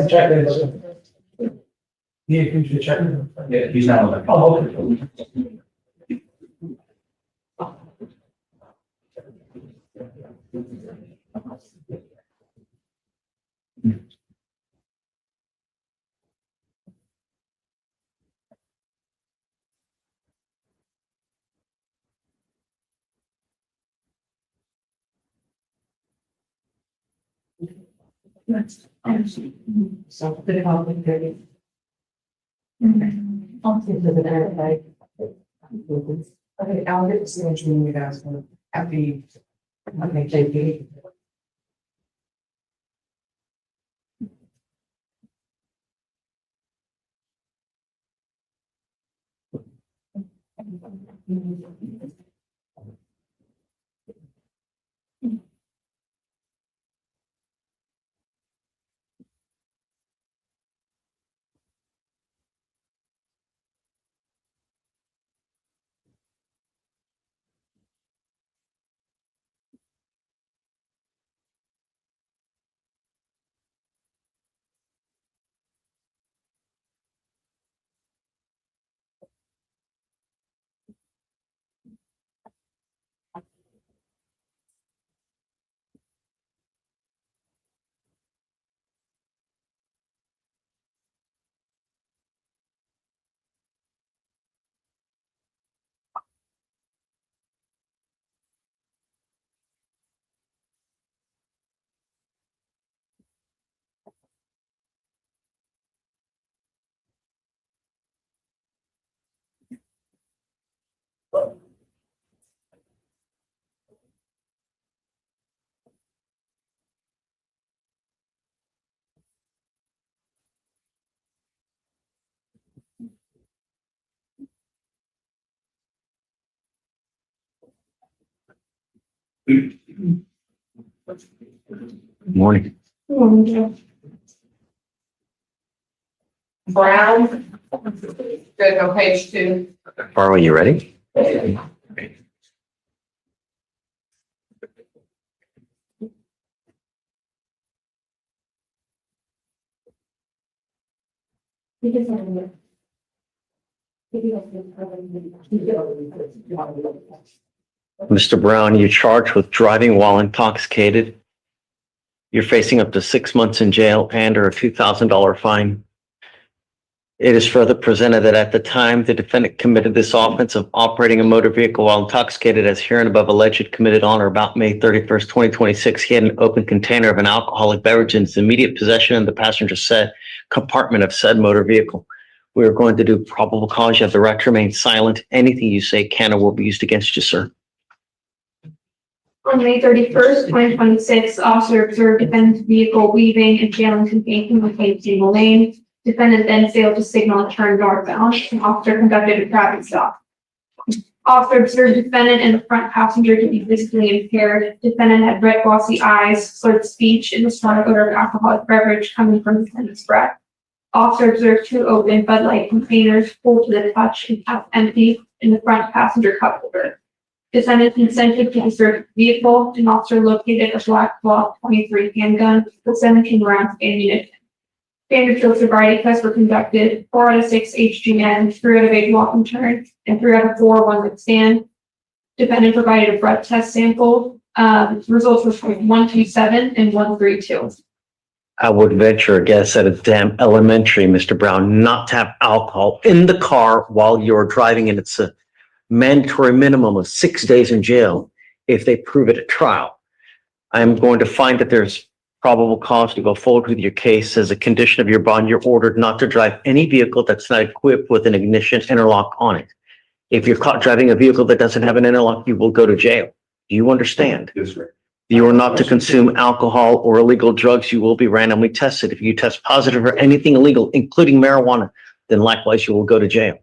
the check in. He agreed to the check in. Yeah, he's not on that. Oh, okay. So put it all in there. I'll take the other side. Okay, I'll get the signature when you guys want. Happy. Okay, JP. Morning. Brown. Good, on page 2. Are you ready? Mr. Brown, you're charged with driving while intoxicated. You're facing up to 6 months in jail and or a $2,000 fine. It is further presented that at the time the defendant committed this offense of operating a motor vehicle while intoxicated as herein above alleged committed on or about May 31st, 2026, he had an open container of an alcoholic beverage in his immediate possession in the passenger set compartment of said motor vehicle. We are going to do probable cause. You have the right to remain silent. Anything you say can or will be used against you, sir. On May 31st, 2026, officer observed defendant's vehicle weaving and failing to maintain a single lane. Defendant then failed to signal and turn northbound. An officer conducted a traffic stop. Officer observed defendant and the front passenger to be physically impaired. Defendant had red glossy eyes, slurred speech, and the strong odor of alcoholic beverage coming from defendant's breath. Officer observed 2 open Bud Light containers full to the touch and half empty in the front passenger cup holder. Defendant consented to the search of the vehicle. An officer located a black Glock 23 handgun with 17 rounds of ammunition. Standard field sobriety tests were conducted. 4 out of 6 HGN, 3 out of 8 walk and turn, and 3 out of 4 one-lit stand. Defendant provided a breath test sample. Results were 127 and 132. I would venture a guess at a damn elementary, Mr. Brown, not to have alcohol in the car while you're driving, and it's a mandatory minimum of 6 days in jail if they prove it at trial. I'm going to find that there's probable cause to go forward with your case. As a condition of your bond, you're ordered not to drive any vehicle that's not equipped with an ignition interlock on it. If you're caught driving a vehicle that doesn't have an interlock, you will go to jail. Do you understand? Yes, sir. You are not to consume alcohol or illegal drugs. You will be randomly tested. If you test positive for anything illegal, including marijuana, then likewise you will go to jail.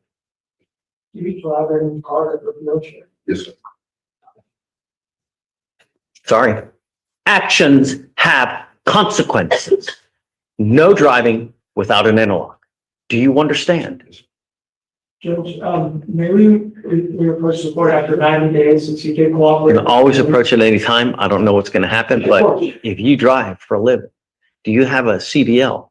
You drive in the car with no chair. Yes, sir. Sorry. Actions have consequences. No driving without an interlock. Do you understand? Judge, maybe we approach the court after 90 days since you did You cooperate. can always approach it any time. I don't know what's going to happen, but if you drive for a living, do you have a CDL?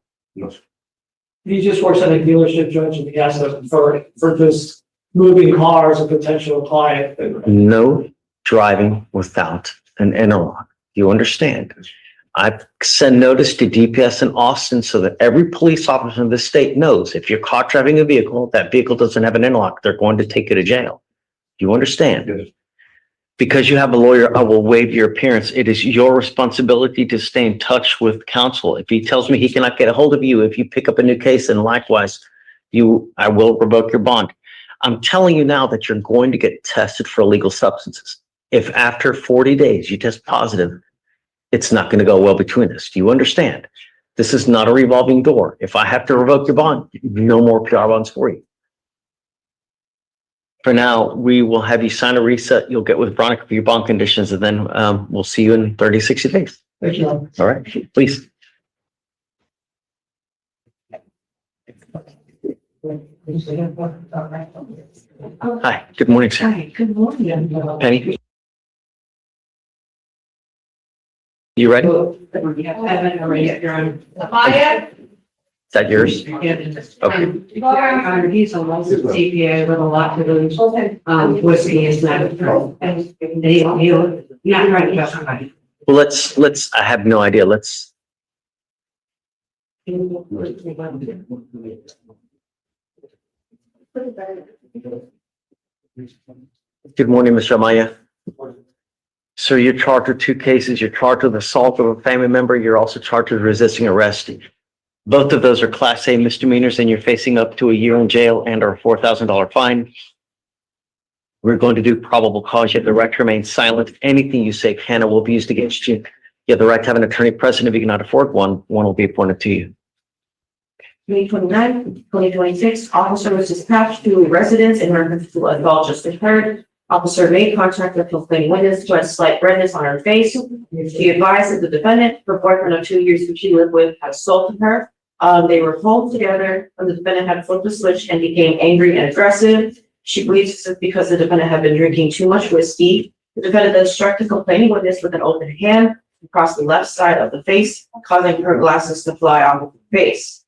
He just works at a dealership, Judge, and he has to, for just moving cars, a potential client. No driving without an interlock. You understand? I send notice to DPS in Austin so that every police officer in the state knows if you're caught driving a vehicle, that vehicle doesn't have an interlock, they're going to take you to jail. You understand? Yes. Because you have a lawyer, I will waive your appearance. It is your responsibility to stay in touch with counsel. If he tells me he cannot get a hold of you, if you pick up a new case, and likewise, I will revoke your bond. I'm telling you now that you're going to get tested for illegal substances. If after 40 days you test positive, it's not going to go well between us. Do you understand? This is not a revolving door. If I have to revoke your bond, no more PR bonds for you. For now, we will have you sign a reset. You'll get with Veronica for your bond conditions, and then we'll see you in 30, 60 days. Thank you. All right, please. Hi, good morning, sir. Hi, good morning. Penny? You ready? Is that yours? Okay. He's a licensed CPA with a lot to lose. Whiskey is not. And he'll not trying to justify. Well, let's, I have no idea. Let's, good morning, Mr. Amaya. Sir, you're charged with 2 cases. You're charged with assault of a family member. You're also charged with resisting arrest. Both of those are Class A misdemeanors, and you're facing up to a year in jail and or a $4,000 fine. We're going to do probable cause. You have the right to remain silent. Anything you say can or will be used against you. You have the right to have an attorney present. If you cannot afford one will be appointed to you. May 29, 2026, officer was dispatched to a residence in reference to a assault just occurred. Officer made contact with complaining witness who had slight redness on her face. She advised that the defendant, her boyfriend of 2 years who she lived with, had assaulted her. They were home together when the defendant had flipped the switch and became angry and aggressive. She believes this is because the defendant had been drinking too much whiskey. The defendant then struck the complaining witness with an open hand across the left side of the face, causing her glasses to fly off of her face.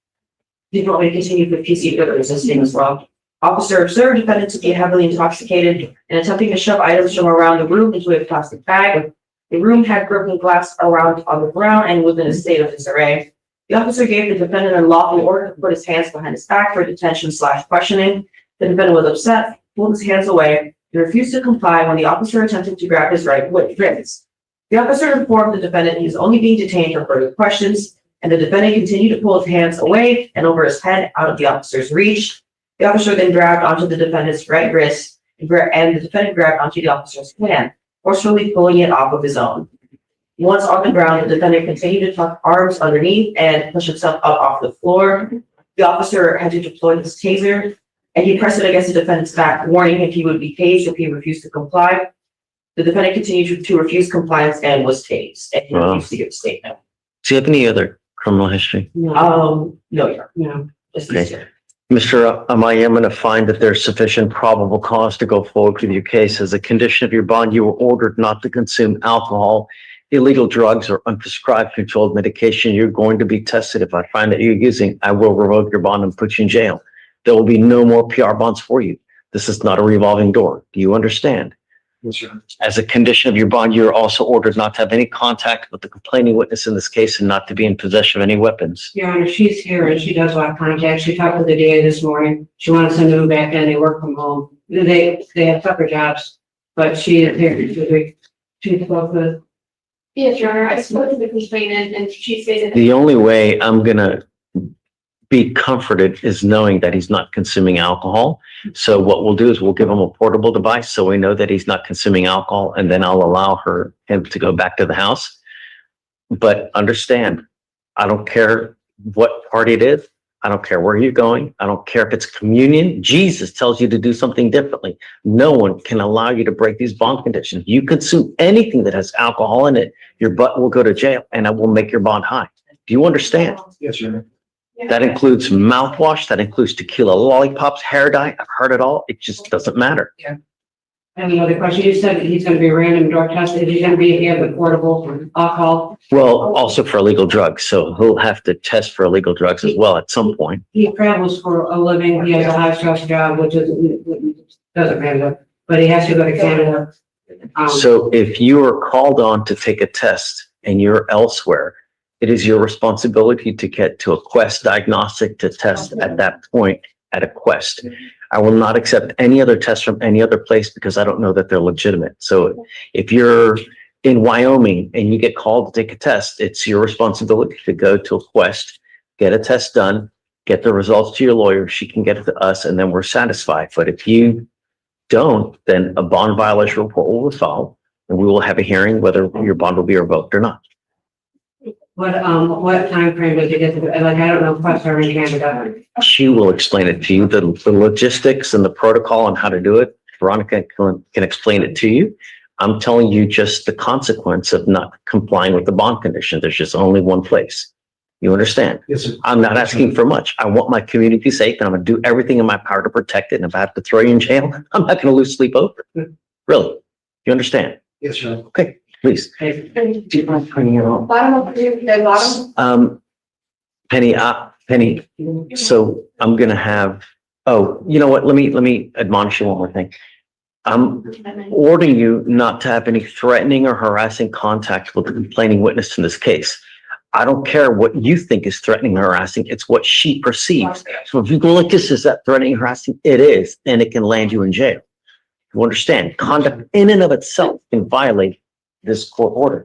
Did you want me to continue with PC for resisting as well? Officer observed defendant to be heavily intoxicated and attempting to shove items from around the room into a plastic bag. The room had broken glass around on the ground and was in a state of disarray. The officer gave the defendant a lawful order to put his hands behind his back for detention/questioning. The defendant was upset, pulled his hands away, and refused to comply when the officer attempted to grab his right wrist. The officer informed the defendant he was only being detained for further questions, and the defendant continued to pull his hands away and over his head out of the officer's reach. The officer then grabbed onto the defendant's right wrist, and the defendant grabbed onto the officer's hand, forcefully pulling it off of his own. Once on the ground, the defendant continued to tuck arms underneath and push himself up off the floor. The officer had to deploy his taser, and he pressed it against the defendant's back, warning if he would be tased if he refused to comply. The defendant continued to refuse compliance and was tased, and he refused to give a statement. Do you have any other criminal history? No, Your Honor. Just this year. Mr. Amaya, I'm going to find that there's sufficient probable cause to go forward with your case. As a condition of your bond, you were ordered not to consume alcohol, illegal drugs, or unprescribed controlled medication. You're going to be tested. If I find that you're using, I will revoke your bond and put you in jail. There will be no more PR bonds for you. This is not a revolving door. Do you understand? Yes, sir. As a condition of your bond, you're also ordered not to have any contact with the complaining witness in this case and not to be in possession of any weapons. Your Honor, she's here and she does want contact. She talked to the DA this morning. She wants them to move back in. They work from home. They have separate jobs, but she is here. She spoke with. Yes, Your Honor, I spoke to the complainant and she stated. The only way I'm going to be comforted is knowing that he's not consuming alcohol. So what we'll do is we'll give him a portable device so we know that he's not consuming alcohol, and then I'll allow him to go back to the house. But understand, I don't care what party it is. I don't care where you're going. I don't care if it's communion. Jesus tells you to do something differently. No one can allow you to break these bond conditions. You consume anything that has alcohol in it, your butt will go to jail, and I will make your bond high. Do you understand? Yes, sir. That includes mouthwash, that includes tequila lollipops, hair dye. I've heard it all. It just doesn't matter. I have another question. You said that he's gonna be random drug tested. Is he gonna be, have a portable alcohol? Well, also for illegal drugs, so he'll have to test for illegal drugs as well at some point. He travels for a living. He has a high stress job, which doesn't matter, but he has to go to Canada. So if you are called on to take a test and you're elsewhere, it is your responsibility to get to a Quest diagnostic to test at that point at a Quest. I will not accept any other tests from any other place because I don't know that they're legitimate. So if you're in Wyoming and you get called to take a test, it's your responsibility to go to a Quest, get a test done, get the results to your lawyer. She can get it to us and then we're satisfied. But if you don't, then a bond violation report will be filed and we will have a hearing whether your bond will be revoked or not. What time frame does he get to, like, I don't know, Quest are in Canada. She will explain it to you, the logistics and the protocol and how to do it. Veronica can explain it to you. I'm telling you just the consequence of not complying with the bond condition. There's just only one place. You understand? Yes, sir. I'm not asking for much. I want my community safe and I'm gonna do everything in my power to protect it. And if I have to throw you in jail, I'm not gonna lose sleep over it. Really? You understand? Yes, sir. Okay, please. Do you mind turning it on? Bottom of the bottom. Penny, so I'm gonna have, oh, you know what? Let me admonish you one more thing. I'm ordering you not to have any threatening or harassing contact with the complaining witness in this case. I don't care what you think is threatening or harassing. It's what she perceives. So if you go like this, is that threatening or harassing? It is, and it can land you in jail. You understand? Conduct in and of itself can violate this court order.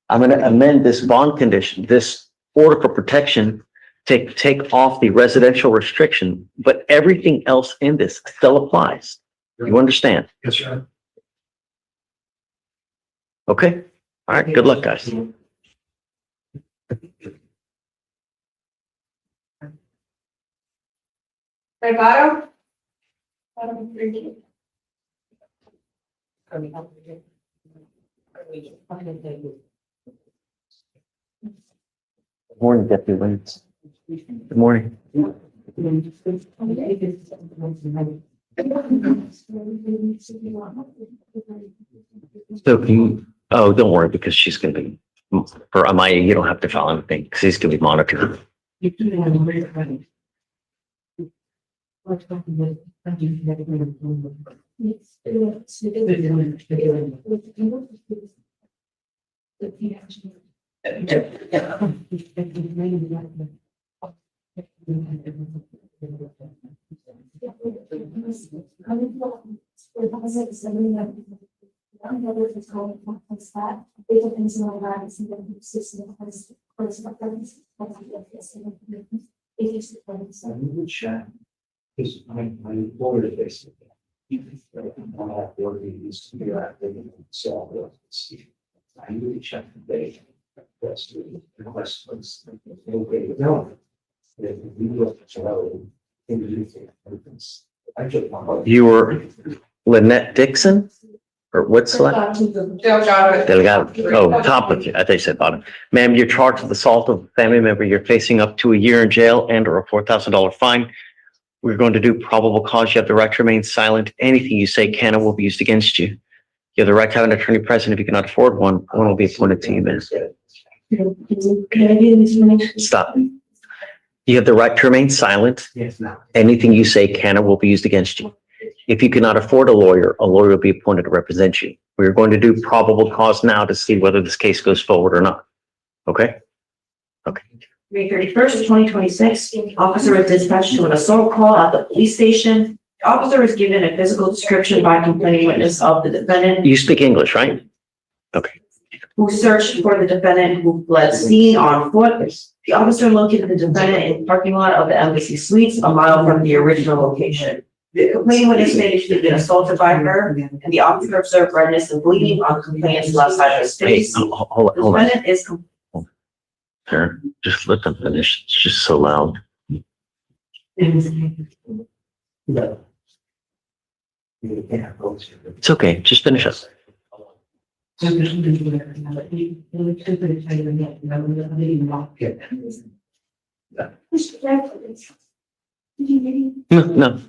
I'm going to amend this bond condition, this order for protection, take off the residential restriction, but everything else in this still applies. You understand? Yes, sir. Okay? All right. Good luck, guys. The bottom. Bottom three. Good morning, Deputy Williams. Good morning. So can you, oh, don't worry, because she's going to be, for Amaya, you don't have to file anything because he's going to be monitored. Because I'm Florida based. I'm all Florida used to be active in so I really checked the date. Request was okay, no. If we look at You were Lynette Dixon? Or what's that? Delgado. Oh, top of it. I thought you said bottom. Ma'am, you're charged with assault of a family member. You're facing up to a year in jail and or a $4,000 fine. We're going to do probable cause. You have the right to remain silent. Anything you say can and will be used against you. You have the right to have an attorney present. If you cannot afford one will be appointed to you, ma'am. Can I do this minute? Stop. You have the right to remain silent. Yes, now. Anything you say can and will be used against you. If you cannot afford a lawyer will be appointed to represent you. We're going to do probable cause now to see whether this case goes forward or not. Okay? Okay. May 31st, 2026, officer is dispatched to an assault call at the police station. The officer is given a physical description by complaining witness of the defendant You speak English, right? Okay. who searched for the defendant who fled scene on foot. The officer located the defendant in the parking lot of the Embassy Suites, a mile from the original location. The complaining witness stated she had been assaulted by her, and the officer observed redness and bleeding on the complainant's left side of his Hey, face. The hold on. defendant is Karen, just let them finish. It's just so loud. No. It's okay. Just finish up. No, no.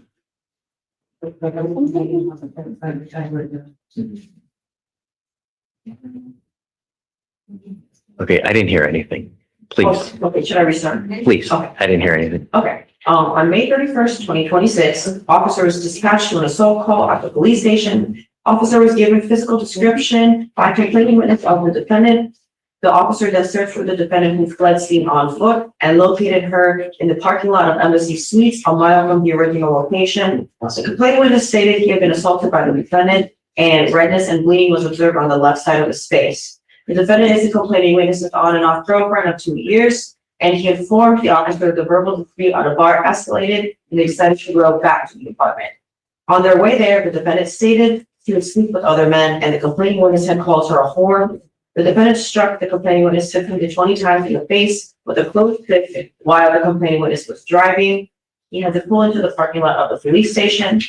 Okay, I didn't hear anything. Please, Okay, should I restart? please, Okay. I didn't hear anything. Okay, on May 31st, 2026, officer was dispatched to an assault call at the police station. Officer was given physical description by complaining witness of the defendant. The officer then searched for the defendant who fled scene on foot and located her in the parking lot of Embassy Suites, a mile from the original location. The complaining witness stated he had been assaulted by the defendant and redness and bleeding was observed on the left side of his face. The defendant is the complaining witness's on and off girlfriend of 2 years, and he informed the officer the verbal dispute at a bar escalated and they decided to go back to the apartment. On their way there, the defendant stated she would sleep with other men and the complaining witness had called her a whore. The defendant struck the complaining witness 15 to 20 times in the face with a closed fist while the complaining witness was driving. He had to pull into the parking lot of the police station.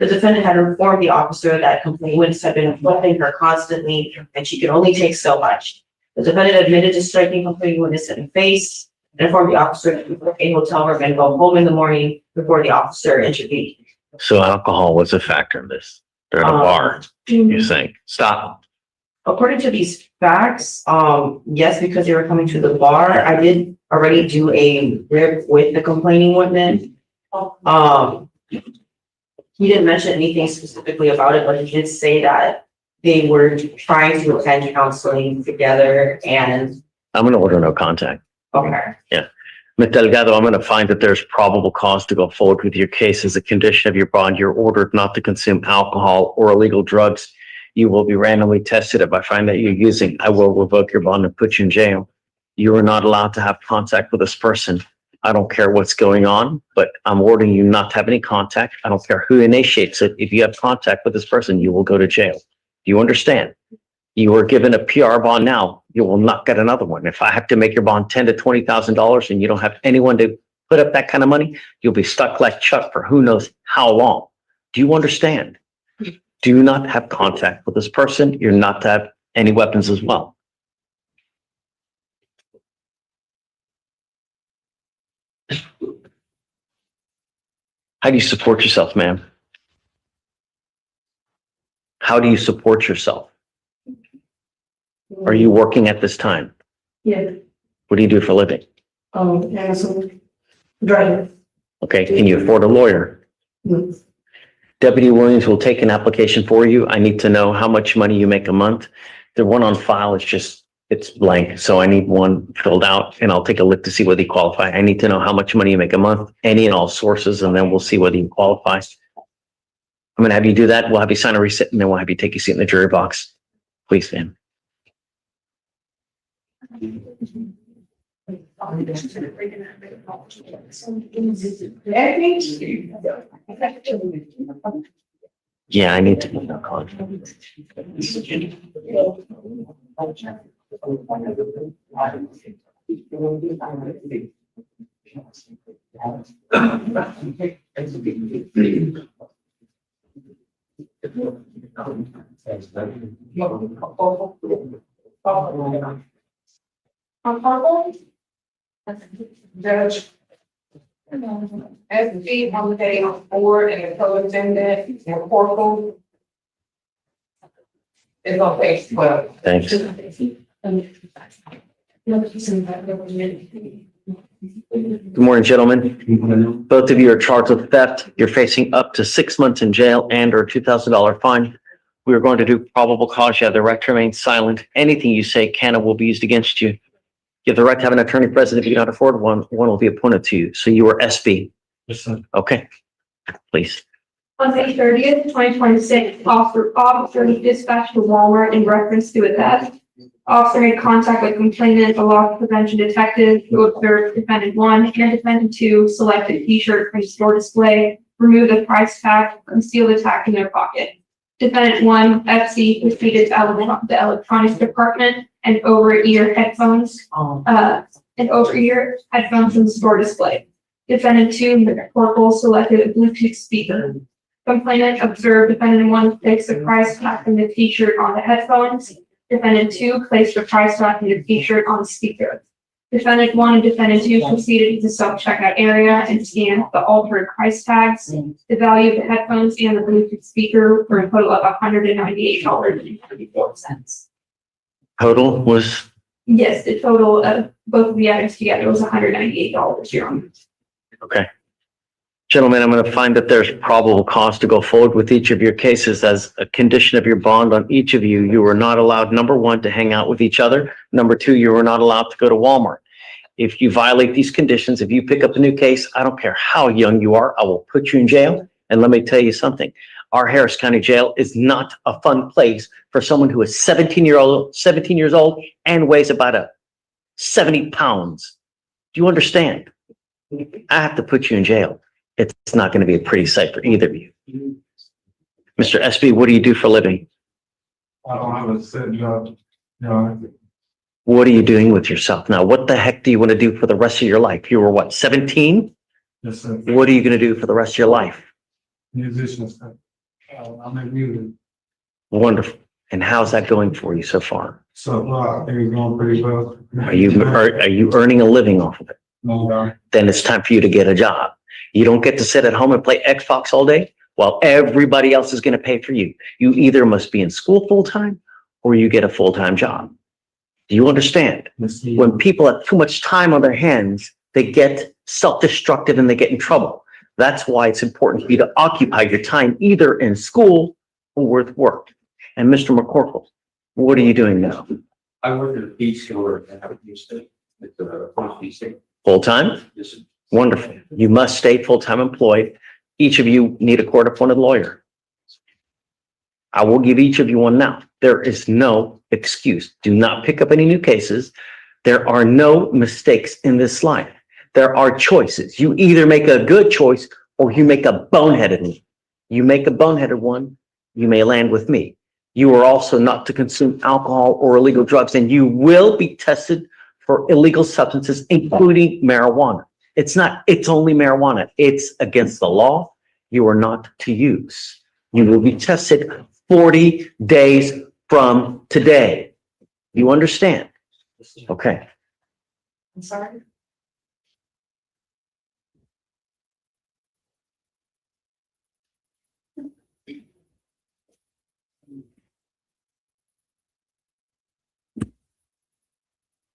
The defendant had informed the officer that complaining witness had been assaulting her constantly and she could only take so much. The defendant admitted to striking complaining witness in the face and informed the officer that he would a hotel room and go home in the morning before the officer intervened. So alcohol was a factor in this. They're at a bar, you're saying. Stop. According to these facts, yes, because they were coming to the bar, I did already do a rip with the complaining witness. He didn't mention anything specifically about it, but he did say that they were trying to attend counseling together and. I'm gonna order no contact. Okay. Ms. Delgado, I'm gonna find that there's probable cause to go forward with your case as a condition of your bond. You're ordered not to consume alcohol or illegal drugs. You will be randomly tested. If I find that you're using, I will revoke your bond and put you in jail. You are not allowed to have contact with this person. I don't care what's going on, but I'm ordering you not to have any contact. I don't care who initiates it. If you have contact with this person, you will go to jail. Do you understand? You are given a PR bond now. You will not get another one. If I have to make your bond $10,000 to $20,000 and you don't have anyone to put up that kind of money, you'll be stuck like Chuck for who knows how long. Do you understand? Do not have contact with this person. You're not to have any weapons as well. How do you support yourself, ma'am? How do you support yourself? Are you working at this time? Yeah. What do you do for a living? Amazon driver. Okay, can you afford a lawyer? Mm. Deputy Williams will take an application for you. I need to know how much money you make a month. The one on file is just, it's blank. So I need one filled out and I'll take a look to see whether you qualify. I need to know how much money you make a month, any and all sources, and then we'll see whether you qualify. I'm gonna have you do that. We'll have you sign a receipt and then we'll have you take your seat in the jury box. Please, ma'am. Yeah, I need to know that contract. Judge. SB on the day on board and the co-attendant and corporal. Is on page 12. Thanks. Good morning, gentlemen. Both of you are charged with theft. You're facing up to 6 months in jail and or $2,000 fine. We are going to do probable cause. You have the right to remain silent. Anything you say can and will be used against you. You have the right to have an attorney present. If you cannot afford one, one will be appointed to you. So you are SB. Yes, sir. Okay, please. On May 30th, 2026, officer was dispatched to Walmart in reference to a theft. Officer made contact with complainant, a loss prevention detective, who observed defendant 1 and defendant 2 select a t-shirt from store display, remove the price tag, conceal the tag in their pocket. Defendant 1, FC, proceeded to the electronics department and over-ear headphones, from the store display. Defendant 2, the corporal, selected a Bluetooth speaker. Complainant observed defendant 1 place the price tag from the t-shirt on the headphones. Defendant 2 placed the price tag from the t-shirt on the speaker. Defendant one and defendant two proceeded to the self-checkout area and scanned the altered price tags, the value of the headphones and the Bluetooth speaker for a total of $198.34. Total was, Yes, the total of both of the items together was $198, Your Honor. okay. Gentlemen, I'm going to find that there's probable cause to go forward with each of your cases. As a condition of your bond on each of you, you were not allowed, number one, to hang out with each other. Number two, you were not allowed to go to Walmart. If you violate these conditions, if you pick up a new case, I don't care how young you are, I will put you in jail. And let me tell you something, our Harris County Jail is not a fun place for someone who is 17 years old and weighs about 70 pounds. Do you understand? I have to put you in jail. It's not going to be a pretty sight for either of you. Mr. SB, what do you do for a living? I don't have a set job. No, What are you doing with yourself now? What the heck do you want to do for the rest of your life? You were what, 17? yes, sir. What are you going to do for the rest of your life? Musician, sir. I'm in music. Wonderful. And how's that going for you so far? So, I think it's going pretty well. Are you earning a living off of it? No, no. Then it's time for you to get a job. You don't get to sit at home and play Xbox all day while everybody else is going to pay for you. You either must be in school full-time or you get a full-time job. Do you understand? When people have too much time on their hands, they get self-destructive and they get in trouble. That's why it's important for you to occupy your time either in school or with work. And Mr. McCorkle, what are you doing now? I work at a beach store and have a beach state. It's a coffee state. Full-time? This is Wonderful. You must stay full-time employed. Each of you need a court-appointed lawyer. I will give each of you one now. There is no excuse. Do not pick up any new cases. There are no mistakes in this life. There are choices. You either make a good choice or you make a boneheaded one. You make a boneheaded one, you may land with me. You are also not to consume alcohol or illegal drugs, and you will be tested for illegal substances, including marijuana. It's only marijuana. It's against the law. You are not to use. You will be tested 40 days from today. You understand? Okay. I'm sorry.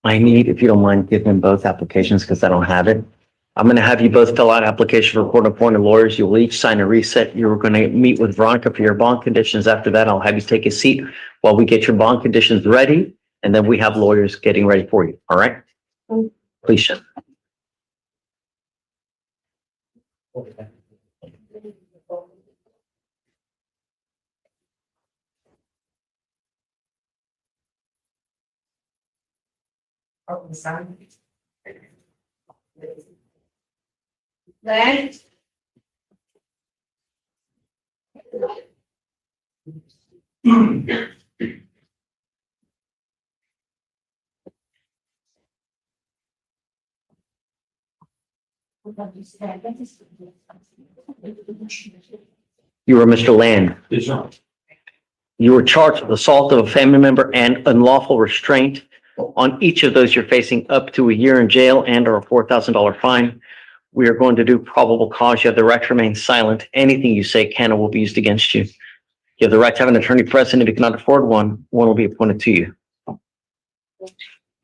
I need, if you don't mind, giving them both applications because I don't have it. I'm going to have you both fill out application for court-appointed lawyers. You will each sign a reset. You're going to meet with Veronica for your bond conditions. After that, I'll have you take a seat while we get your bond conditions ready, and then we have lawyers getting ready for you. All right? Please, Shem. Then. You are Mr. Land. Yes, sir. You were charged with assault of a family member and unlawful restraint. On each of those, you're facing up to a year in jail and or a $4,000 fine. We are going to do probable cause. You have the right to remain silent. Anything you say can or will be used against you. You have the right to have an attorney present. If you cannot afford one, one will be appointed to you.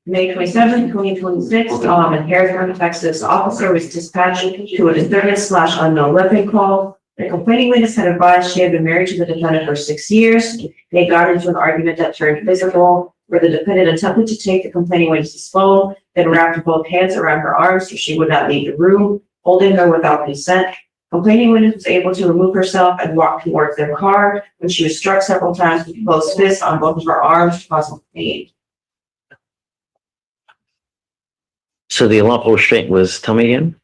May 27th, 2026, in Harrisburg, Texas, officer was dispatched to a disturbance/unknown weapon call. The complaining witness had advised she had been married to the defendant for 6 years. They got into an argument that turned physical, where the defendant attempted to take the complaining witness's phone, then wrapped both hands around her arms so she would not leave the room, holding her without consent. Complaining witness was able to remove herself and walk towards their car when she was struck several times with closed fists on both of her arms, causing pain. So the unlawful restraint was, tell me again?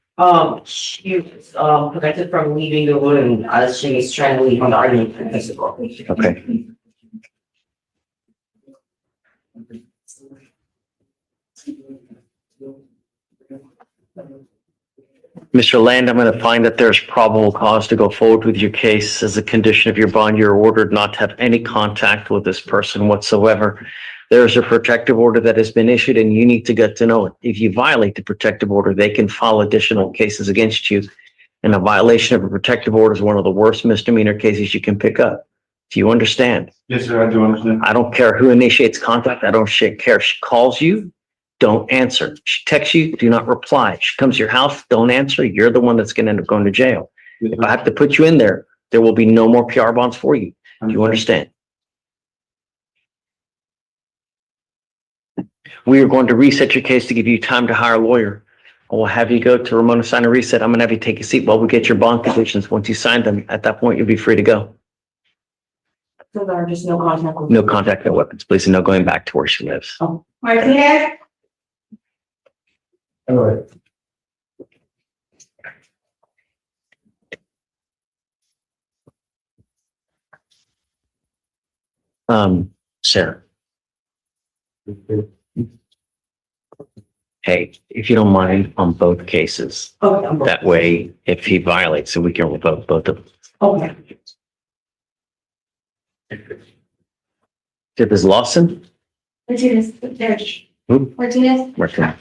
She was, prevented from leaving the room as she was trying to leave on the argument for physical. Okay. Mr. Land, I'm going to find that there's probable cause to go forward with your case. As a condition of your bond, you're ordered not to have any contact with this person whatsoever. There is a protective order that has been issued and you need to get to know it. If you violate the protective order, they can file additional cases against you. And a violation of a protective order is one of the worst misdemeanor cases you can pick up. Do you understand? Yes, sir, I do understand. I don't care who initiates contact. I don't care if she calls you, don't answer. She texts you, do not reply. She comes to your house, don't answer. You're the one that's going to end up going to jail. Yes, If I have to put you in there, there will be no more PR bonds for you. Do you understand? We are going to reset your case to give you time to hire a lawyer. I will have you go to Ramona sign a reset. I'm going to have you take a seat while we get your bond conditions. Once you sign them, at that point, you'll be free to go. So there are just no contact. No contact, no weapons, please, and no going back to where she lives. Martinez? All right. Sarah. Hey, if you don't mind on both cases, Okay, I'm that way, if he violates it, we can revoke both of them. okay. If it's Lawson, Martinez, Judge. Who? Martinez, Martinez.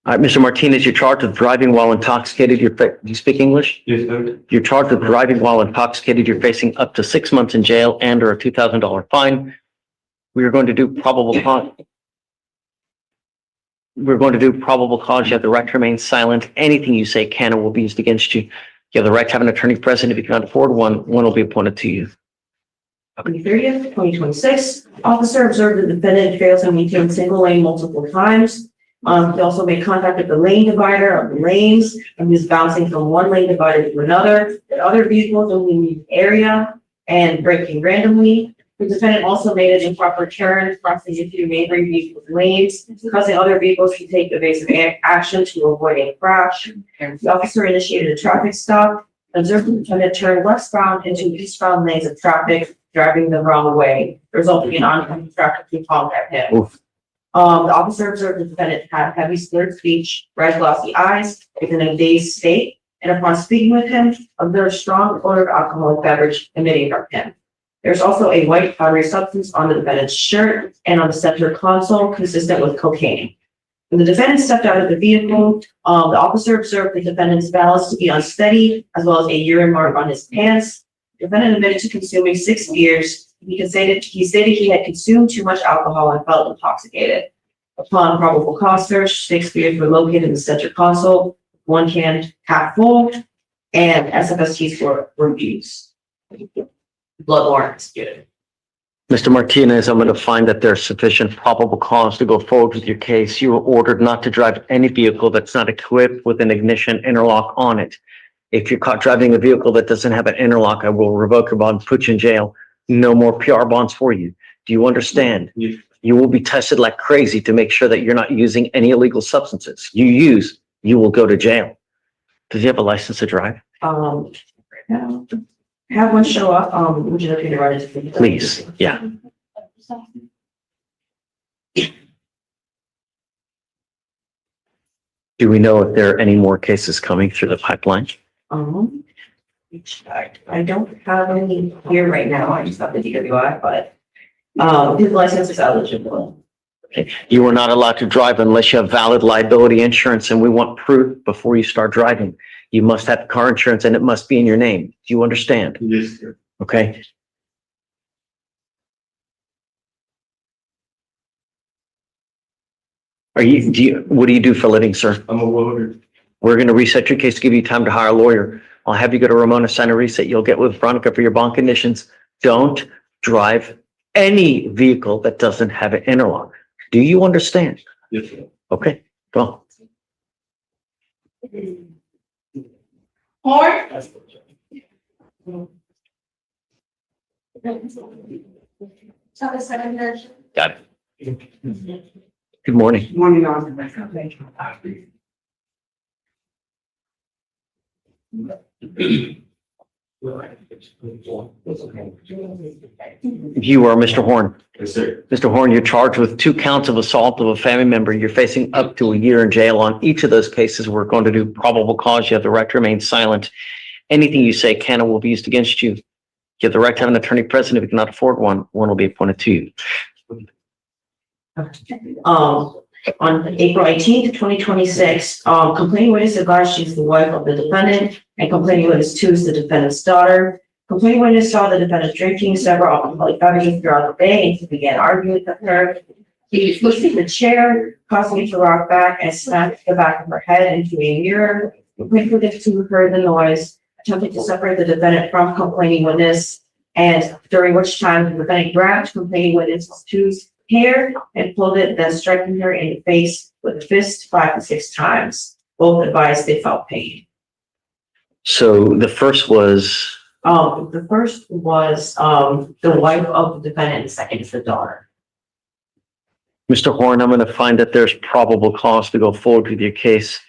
All right, Mr. Martinez, you're charged with driving while intoxicated. Do you speak English? Yes, sir. You're charged with driving while intoxicated. You're facing up to 6 months in jail and or a $2,000 fine. We are going to do probable cause. We're going to do probable cause. You have the right to remain silent. Anything you say can and will be used against you. You have the right to have an attorney present. If you cannot afford one, one will be appointed to you. May 30th, 2026, officer observed the defendant fails to maintain single lane multiple times. He also made contact with the lane divider of the lanes, and he was bouncing from one lane divider to another. The other vehicles only leave the area and braking randomly. The defendant also made an improper turn, crossing into neighboring vehicles' lanes, causing other vehicles to take evasive action to avoid a crash. The officer initiated a traffic stop, observed the defendant turn westbound into eastbound lanes of traffic, driving the wrong way, resulting in oncoming traffic to contact him. Oof. The officer observed the defendant had heavy slurred speech, red glossy eyes, is in a dazed state, and upon speaking with him, observed strong odor of alcoholic beverage emitting from him. There's also a white powdery substance on the defendant's shirt and on the center console consistent with cocaine. When the defendant stepped out of the vehicle, the officer observed the defendant's balance to be unsteady, as well as a urine mark on his pants. The defendant admitted to consuming 6 beers. He stated he had consumed too much alcohol and felt intoxicated. Upon probable cause search, 6 beers were located in the center console, 1 can half full, and SFSTs were used. Blood warrants good. Mr. Martinez, I'm going to find that there's sufficient probable cause to go forward with your case. You were ordered not to drive any vehicle that's not equipped with an ignition interlock on it. If you're caught driving a vehicle that doesn't have an interlock, I will revoke your bond, put you in jail. No more PR bonds for you. Do you understand? Yes. You will be tested like crazy to make sure that you're not using any illegal substances. You will go to jail. Does he have a license to drive? Now, have one show up, would you like me to run it? Please, yeah. Do we know if there are any more cases coming through the pipeline? I don't have any here right now, I just have the DWI, but, his license is eligible. Okay. You are not allowed to drive unless you have valid liability insurance, and we want proof before you start driving. You must have car insurance and it must be in your name. Do you understand? Yes, sir. Okay. What do you do for a living, sir? I'm a welder. We're going to reset your case to give you time to hire a lawyer. I'll have you go to Ramona, sign a reset. You'll get with Veronica for your bond conditions. Don't drive any vehicle that doesn't have an interlock. Do you understand? Yes, sir. Okay, go. Horn, Got it. Good morning. Morning, Officer. You are Mr. Horn. Yes, sir. Mr. Horn, you're charged with 2 counts of assault of a family member. You're facing up to a year in jail on each of those cases. We're going to do probable cause. You have the right to remain silent. Anything you say can and will be used against you. You have the right to have an attorney present. If you cannot afford one, one will be appointed to you. On April 18th, 2026, complaining witness advised she's the wife of the defendant, and complaining witness 2 is the defendant's daughter. Complaining witness saw the defendant drinking several alcoholic beverages throughout the day, and he began arguing with her. He pushed the chair, causing her to rock back and smacked the back of her head into a mirror. Complaining witness 2 heard the noise, attempted to separate the defendant from complaining witness, and during which time the defendant grabbed complaining witness 2's hair and pulled it, then striking her in the face with a fist 5 to 6 times. Both advised they felt pain. So the first was, The first was, the wife of the defendant, and the second is the daughter. Mr. Horn, I'm going to find that there's probable cause to go forward with your case.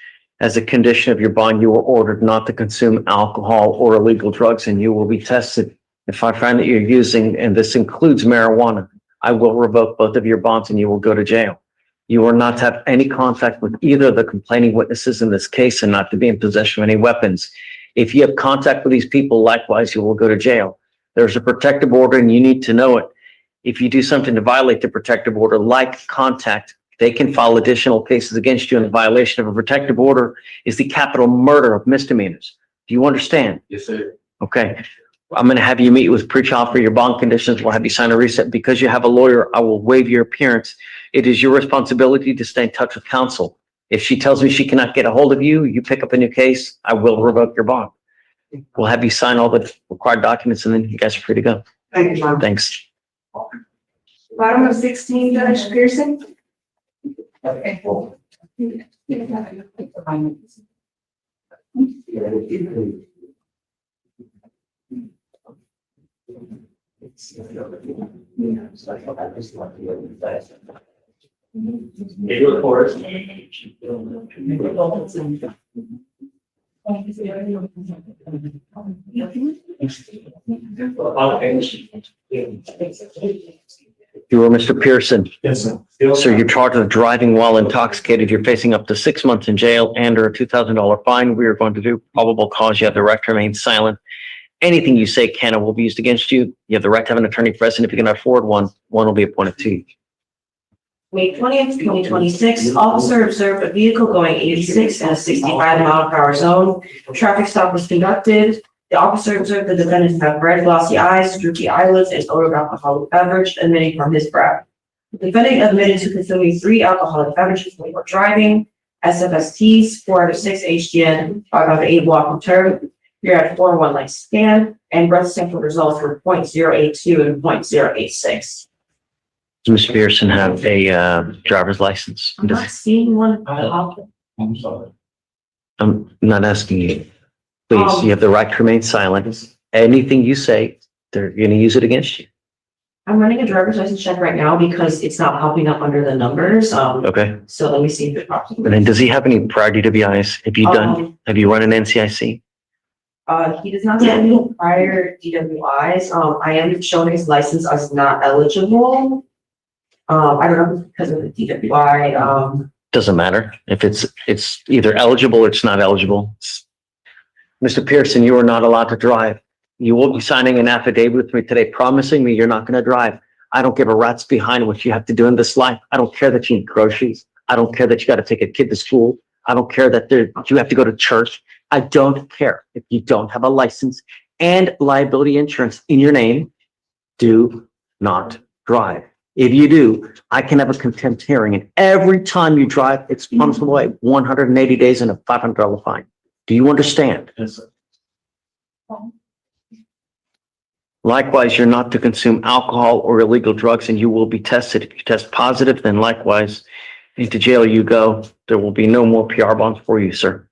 As a condition of your bond, you were ordered not to consume alcohol or illegal drugs, and you will be tested. If I find that you're using, and this includes marijuana, I will revoke both of your bonds and you will go to jail. You are not to have any contact with either of the complaining witnesses in this case, and not to be in possession of any weapons. If you have contact with these people, likewise, you will go to jail. There's a protective order and you need to know it. If you do something to violate the protective order, like contact, they can file additional cases against you, and the violation of a protective order is the capital murder of misdemeanors. Do you understand? Yes, sir. Okay. I'm going to have you meet with pretrial for your bond conditions. We'll have you sign a reset. Because you have a lawyer, I will waive your appearance. It is your responsibility to stay in touch with counsel. If she tells me she cannot get a hold of you, you pick up a new case, I will revoke your bond. We'll have you sign all the required documents and then you guys are free to go. Thank you, John. Thanks. Bottom of 16, Judge Pearson. Okay. It records. You are Mr. Pearson. Yes, sir. Sir, you're charged with driving while intoxicated. You're facing up to 6 months in jail and or a $2,000 fine. We are going to do probable cause. You have the right to remain silent. Anything you say can and will be used against you. You have the right to have an attorney present. If you can afford one, one will be appointed to you. May 20th, 2026, officer observed a vehicle going 86 in a 65-mile-per-hour zone. Traffic stop was conducted. The officer observed the defendant have red glossy eyes, droopy eyelids, and odor of alcoholic beverage emitting from his breath. The defendant admitted to consuming 3 alcoholic beverages before driving. SFSTs, 4 out of 6 HGN, 5 out of 8 walk term. You're at 4 1-leg scan, and breath sample results were 0.082 and 0.086. Does Mr. Pearson have a driver's license? I'm not seeing one. I'm sorry. I'm not asking you. Please, you have the right to remain silent. Anything you say, they're going to use it against you. I'm running a driver's license check right now because it's not popping up under the numbers. Okay. So let me see if it pops up. And then does he have any prior DWIs? Have you run an NCIC? He does not have any prior DWIs. I am showing his license as not eligible. I don't know if it's because of the DWI. Doesn't matter. If it's either eligible or it's not eligible. Mr. Pearson, you are not allowed to drive. You will be signing an affidavit with me today promising me you're not going to drive. I don't give a rat's behind what you have to do in this life. I don't care that you need groceries. I don't care that you got to take a kid to school. I don't care that you have to go to church. I don't care if you don't have a license and liability insurance in your name. Do not drive. If you do, I can have a contempt hearing, and every time you drive, it's punishable by 180 days and a $500 fine. Do you understand? Yes, sir. Likewise, you're not to consume alcohol or illegal drugs, and you will be tested. If you test positive, then likewise, into jail you go. There will be no more PR bonds for you, sir.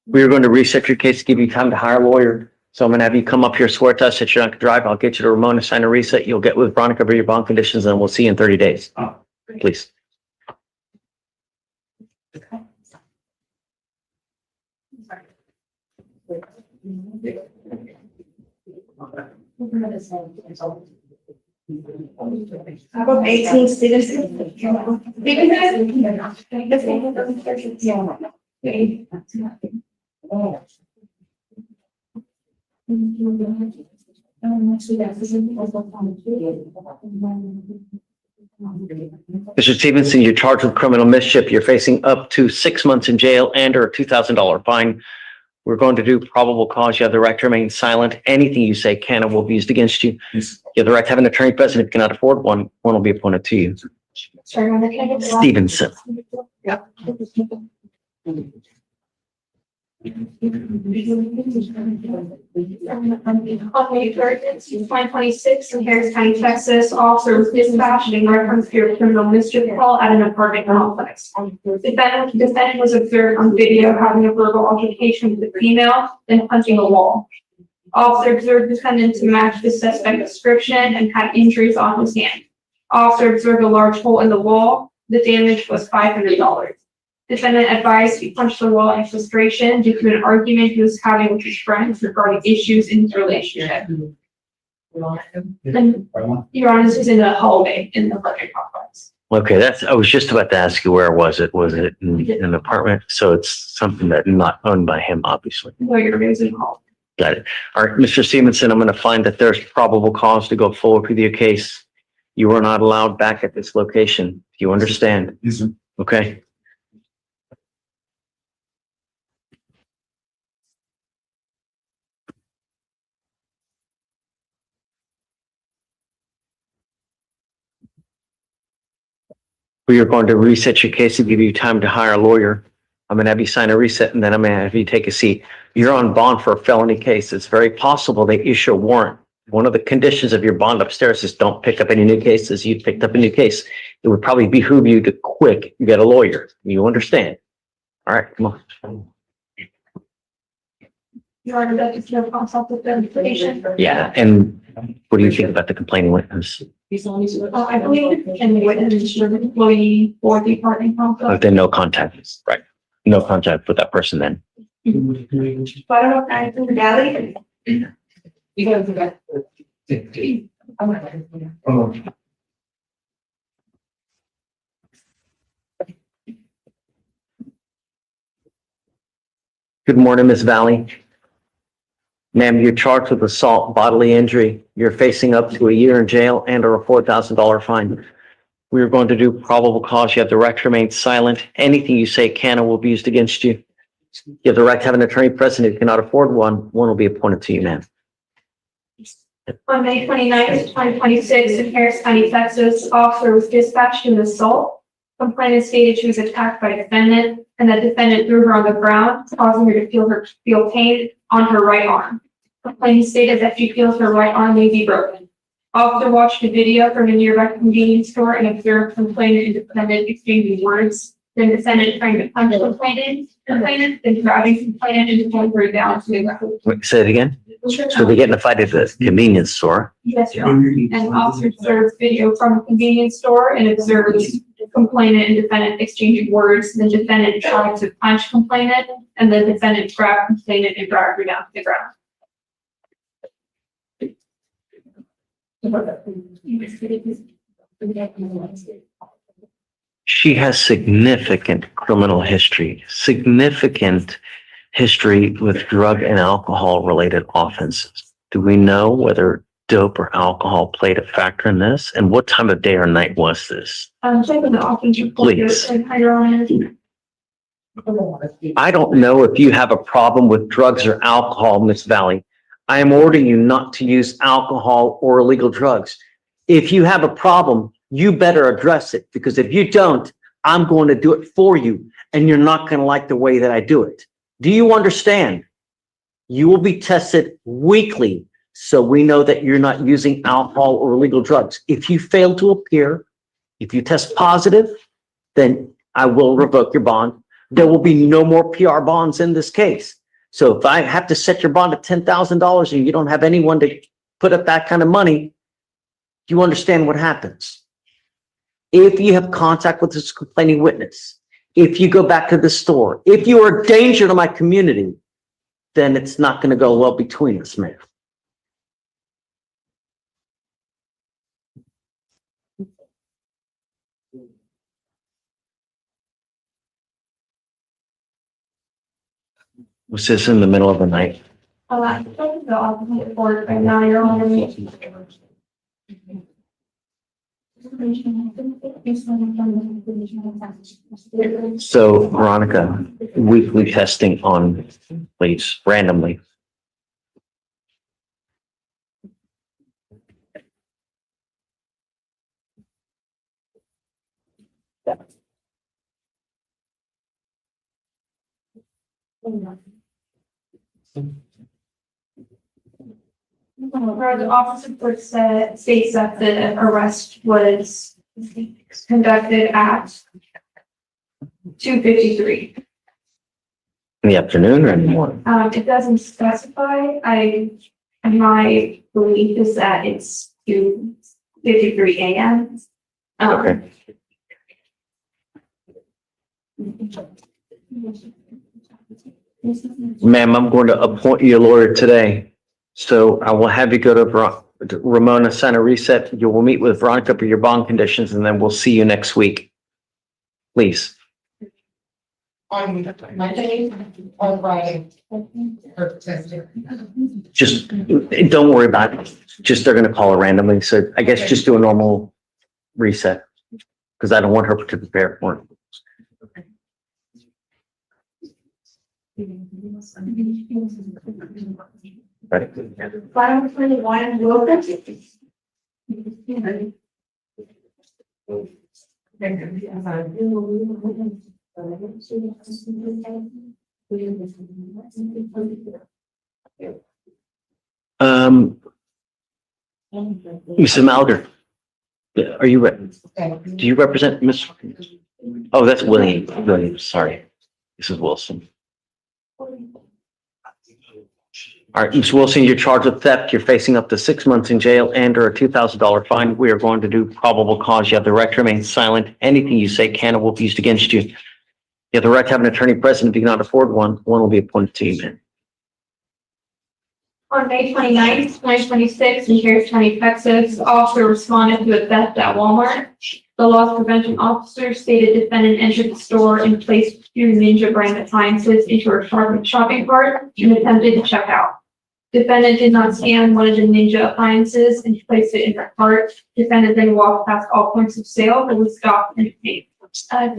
We are going to reset your case, give you time to hire a lawyer. So I'm going to have you come up here, swear to us that you're not going to drive. I'll get you to Ramona, sign a reset. You'll get with Veronica over your bond conditions, and we'll see you in 30 days. Oh, Please. How about 18 citizens? Mr. Stevenson, you're charged with criminal mischief. You're facing up to 6 months in jail and or a $2,000 fine. We're going to do probable cause. You have the right to remain silent. Anything you say can and will be used against you. You have the right to have an attorney present. If you cannot afford one, one will be appointed to you. Stevenson. Yep. On May 3rd, 2026, in Harris County, Texas, officer was dispatched in reference to a criminal mischief call at an apartment complex. Defendant was observed on video having a verbal altercation with a female, then punching a wall. Officer observed defendant to match the suspect description and had injuries on his hand. Officer observed a large hole in the wall. The damage was $500. Defendant advised he punched the wall in frustration due to an argument he was having with his friends regarding issues in his relationship. And Your Honor, this is in the hallway in the apartment complex. Okay, I was just about to ask you, where was it? Was it in an apartment? So it's something that not owned by him, obviously. No, your name is in the hall. Got it. All right, Mr. Stevenson, I'm going to find that there's probable cause to go forward with your case. You are not allowed back at this location. Do you understand? Yes, sir. Okay. We are going to reset your case and give you time to hire a lawyer. I'm going to have you sign a reset, and then I'm going to have you take a seat. You're on bond for a felony case. It's very possible they issue a warrant. One of the conditions of your bond upstairs is don't pick up any new cases. You picked up a new case. It would probably behoove you to quick get a lawyer. You understand? All right, come on. Your Honor, that is no consult with the patient. Yeah, and what do you think about the complaining witness? I believe and witness your employee for the apartment complex. Then no contact, right? No contact with that person then. But I don't know, I think the galley. You gotta do that. Oh, Good morning, Ms. Valley. Ma'am, you're charged with assault, bodily injury. You're facing up to a year in jail and or a $4,000 fine. We are going to do probable cause. You have the right to remain silent. Anything you say can and will be used against you. You have the right to have an attorney present. If you cannot afford one, one will be appointed to you, ma'am. On May 29th, 2026, in Harris County, Texas, officer was dispatched in assault. Complainant stated she was attacked by defendant and the defendant threw her on the ground, causing her to feel pain on her right arm. Complainant stated that she feels her right arm may be broken. Officer watched a video from a nearby convenience store and observed complainant and defendant exchanging words. Then defendant trying to punch complainant, then grabbing complainant and pulling her down to the ground. Wait, say it again. So they get in a fight at the convenience store. Yes, Your Honor. And officer observed video from a convenience store and observed complainant and defendant exchanging words. The defendant tried to punch complainant and the defendant grabbed complainant and dragged her down to the ground. She has significant criminal history, significant history with drug and alcohol related offenses. Do we know whether dope or alcohol played a factor in this? And what time of day or night was this? Checking the offense report. Please. Your Honor. I don't know if you have a problem with drugs or alcohol, Miss Valley. I am ordering you not to use alcohol or illegal drugs. If you have a problem, you better address it, because if you don't, I'm going to do it for you, and you're not going to like the way that I do it. Do you understand? You will be tested weekly, so we know that you're not using alcohol or illegal drugs. If you fail to appear, if you test positive, then I will revoke your bond. There will be no more PR bonds in this case. So if I have to set your bond at $10,000 and you don't have anyone to put up that kind of money, do you understand what happens? If you have contact with this complaining witness, if you go back to the store, if you are a danger to my community, then it's not going to go well between us, ma'am. Was this in the middle of the night? The opposite report right now, Your Honor. So Veronica, weekly testing on, please, randomly. The officer report states that the arrest was conducted at 2:53. In the afternoon or in the morning? It doesn't specify. My belief is that it's 2:53 a.m. Okay. Ma'am, I'm going to appoint you a lawyer today. So I will have you go to Ramona Center Reset. You will meet with Veronica for your bond conditions, and then we'll see you next week. Please. On Monday, on Friday. Just don't worry about it. Just they're going to call her randomly. So I guess just do a normal reset because I don't want her to prepare for it. Right. 521 Wilkins. Mrs. Malger, are you ready? Do you represent Miss? Oh, that's William. William, sorry. This is Wilson. All right, Ms. Wilson, you're charged with theft. You're facing up to 6 months in jail and or a $2,000 fine. We are going to do probable cause. You have the right to remain silent. Anything you say can and will be used against you. You have the right to have an attorney present. If you cannot afford one, one will be appointed to you, man. On May 29th, 2026, in Harris County, Texas, officer responded to a theft at Walmart. The loss prevention officer stated defendant entered the store and placed 2 Ninja brand appliances into her shopping cart and attempted to check out. Defendant did not scan one of the Ninja appliances and placed it in her cart. Defendant then walked past all points of sale and was stopped and paid.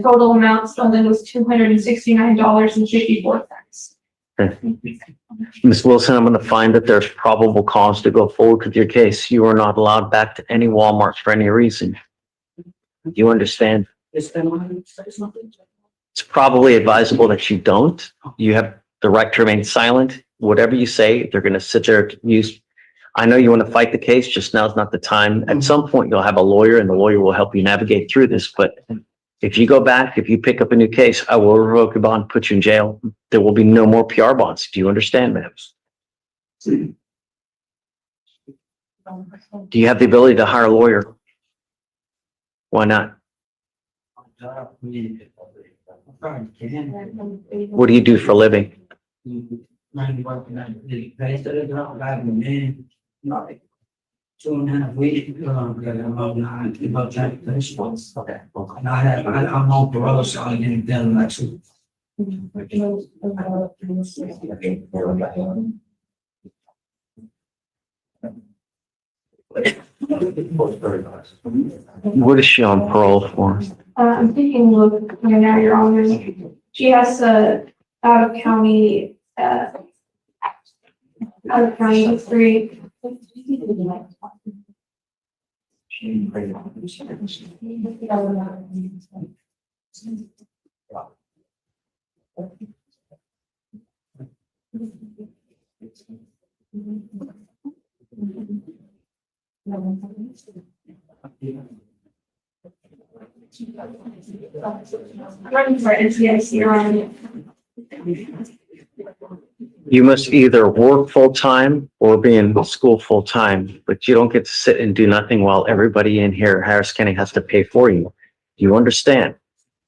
Total amount stolen was $269.54. Ms. Wilson, I'm going to find that there's probable cause to go forward with your case. You are not allowed back to any Walmart for any reason. Do you understand? It's probably advisable that you don't. You have the right to remain silent. Whatever you say, they're going to sit there to use. I know you want to fight the case, just now is not the time. At some point, you'll have a lawyer and the lawyer will help you navigate through this. But if you go back, if you pick up a new case, I will revoke your bond, put you in jail. There will be no more PR bonds. Do you understand, ma'am? Do you have the ability to hire a lawyer? Why not? What do you do for a living? Like 2.5 weeks, about that place once. Okay. And I'm on parole, so I get it done next week. What is she on parole for? I'm thinking, look, right now, Your Honor, she has a out of county history. Running for NCIC, Your Honor. You must either work full-time or be in school full-time, but you don't get to sit and do nothing while everybody in here, Harris County, has to pay for you. Do you understand?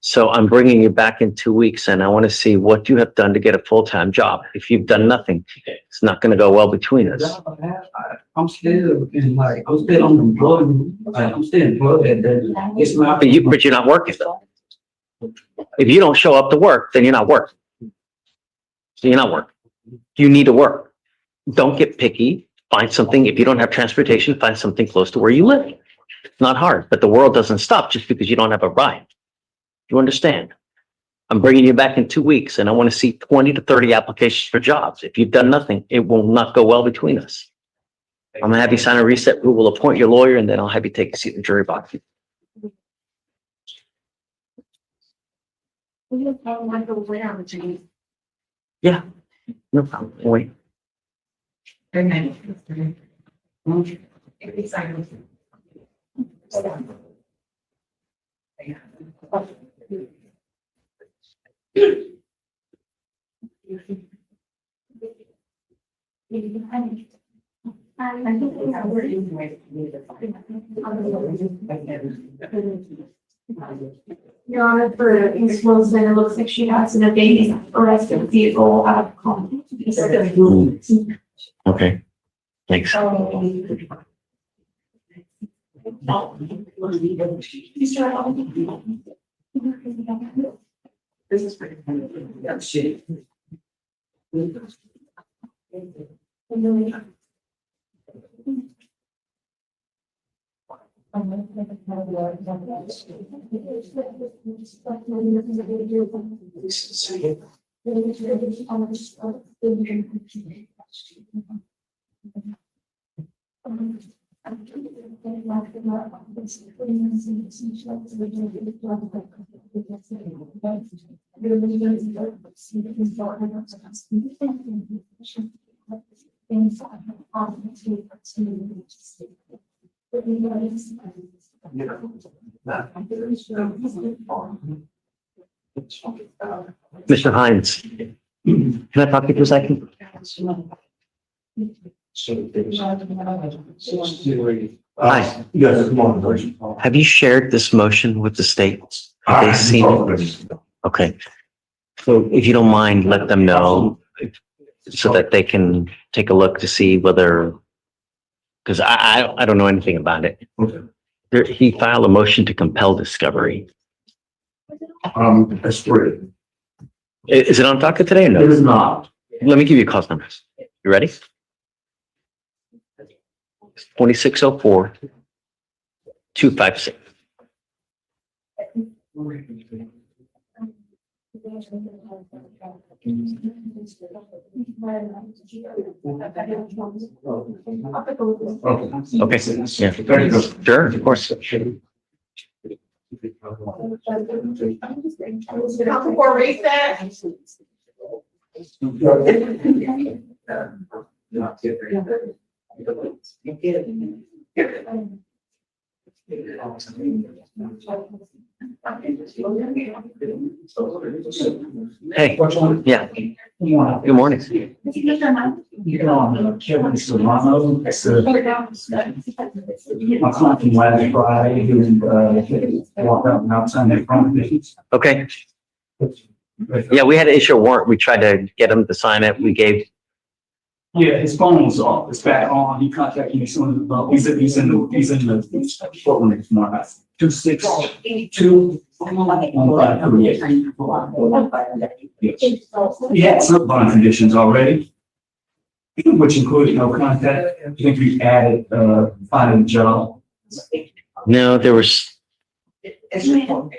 So I'm bringing you back in 2 weeks and I want to see what you have done to get a full-time job. If you've done nothing, it's not going to go well between us. I'm still in I'm still unemployed. I'm still employed. It's my. But you're not working. If you don't show up to work, then you're not working. So you're not working. You need to work. Don't get picky. Find something. If you don't have transportation, find something close to where you live. It's not hard, but the world doesn't stop just because you don't have a ride. You understand? I'm bringing you back in 2 weeks and I want to see 20 to 30 applications for jobs. If you've done nothing, it will not go well between us. I'm gonna have you sign a reset. We will appoint your lawyer and then I'll have you take a seat in the jury box. Yeah, no problem. Wait. Your Honor, for Ms. Wilson, it looks like she has an evading arrest of vehicle out of context. Okay. Thanks. This is pretty. Yeah, shit. Mr. Hines, can I talk to you for a second? So there's. Hi. Yes, come on. Have you shared this motion with the state? Have they seen it? Okay. So if you don't mind, let them know so that they can take a look to see whether, because I don't know anything about it. Okay. He filed a motion to compel discovery. That's great. Is it on docket today or It no? is not. Let me give you a cause numbers. You ready? 2604 256. Okay, yeah. Very good. Sure, of course. Before recess. Hey, yeah, good morning. You know, Kevin Solano, it's my client from last Friday, who, walked out and outside in front of me. Okay, yeah, we had to issue a warrant. We tried to get him to sign it. We gave, Yeah, his phone was off, it's back on, he contacted me soon, about he's in the courtroom tomorrow. 262. He had some bond conditions already, which included no contact. I think we added, finding a job. no, there was, no,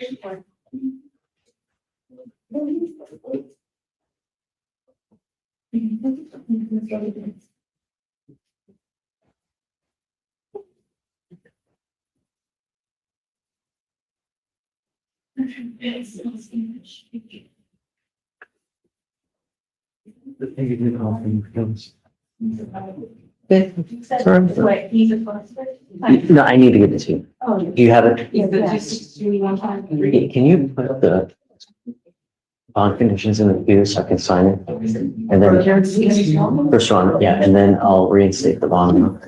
I need to get this to you. Do you have it? Can you put the bond conditions in the queue so I can sign it? And then, first one, yeah, and then I'll reinstate the bond.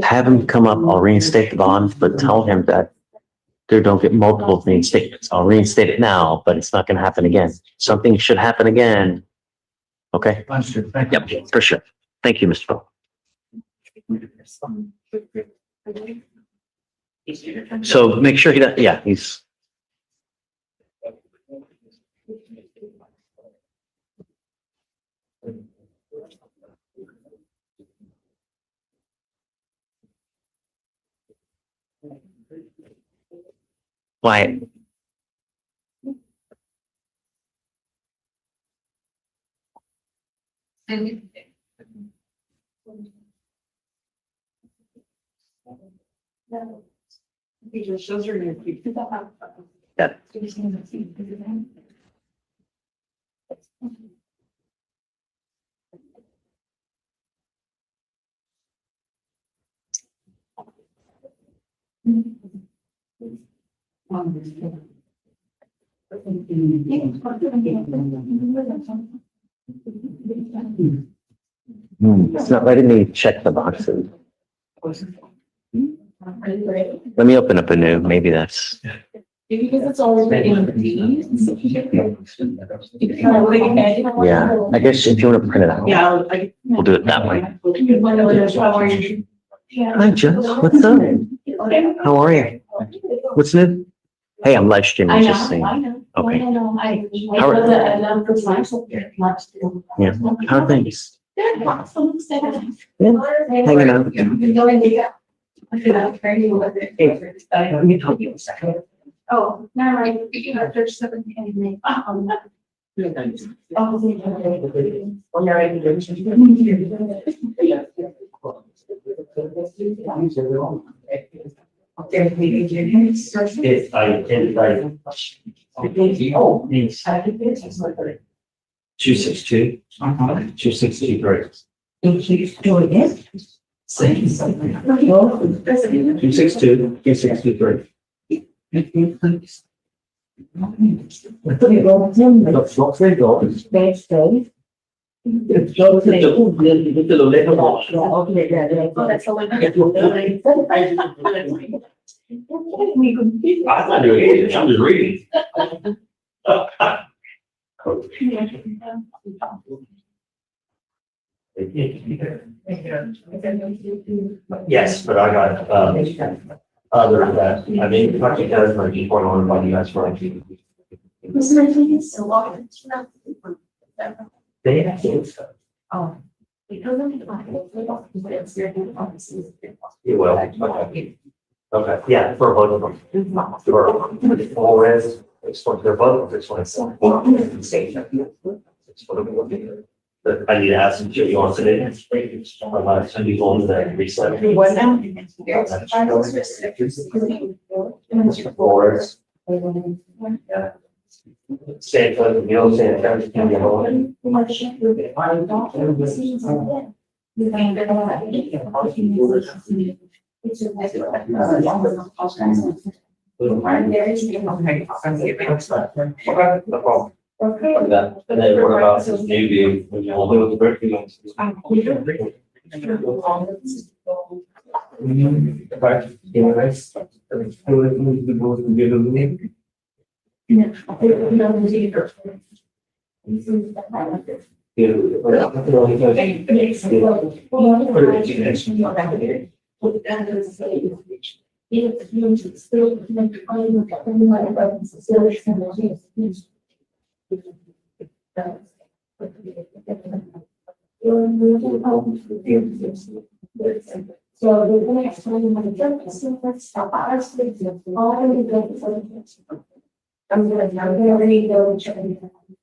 Have him come up, I'll reinstate the bond, but tell him that there don't get multiple reinstatements. I'll reinstate it now, but it's not gonna happen again. Something should happen again. Okay? Understood, thank you. Yep, for sure. Thank you, Mr. Bo. So make sure he does, yeah, he's. Quiet. Those are new. Yeah. It's not letting me check the boxes. Let me open up a new, maybe that's, Because it's always been in these. yeah, I guess if you want to print it out, Yeah, we'll do it that way. Yeah. Hi, Judge, what's up? How are you? What's new? Hey, I'm live streaming, just saying. Okay. How are- Yeah, how are things? Yeah, hanging out. Hey, let me talk to you a second. Oh, never mind. There's 17. Oh, thanks. 262. 263. Doing it? 262, 263. Oh, that's a little. I'm not doing anything, I'm just reading. Yes, but I got, other than that, I mean, Kentucky does my G point on by you guys for. They have to. Oh. You will, okay. Okay, yeah, for both of them. For all res, it's what they're both, it's what it's. But I need to ask them, you want to do? Some people on the reset. What now? Floors. Same for the meals and everything. No problem. And then what about this new view? We'll do with the brick ones. So the next time I'm gonna jump to see what's up, I was thinking, oh, I'm gonna go for it. I'm gonna read the check.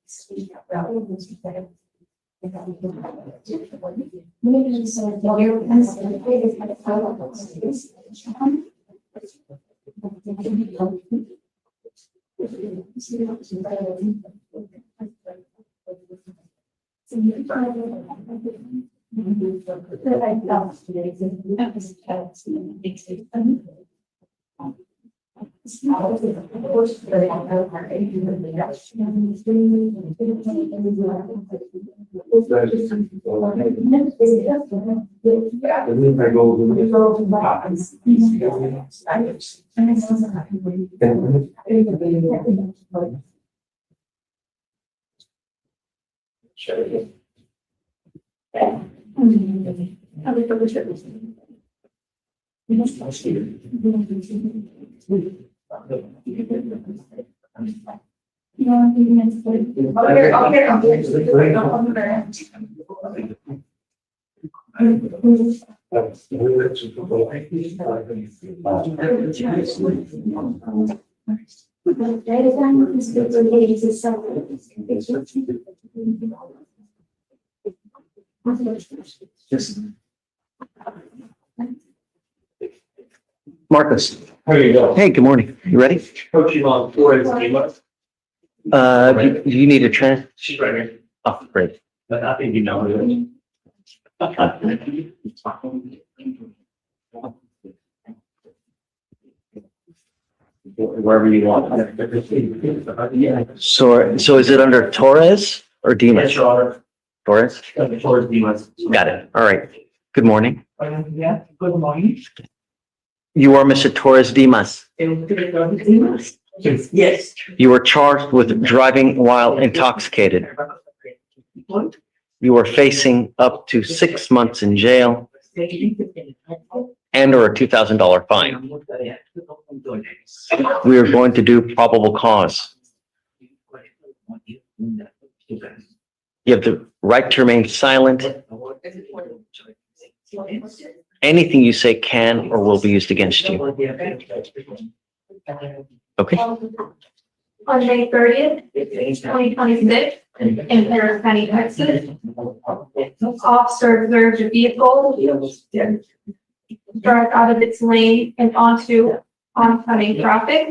Speak about it. Maybe so, well, you're. Marcus, How you go? hey, good morning. You ready? Coaching on Flores, Do you need a trans? she's right here, Oh, great. but I think you know her. Wherever you want. Yeah. So is it under Torres or Yes, Dimas? Your Honor. Torres? Flores Dimas. Got it. All right. Good morning. Yeah, good morning. You are Mr. Torres Dimas. Yes. You were charged with driving while intoxicated. You are facing up to 6 months in jail and or a $2,000 fine. We are going to do probable cause. You have the right to remain silent. Anything you say can or will be used against you. Okay? On May 30th, 2026, in Paris County, Texas, officer observed a vehicle drive out of its lane and onto oncoming traffic.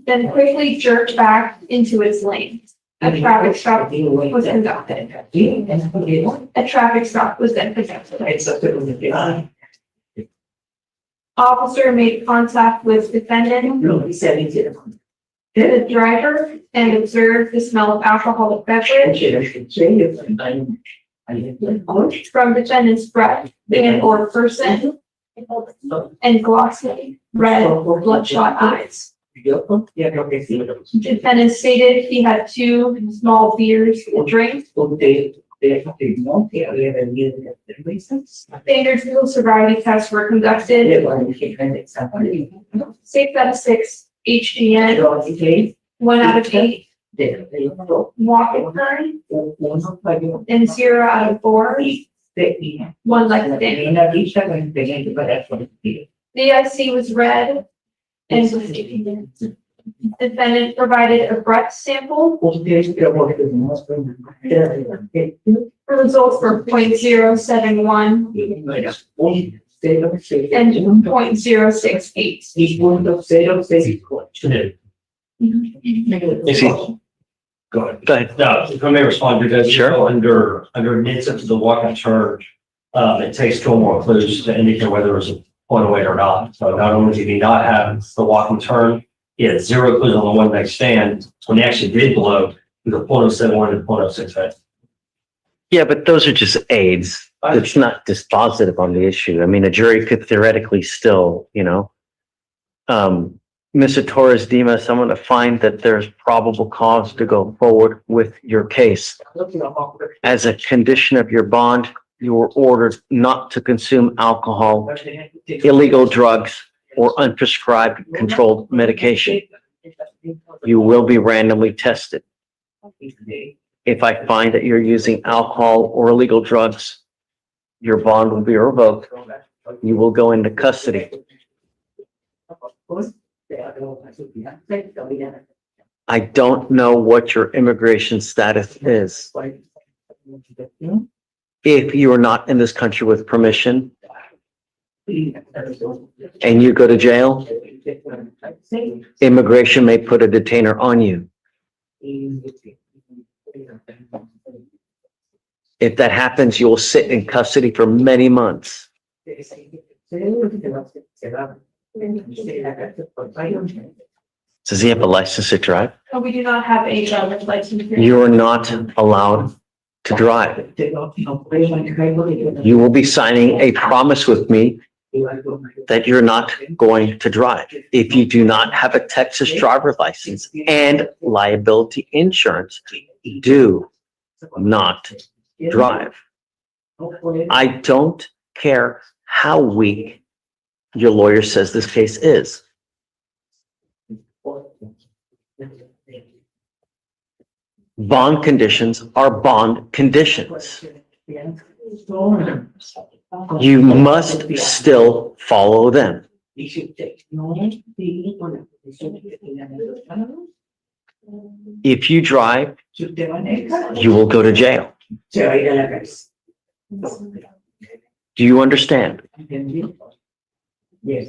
Then quickly jerked back into its lane. A traffic stop was conducted. A traffic stop was then conducted. Officer made contact with defendant, the driver, and observed the smell of alcoholic beverage from defendant's breath and or person, and glossy, red, bloodshot eyes. Defendant stated he had 2 small beers to drink. Standard field sobriety tests were conducted. Safe out of 6 HGN, 1 out of 8 walk and turn, and 0 out of 4 1 left standing. The IC was red and defendant provided a breath sample. Results were 0.071 and 0.068. Go ahead. Go ahead. No, if I may respond to that. Sure. Under admittance to the walk and turn, it takes 2 or more clues to indicate whether there's a point of weight or not. So not only did he not have the walk and turn, he had 0 clues on the one night stand. When he actually did blow, it was a 0.071 and 0.068. Yeah, but those are just aids. It's not dispositive on the issue. I mean, a jury could theoretically still, Mr. Torres Dimas, I'm going to find that there's probable cause to go forward with your case. As a condition of your bond, you were ordered not to consume alcohol, illegal drugs, or unprescribed controlled medication. You will be randomly tested. If I find that you're using alcohol or illegal drugs, your bond will be revoked. You will go into custody. I don't know what your immigration status is. If you are not in this country with permission and you go to jail, immigration may put a detainer on you. If that happens, you will sit in custody for many months. Does he have a license to drive? No, we do not have a driver's license here. You are not allowed to drive. You will be signing a promise with me that you're not going to drive. If you do not have a Texas driver's license and liability insurance, do not drive. I don't care how weak your lawyer says this case is. Bond conditions are bond conditions. You must still follow them. If you drive, you will go to jail. Do you understand? Yes.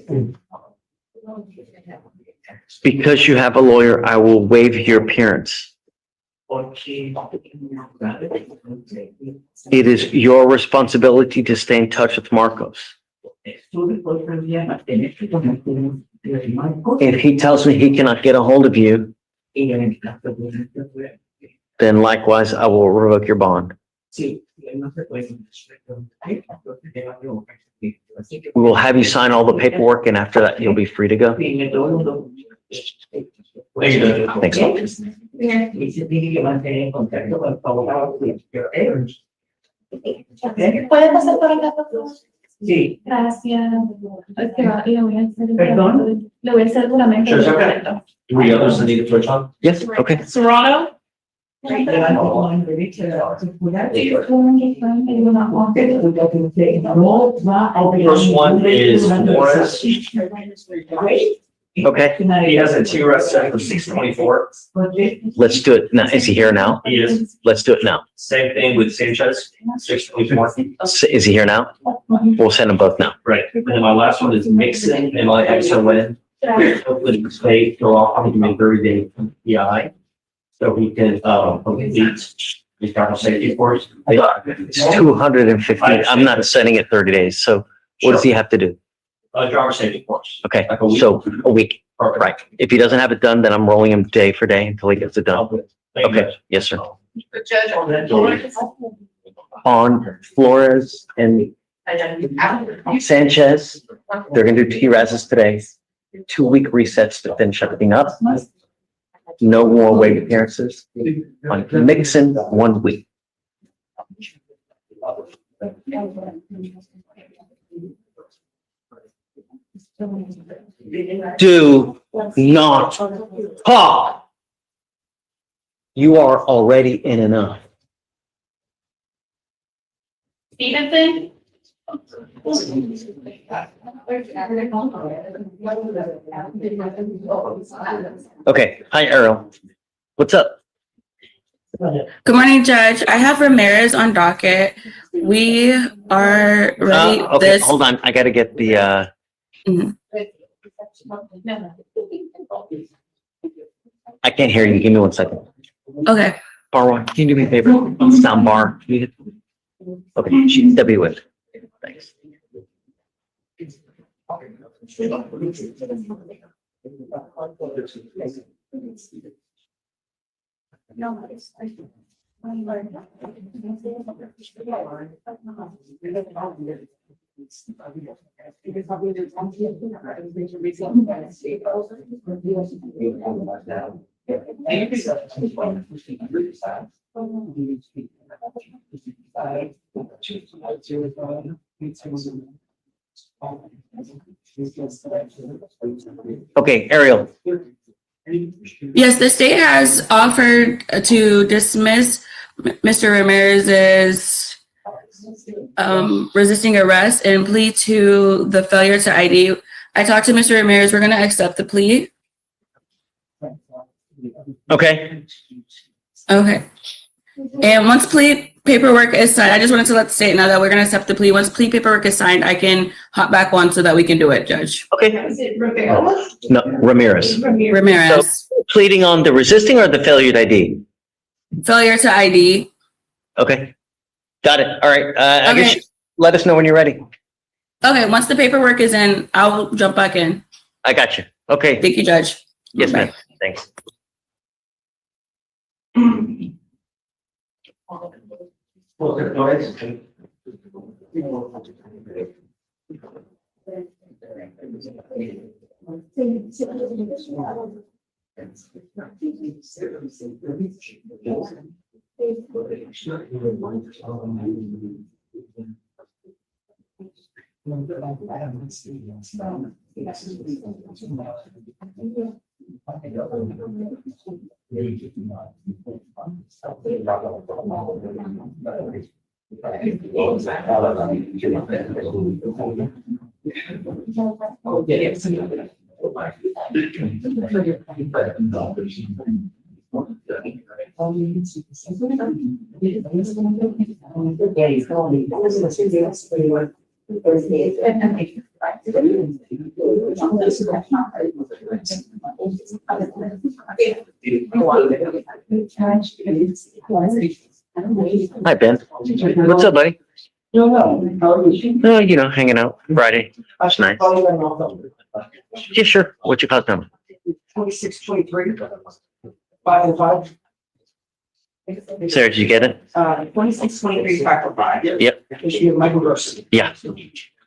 Because you have a lawyer, I will waive your appearance. It is your responsibility to stay in touch with Marcos. If he tells me he cannot get a hold of you, then likewise, I will revoke your bond. We will have you sign all the paperwork, and after that, you'll be free to go. Thanks. ¿Puede pasar por acá, por favor? Sí. Gracias. Es que le voy a hacer ¿Perdón? le voy a hacer juramento. Sure, okay. Do we others need to switch on? Yes, okay. Serrano, First one is Morris. Okay, He has a T-Rex set for 624. let's do it now. Is he here now? He is. Let's do it now. Same thing with Sanchez, 624. Is he here now? We'll send them both now. Right. And then my last one is Mixon and my extra win. Hopefully it's paid, go off, I can make 30-day PI. So he can, complete his travel safety course. It's 250. I'm not setting it 30 days. So what does he have to do? Driver safety course. Okay, Like a week. so a week, Perfect. right? If he doesn't have it done, then I'm rolling him day for day until he gets it done. Thank you, Okay, yes, sir. Judge. On Flores and Sanchez, they're gonna do T-Razes today. 2-week resets to finish everything up. No more waive appearances. On Mixon, 1 week. Do not talk. You are already in enough. Stevenson, Okay, hi Ariel. What's up? Good morning, Judge. I have Ramirez on docket. We are ready. Okay, hold on. I gotta get the, I can't hear you. Give me 1 second. Okay. Bar one, can you do me a favor? Sound bar. Can you hit- Okay, she's W with. Thanks. Okay, Ariel. Yes, the state has offered to dismiss Mr. Ramirez's resisting arrest and plea to the failure to ID. I talked to Mr. Ramirez. We're going to accept the plea. Okay, Okay. And once plea paperwork is signed, I just wanted to let the state know that we're going to accept the plea. Once plea paperwork is signed, I can hop back on so that we can do it, Judge. okay. is it Rivera? No, Ramirez. Ramirez, Pleading on the resisting or the failure to ID? failure to ID. Okay, got it. All right. I guess Okay. let us know when you're ready. Okay, once the paperwork is in, I'll jump back in. I got you. Okay. Thank you, Judge. Yes, Bye. ma'am. Thanks. Hi, Ben. What's up, buddy? Hanging out Friday. That's nice. Yeah, sure. What's your cause number? 2623. 505. Sarah, did you get it? 2623 505. Yep. Issue of Michael Gross. Yeah.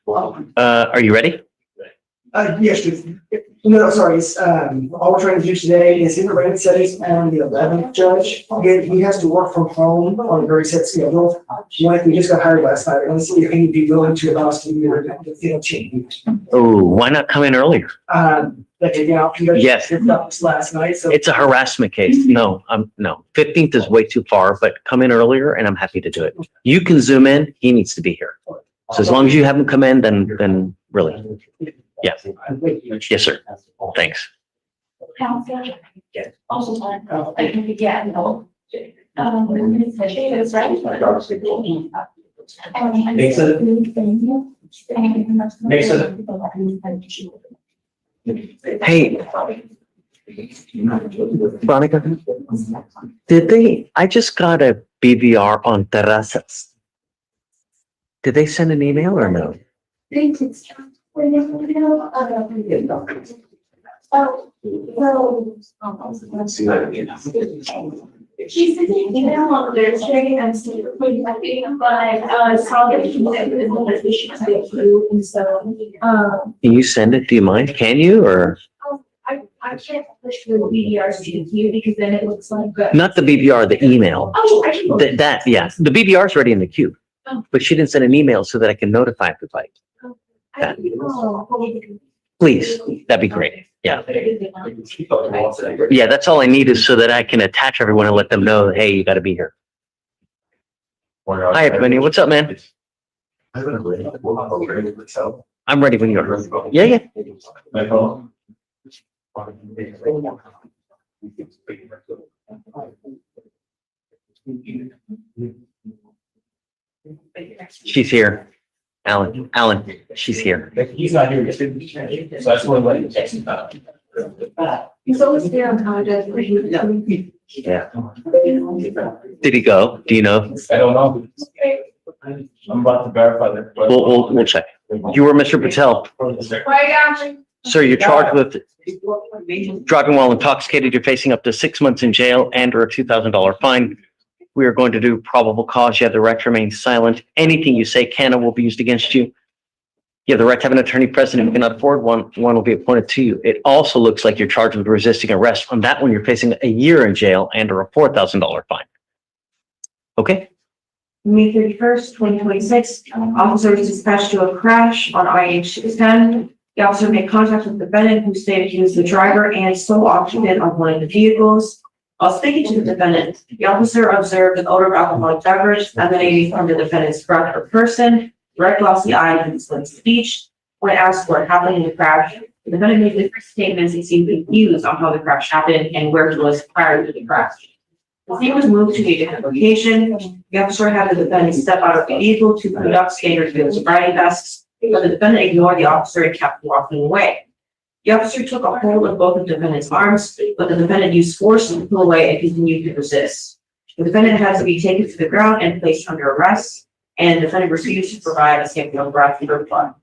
Are you ready? Yes, no, sorry, it's, all we're trying to do today is intermittent settings on the 11th judge. Again, he has to work from home on a very set schedule. Like, we just got hired last night. Let's see if he'd be willing to allow us to do the change. Oh, why not come in earlier? Like, you know, Yes. last night, so. It's a harassment case. No, no. 15th is way too far, but come in earlier and I'm happy to do it. You can zoom in. He needs to be here. So as long as you haven't come in, then really. Yeah. Yes, sir. Thanks. Hey, Veronica, I just got a BVR on terrazas. Did they send an email or no? She sent an email on Thursday and said, but saw that she was through, and so, Can you send it? Do you mind? Can you or I can't push the BDRs to you because then it looks like. not the BVR, the email? Oh, I can. That, yeah, the BVR is already in the queue, but she didn't send an email so that I can notify everybody. Please, that'd be great. Yeah. Yeah, that's all I need is so that I can attach everyone and let them know, hey, you gotta be here. Hi, everybody. What's up, man? I'm ready when you are. Yeah, yeah. She's here. Alan, she's here. He's not here. So I just want to let you text him about it. He's always there on contact. Yeah. Did he go? Do you know? I don't know. I'm about to verify that. We'll check. You were Mr. Patel. Sir, you're charged with driving while intoxicated. You're facing up to 6 months in jail and or a $2,000 fine. We are going to do probable cause. You have the right to remain silent. Anything you say can and will be used against you. You have the right to have an attorney present. If you cannot afford one will be appointed to you. It also looks like you're charged with resisting arrest. On that one, you're facing a year in jail and or a $4,000 fine. Okay? May 31st, 2026, officer was dispatched to a crash on IH-10. The officer made contact with the defendant who stated he was the driver and sole occupant of one of the vehicles. While speaking to the defendant, the officer observed an odor of alcoholic beverage emanating from the defendant's breath or person, red glossy eyed and slim speech. When asked what happened in the crash, the defendant made different statements and seemed confused on how the crash happened and where he was prior to the crash. The scene was moved to a different location. The officer had the defendant step out of the vehicle to conduct standard field sobriety tests, but the defendant ignored the officer and kept walking away. The officer took a hold of both of the defendant's arms, but the defendant used force to pull away and continued to resist. The defendant had to be taken to the ground and placed under arrest, and the defendant refused to provide a sample of breath or blood.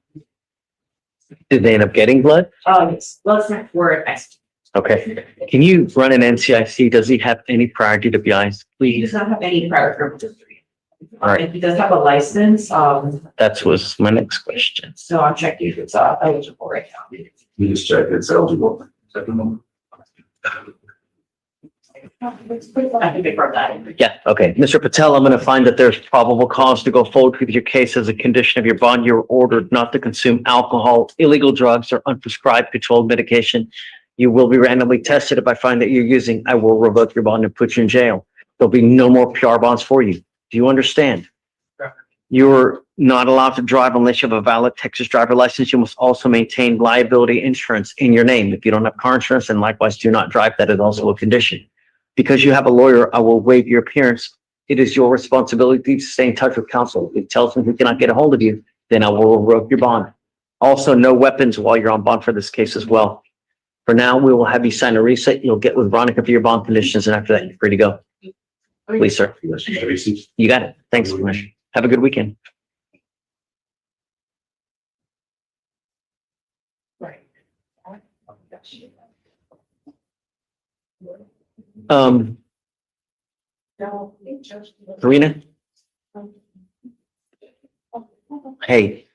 Did they end up getting blood? Yes, blood sample were advised. Okay. Can you run an NCIC? Does he have any prior DWIs, He please? does not have any prior criminal history. All right. And he does have a license, That was my next question. so I'm checking if it's eligible right now. You just check it's eligible. I can confirm that. Yeah, okay. Mr. Patel, I'm going to find that there's probable cause to go forward with your case as a condition of your bond. You're ordered not to consume alcohol, illegal drugs, or unprescribed controlled medication. You will be randomly tested. If I find that you're using, I will revoke your bond and put you in jail. There'll be no more PR bonds for you. Do you understand? You're not allowed to drive unless you have a valid Texas driver license. You must also maintain liability insurance in your name. If you don't have car insurance, then likewise do not drive. That is also a condition. Because you have a lawyer, I will waive your appearance. It is your responsibility to stay in touch with counsel. If it tells me we cannot get a hold of you, then I will revoke your bond. Also, no weapons while you're on bond for this case as well. For now, we will have you sign a reset. You'll get with Veronica for your bond conditions, and after that, you're free to go. Please, sir. You got it. Thanks, Commissioner. Have a good weekend. Karina? Hey,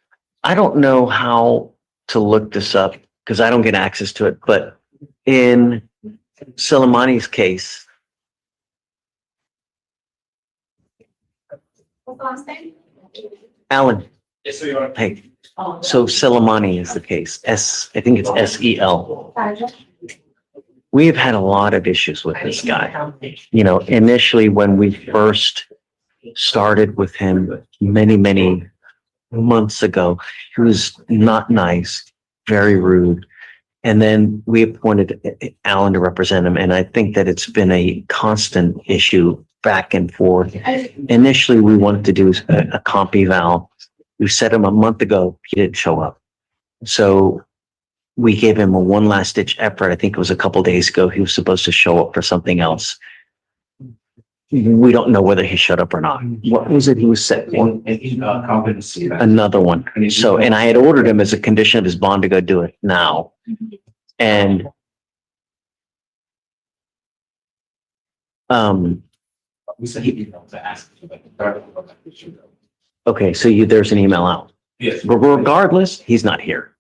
I don't know how to look this up because I don't get access to it, but in Soleimani's case, Alan, hey, so Soleimani is the case. I think it's S-E-L. We have had a lot of issues with this guy. You know, initially when we first started with him many months ago, he was not nice, very rude. And then we appointed Alan to represent him. And I think that it's been a constant issue back and forth. Initially, we wanted to do a comp eval. We set him a month ago. He didn't show up. So we gave him a one last ditch effort. I think it was a couple days ago. He was supposed to show up for something else. We don't know whether he showed up or not. What was it he was set for? Competency. Another one. So, and I had ordered him as a condition of his bond to go do it now. And We sent an email to ask. okay, so there's an email out. Yes. But regardless, he's not here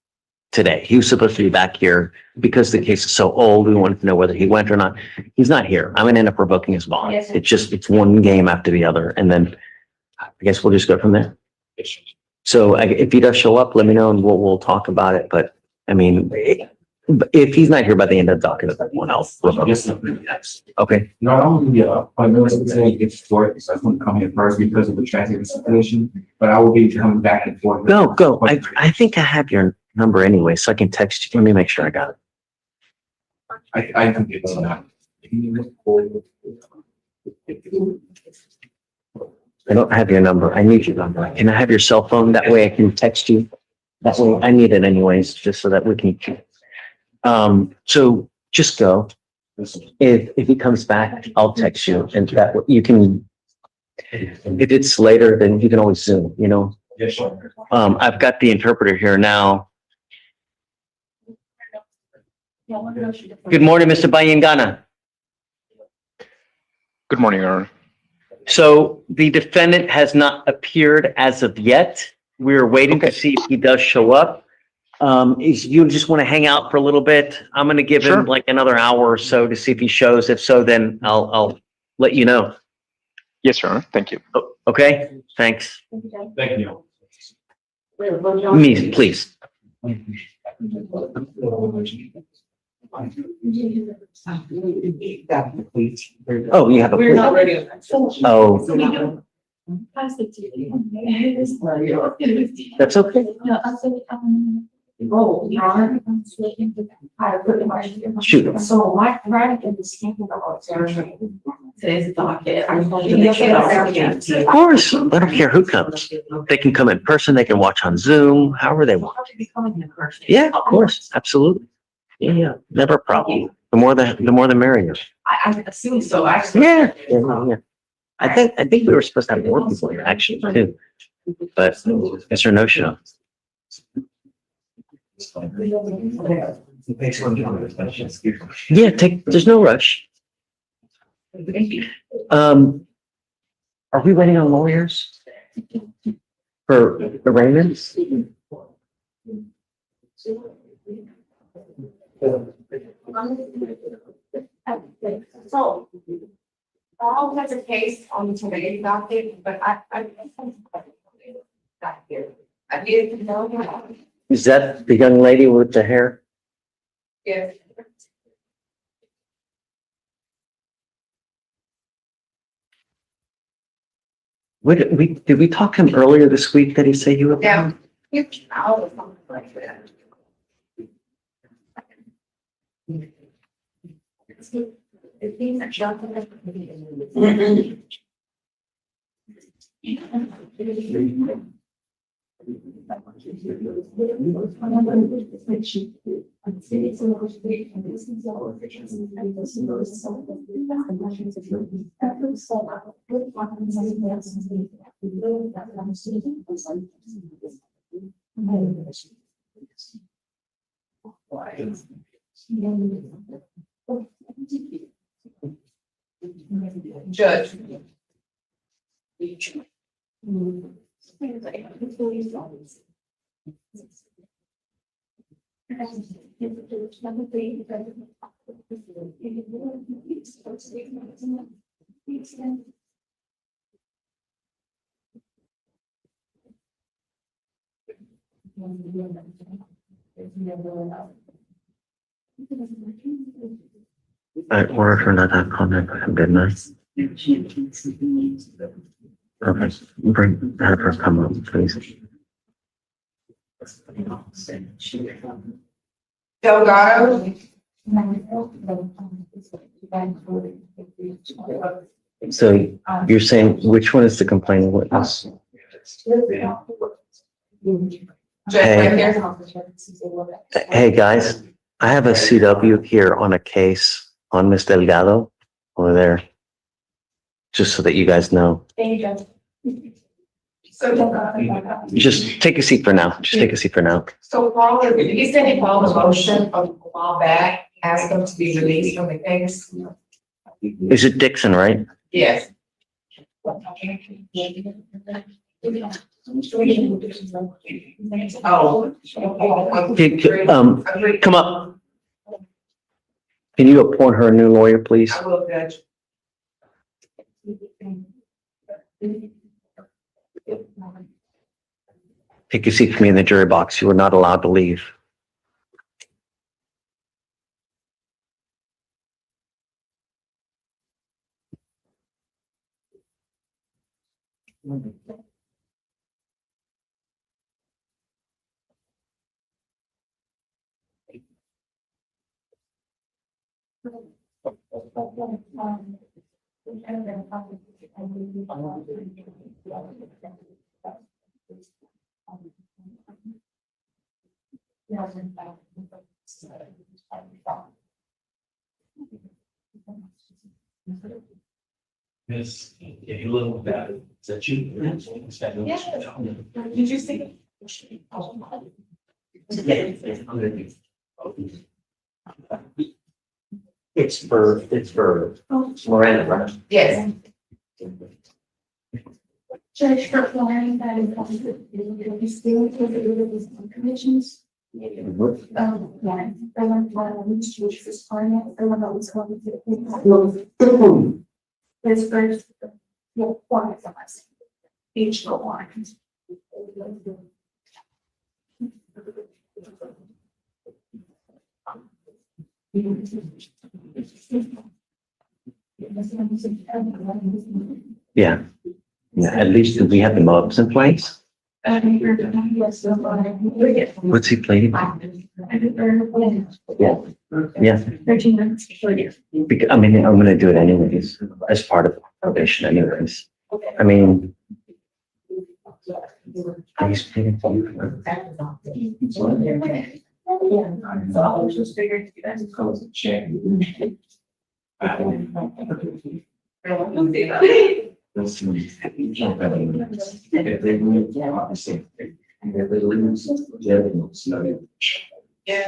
today. He was supposed to be back here because the case is so old. We wanted to know whether he went or not. He's not here. I'm gonna end up revoking his bond. Yes. It's one game after the other. And then I guess we'll just go from there. So if he does show up, let me know and we'll talk about it. But I mean, if he's not here by the end of the docket, everyone else. Yes. Okay. Not only, I know today it's short, so I couldn't come here first because of the traffic situation, but I will be coming back and forth. Go. I think I have your number anyway, so I can text you. Let me make sure I got it. I can get to that. I don't have your number. I need your number. Can I have your cell phone? That way I can text you. That way I need it anyways, just so that we can. So just go. If he comes back, I'll text you and that you can. If it's later, then you can always Zoom, you know. Yes, sure. I've got the interpreter here now. Good morning, Mr. Bayingana. Good morning, Your Honor. So the defendant has not appeared as of yet. We're waiting to see if he does show up. Is you just want to hang out for a little bit? I'm going to give him like another hour or so to see if he shows. If so, then I'll let you know. Yes, Your Honor. Thank you. Okay, thanks. Thank you. Me, please. Oh, you have a. We're not ready. Oh, that's okay. Oh, Shoot. So my right in the statement about territory. Today's docket. Of course, I don't care who comes. They can come in person, they can watch on Zoom, however they want. Yeah, of course, absolutely. Yeah, never a problem. The more the merrier. I assume so, actually. Yeah. I think we were supposed to have more people here actually too, but it's a no show. Yeah, there's no rush. Are we waiting on lawyers for arraignments? So, all has a case on today's docket, but I got here. I didn't know. Is that the young lady with the hair? Yes. Did we talk to him earlier this week that he said you were? Yeah. You can out of something like that. It means that Judge. I ordered her not to have comment with him, didn't I? Okay, have her come up, please. Delgado. So you're saying, which one is the complaining witness? Hey. Hey, guys, I have a CW here on a case on Miss Delgado over there. Just so that you guys know. Just take a seat for now. Just take a seat for now. So Paul, you said he filed a motion a while back, asked him to be released from the case. Is it Dixon, right? Yes. Oh. Come up. Can you appoint her a new lawyer, please? I will, Judge. Take your seat for me in the jury box. You are not allowed to leave. Miss, if you look at that, is that you? Did you see? It's for Miranda, right? Yes. Judge, for flying that is still commissions. Yeah, the one which was finance, the one that was going to. This first, one of us. Each go on. Yeah. Yeah, at least we have the mobs in place. What's he pleading? Yeah. Yeah. 13 minutes. I mean, I'm gonna do it anyways, as part of probation anyways. I mean. He's pleading for you. So I was just figuring you guys close the check. Yeah.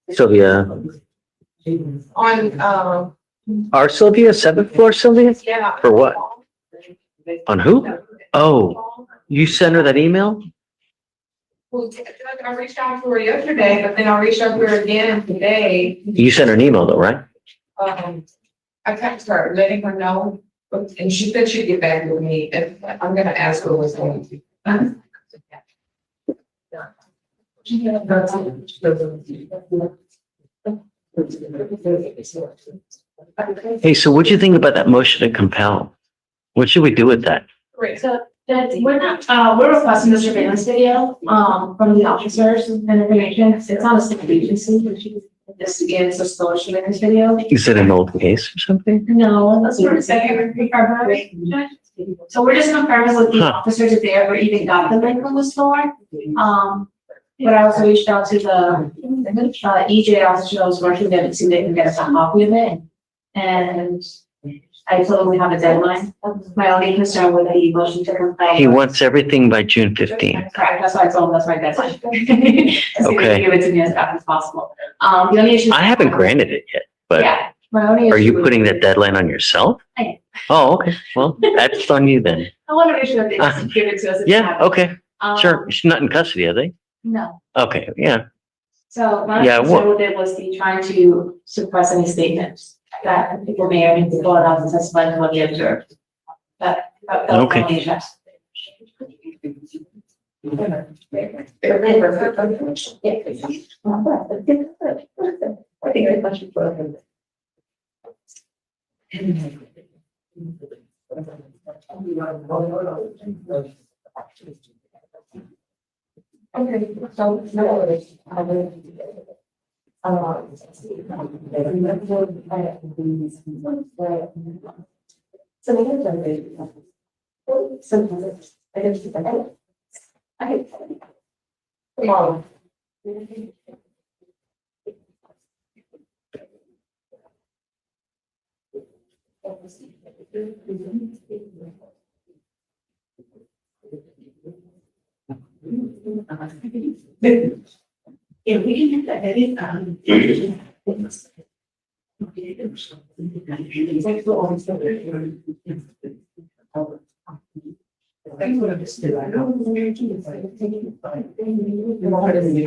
Sylvia, On, our Sylvia, seventh floor Sylvia? yeah. For what? On who? Oh, you sent her that email? Well, I reached out to her yesterday, but then I reached out to her again today. You sent her an email though, right? I texted her, letting her know, and she said she'd get back with me, and I'm gonna ask her what's going on. Hey, so what'd you think about that motion to compel? What should we do with that? Great. So that we're not, we're requesting the surveillance video, from the officers and information. It's not a state agency. This again, so still a surveillance video. Is it an old case or something? No, that's what it's saying. So we're just confirming with the Huh. officers if they ever even got the link from the store. But I also reached out to the EJ officer I was working with to see if they can get us a copy of it. And I told them we have a deadline. My only concern with the motion to compel. He wants everything by June 15th. Correct, that's why I told him that's my deadline. So Okay. give it to me as fast as possible. The only issue. I haven't granted it yet, but Yeah, my only are you issue- putting that deadline on yourself? I am. Oh, okay. Well, that's on you then. I want to make sure that they just give it to us. if Yeah, happens. okay, sure. She's not in custody, are they? No. Okay, yeah. So my Yeah, concern with it was the trying to suppress any statements that people may or may not go out and testify to what they observed. That was my Okay. only issue. Okay, so no worries. I will. Sometimes I don't keep an I. Tomorrow. If we can get that edit,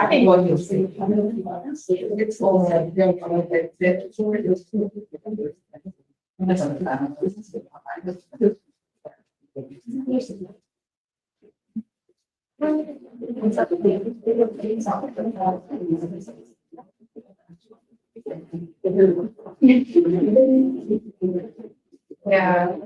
I think what you'll see. It's all yeah.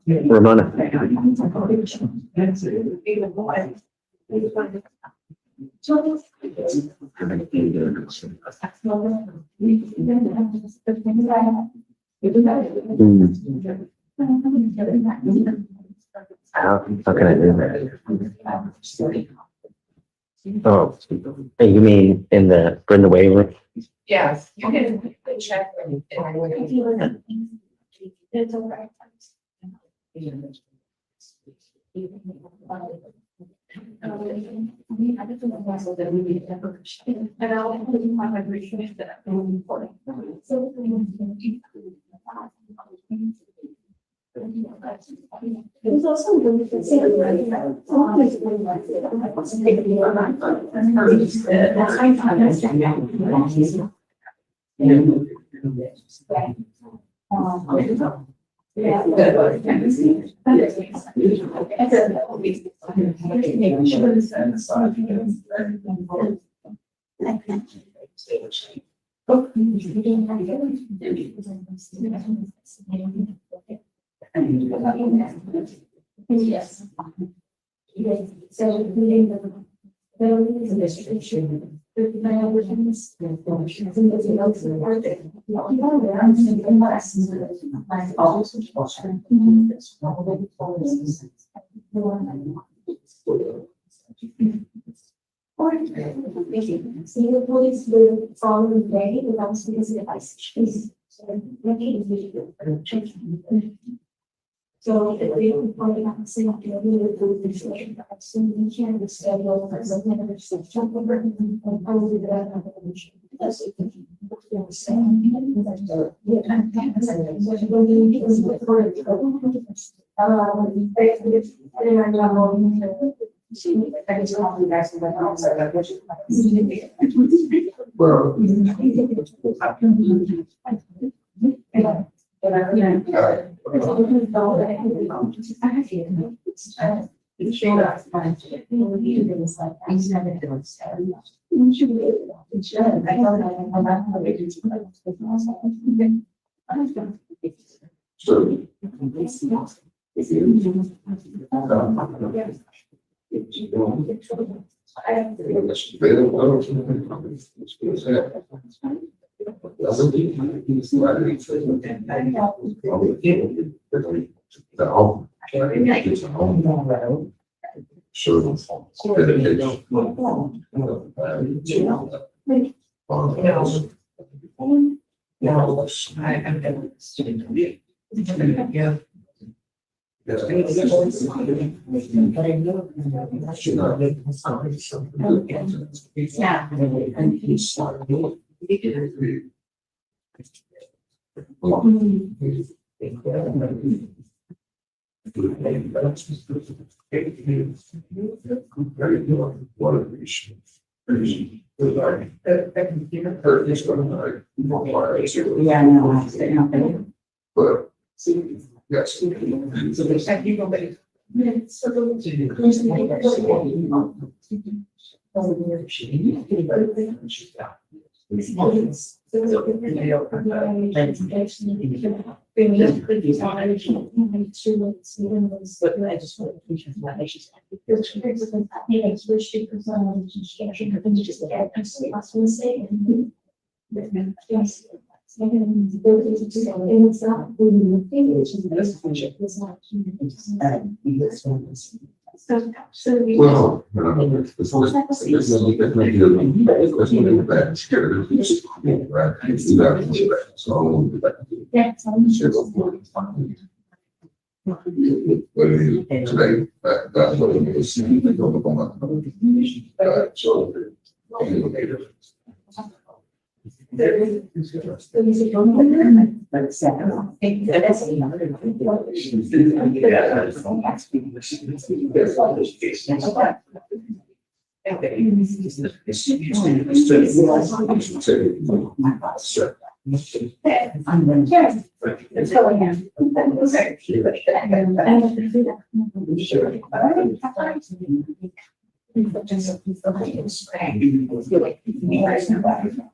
Ramona. How can I do that? Oh, you mean in the waiting room? Yes, you can check. It's all right. There's also the yes. So reading the distribution. See the police will follow the day without specific devices. So if we probably have to say, okay, we will do this, so we can the schedule as a matter of jump over and probably that. That's it. But, yes. Well, what it is today, that's what it is.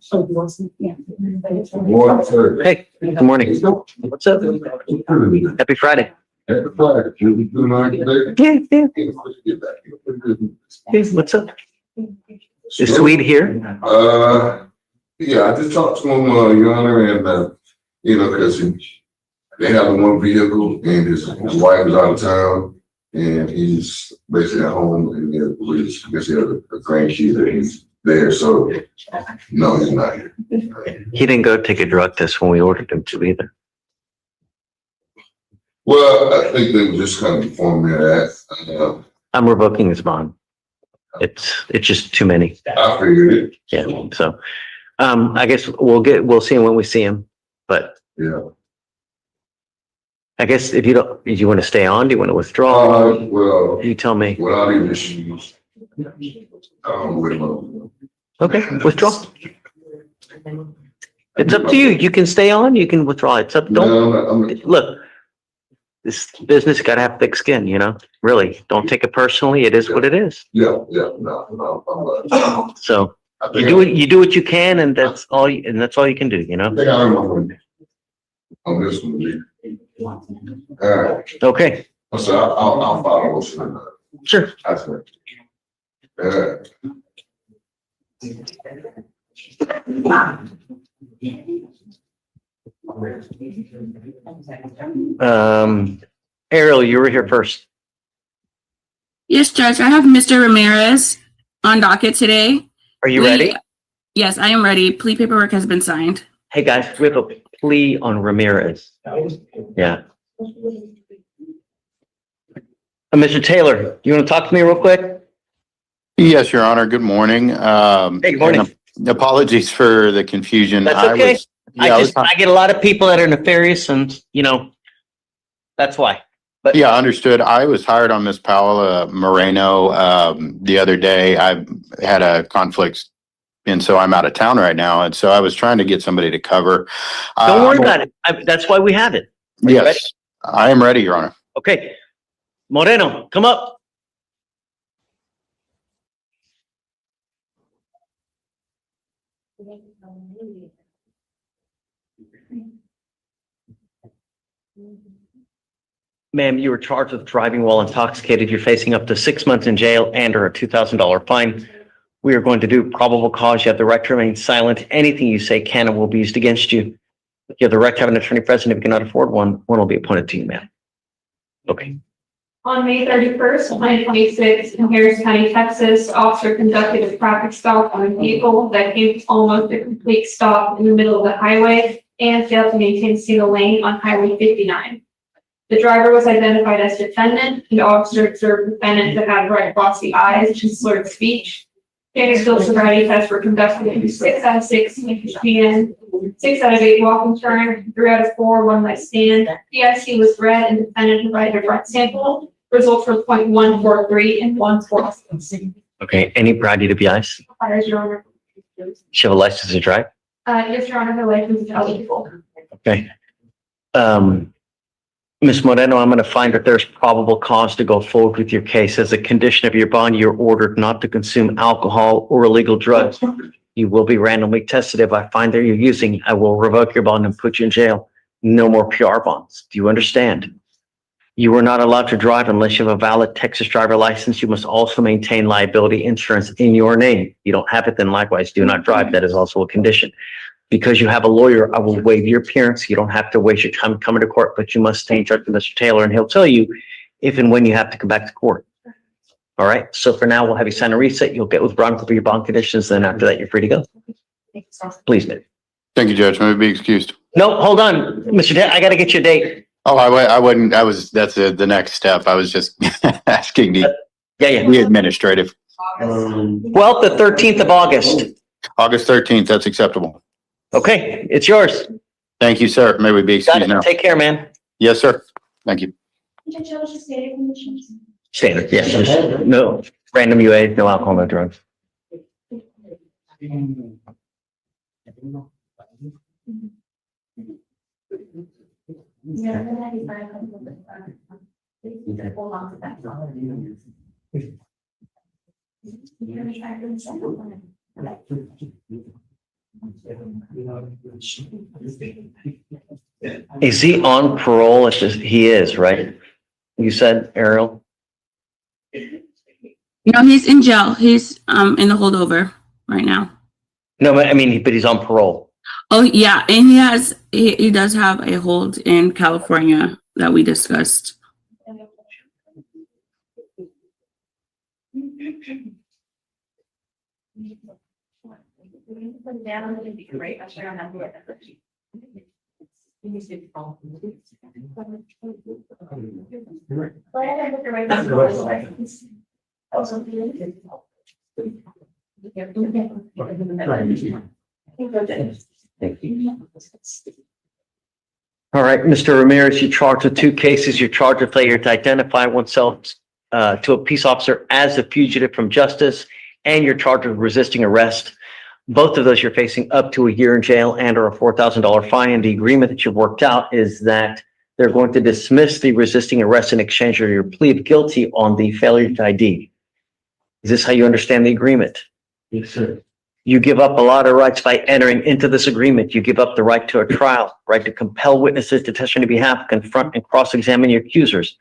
So. Hey, good morning. What's up? Happy Friday. Yeah, yeah. Hey, what's up? Is Sweet here? Yeah, I just talked to him, Your Honor, and, you know, cause they have one vehicle and his wife is out of town and he's basically at home and we just, guess he has a grandkid that he's there, so no, he's not here. He didn't go take a drug test when we ordered him to either. Well, I think they were just kind of informed me of that. I'm revoking his bond. It's just too many. I figured it. Yeah, so, I guess we'll see him when we see him, but Yeah. I guess if you want to stay on, do you want to withdraw? Well, You tell me. without even issues. Wait a minute. Okay, withdraw. It's up to you. You can stay on, you can withdraw. It's up, look. This business gotta have thick skin, you know, really. Don't take it personally. It is what it is. No, I'm So you do what you can and that's all you can do, you know? I think I remember on this one. All right. Okay, So I'll follow. sure. That's right. Ariel, you were here first. Yes, Judge, I have Mr. Ramirez on docket today. Are you ready? Yes, I am ready. Plea paperwork has been signed. Hey, guys, we have a plea on Ramirez. Yeah. Mr. Taylor, you want to talk to me real quick? Yes, Your Honor. Good morning. Hey, good morning. Apologies for the confusion. That's okay. I get a lot of people that are nefarious and, you know, that's why. But yeah, understood. I was hired on Miss Paella Moreno the other day. I had a conflict and so I'm out of town right now. And so I was trying to get somebody to cover. Don't worry about it. That's why we have it. Yes, I am ready, Your Honor. Okay. Moreno, come up. Ma'am, you were charged with driving while intoxicated. You're facing up to 6 months in jail and or a $2,000 fine. We are going to do probable cause. You have the right to remain silent. Anything you say can and will be used against you. You have the right to have an attorney present. If you cannot afford one will be appointed to you, ma'am. Okay. On May 31st, 2026, in Harris County, Texas, officer conducted a traffic stop on a vehicle that came to almost a complete stop in the middle of the highway and failed to maintain a single lane on Highway 59. The driver was identified as defendant, and the officer observed defendant to have red glossy eyes and slurred speech. Standard sobriety tests were conducted in 6 out of 6 p.m., 6 out of 8 walking turn, 3 out of 4 one-night stand. PIC was read and defendant provided a blood sample. Results were 0.143 and 146. Okay. Any prior DWIs? Fires, Your Honor. She have a license to drive? Yes, Your Honor, her license is eligible. Okay. Ms. Moreno, I'm going to find that there's probable cause to go forward with your case. As a condition of your bond, you're ordered not to consume alcohol or illegal drugs. You will be randomly tested. If I find that you're using, I will revoke your bond and put you in jail. No more PR bonds. Do you understand? You are not allowed to drive unless you have a valid Texas driver license. You must also maintain liability insurance in your name. You don't have it, then likewise, do not drive. That is also a condition. Because you have a lawyer, I will waive your appearance. You don't have to waste your time coming to court, but you must stay in touch with Mr. Taylor and he'll tell you if and when you have to come back to court. All right. So for now, we'll have you sign a reset. You'll get with Veronica for your bond conditions. Then after that, you're free to go. Please, ma'am. Thank you, Judge. May I be excused? No, hold on, Mr. Taylor. I got to get you a date. Oh, I wouldn't, that's the next step. I was just asking the administrative. Well, the 13th of August. August 13th, that's acceptable. Okay, it's yours. Thank you, sir. May we be Got excused it. now? Take care, man. Yes, sir. Thank you. Standard, yeah. There's no random UA, no alcohol, no drugs. Is he on parole? He is, right? You said, Ariel? No, he's in jail. He's in the holdover right now. No, but I mean, but he's on parole. Oh yeah, and he does have a hold in California that we discussed. All right, Mr. Ramirez, you're charged with 2 cases. You're charged with failure to identify oneself to a peace officer as a fugitive from justice, and you're charged with resisting arrest. Both of those you're facing up to a year in jail and or a $4,000 fine. And the agreement that you've worked out is that they're going to dismiss the resisting arrest in exchange for your plea of guilty on the failure to ID. Is this how you understand the agreement? Yes, sir. You give up a lot of rights by entering into this agreement. You give up the right to a trial, right to compel witnesses to testify on your behalf, confront and cross-examine your accusers.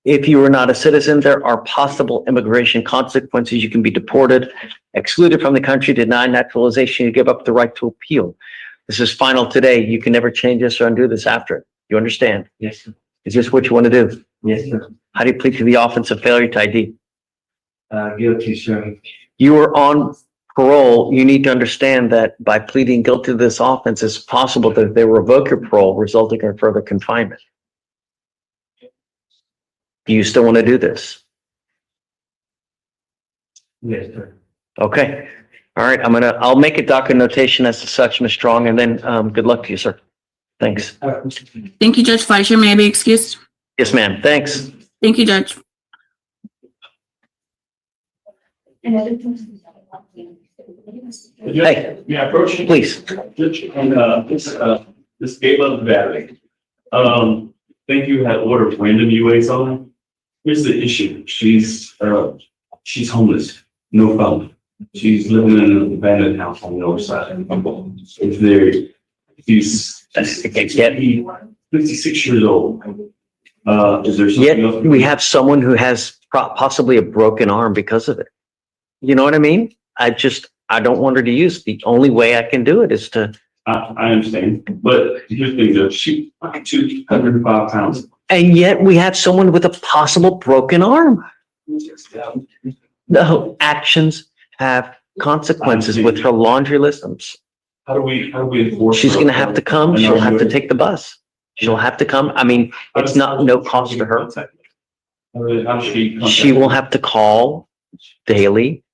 If you are not a citizen, there are possible immigration consequences. You can be deported, excluded from the country, denied naturalization. You give up the right to appeal. This is final today. You can never change this or undo this after. You understand? Yes, sir. Is this what you want to do? Yes, sir. How do you plead to the offense of failure to ID? Guilty, sir. You are on parole. You need to understand that by pleading guilty to this offense, it's possible that they revoke your parole, resulting in further confinement. Do you still want to do this? Yes, sir. Okay. All right. I'll make a docket notation as to such, Ms. Strong, and then good luck to you, sir. Thanks. Thank you, Judge Fleischer. May I be excused? Yes, ma'am. Thanks. Thank you, Judge. Hey, May I approach you? please. On this paella battery. Think you had ordered random UAs on. Here's the issue. She's homeless, no phone. She's living in an abandoned house on the north side. If there, she's 56 years old. Is there Yet something else? we have someone who has possibly a broken arm because of it. You know what I mean? I don't want her to use. The only way I can do it is to, I understand, but here's the thing, Judge, she, 205 pounds. and yet we have someone with a possible broken arm. No, actions have consequences with her laundry list. How do we enforce? She's gonna have to come, And she'll are have you- to take the bus. She'll have to come. I mean, it's not no cost to her. How does she? She will have to call daily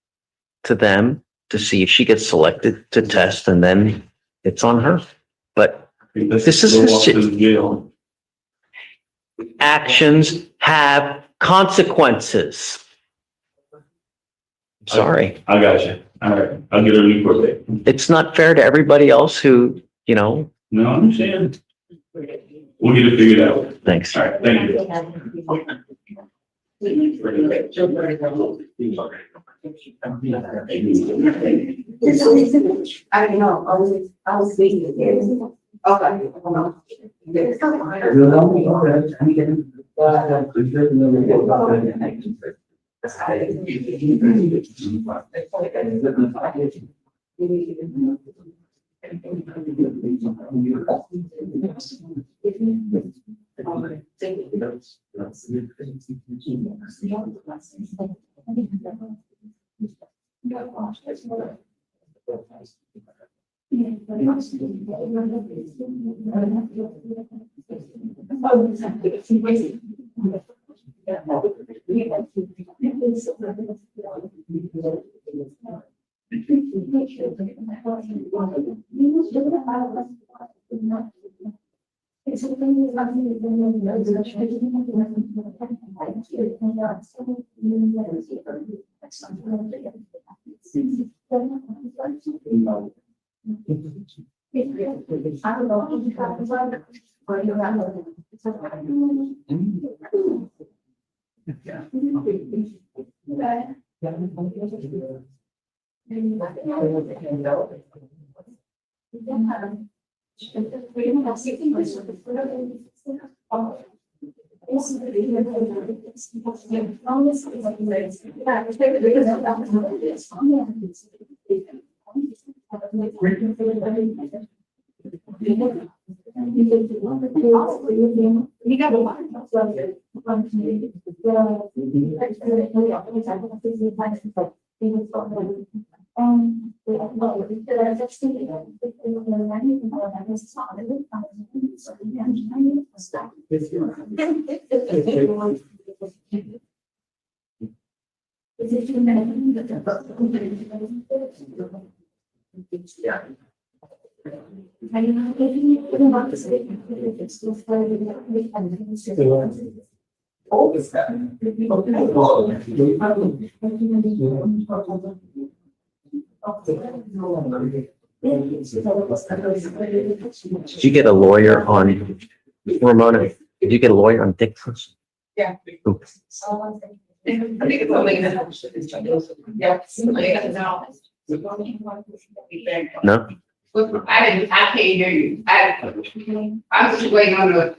to them to see if she gets selected to test, and then it's on her. But this is Go off to the jail. actions have consequences. Sorry, I got you. All right, I'll get her a new court date. it's not fair to everybody else who, you know, No, I understand. We'll get it figured out. thanks. All right, thank you. I don't know, I was thinking. Okay. Did you get a lawyer on, Ramona, did you get a lawyer on Dixon's? Yeah. Who? I think it's only in the. Yeah. No? I can't hear you. I'm just waiting on the,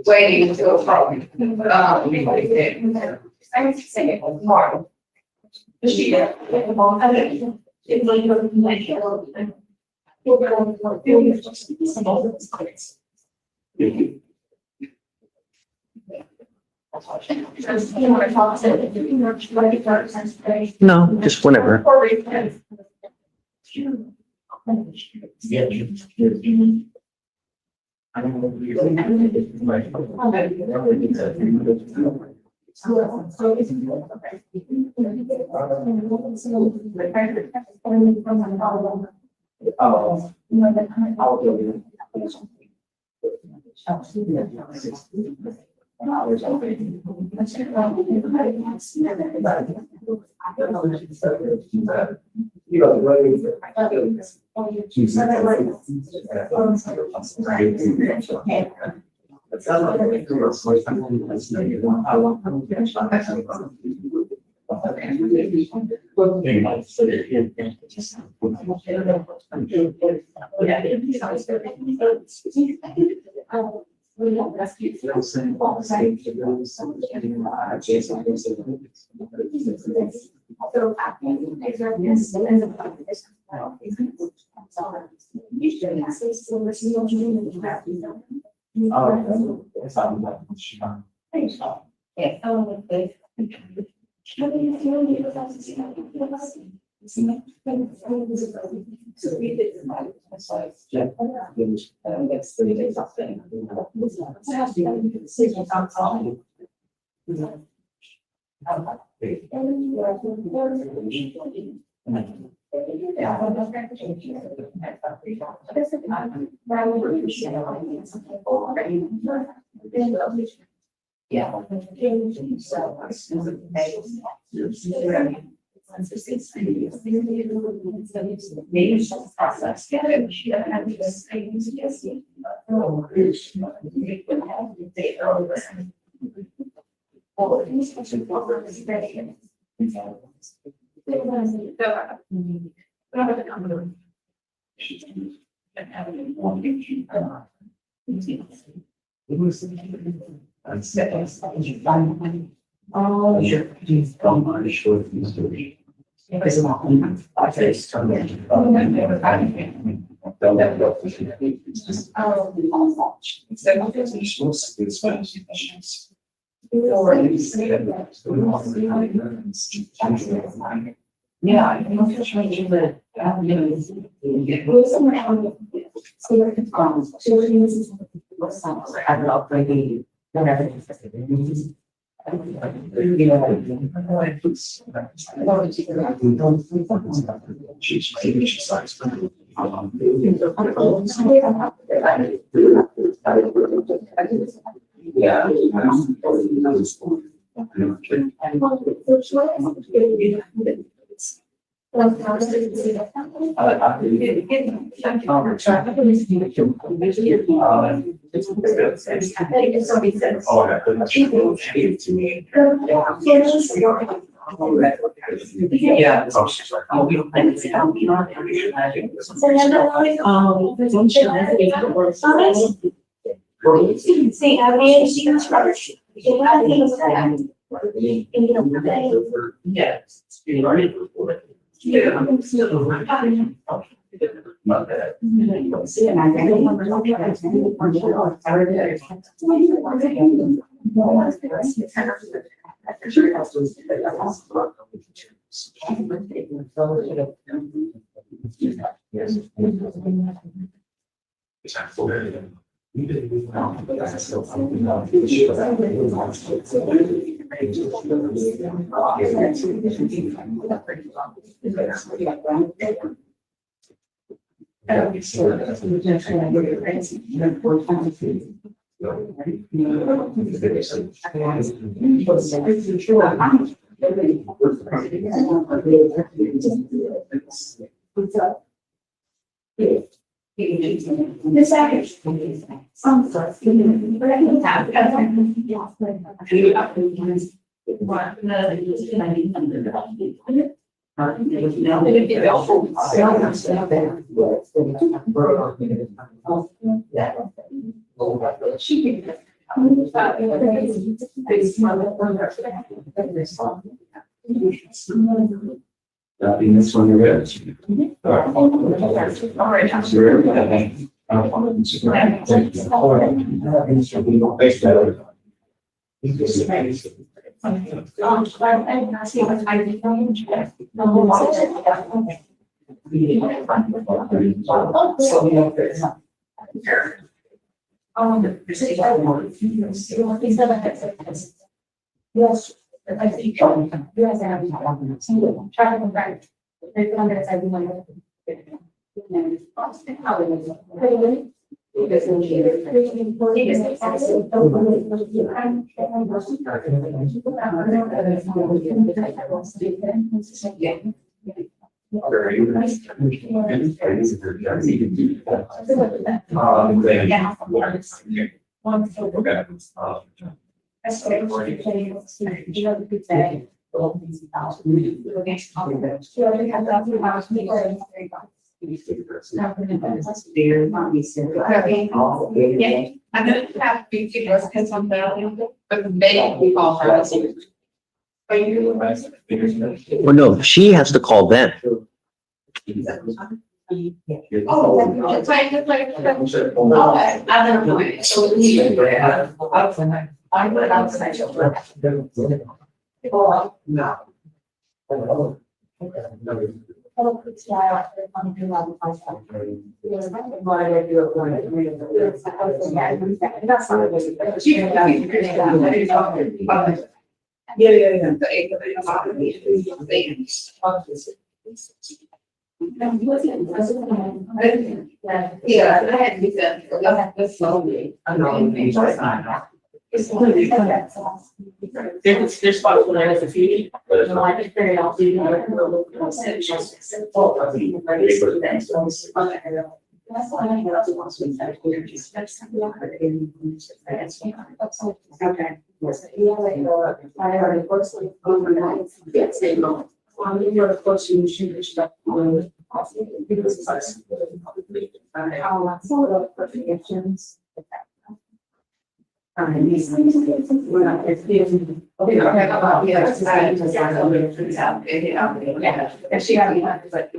waiting until probably. I would say it was hard. No, just whenever. We have rescued. So I think there's a this and usually I say so much more yeah, oh, okay. How do you feel you about to see how you feel about it? So we did that's why that's 3 days off thing. Yeah. Process. Oh, sure. Yeah, I know for sure, but I love the whatever. This one you're ready. All right. Yes. I think you guys have try to right. They're going to everyone. Yeah. I don't have big figures because I'm the, but maybe we all have. Are you? Well, no, she has to call them. Oh, it's like, I don't know. So we- I would outside. Oh, No. Yeah. Yeah, I had to that. That's slowly. There's spots when there's a few. Okay. You're of course you should stuff. Perfections. If she had one, but.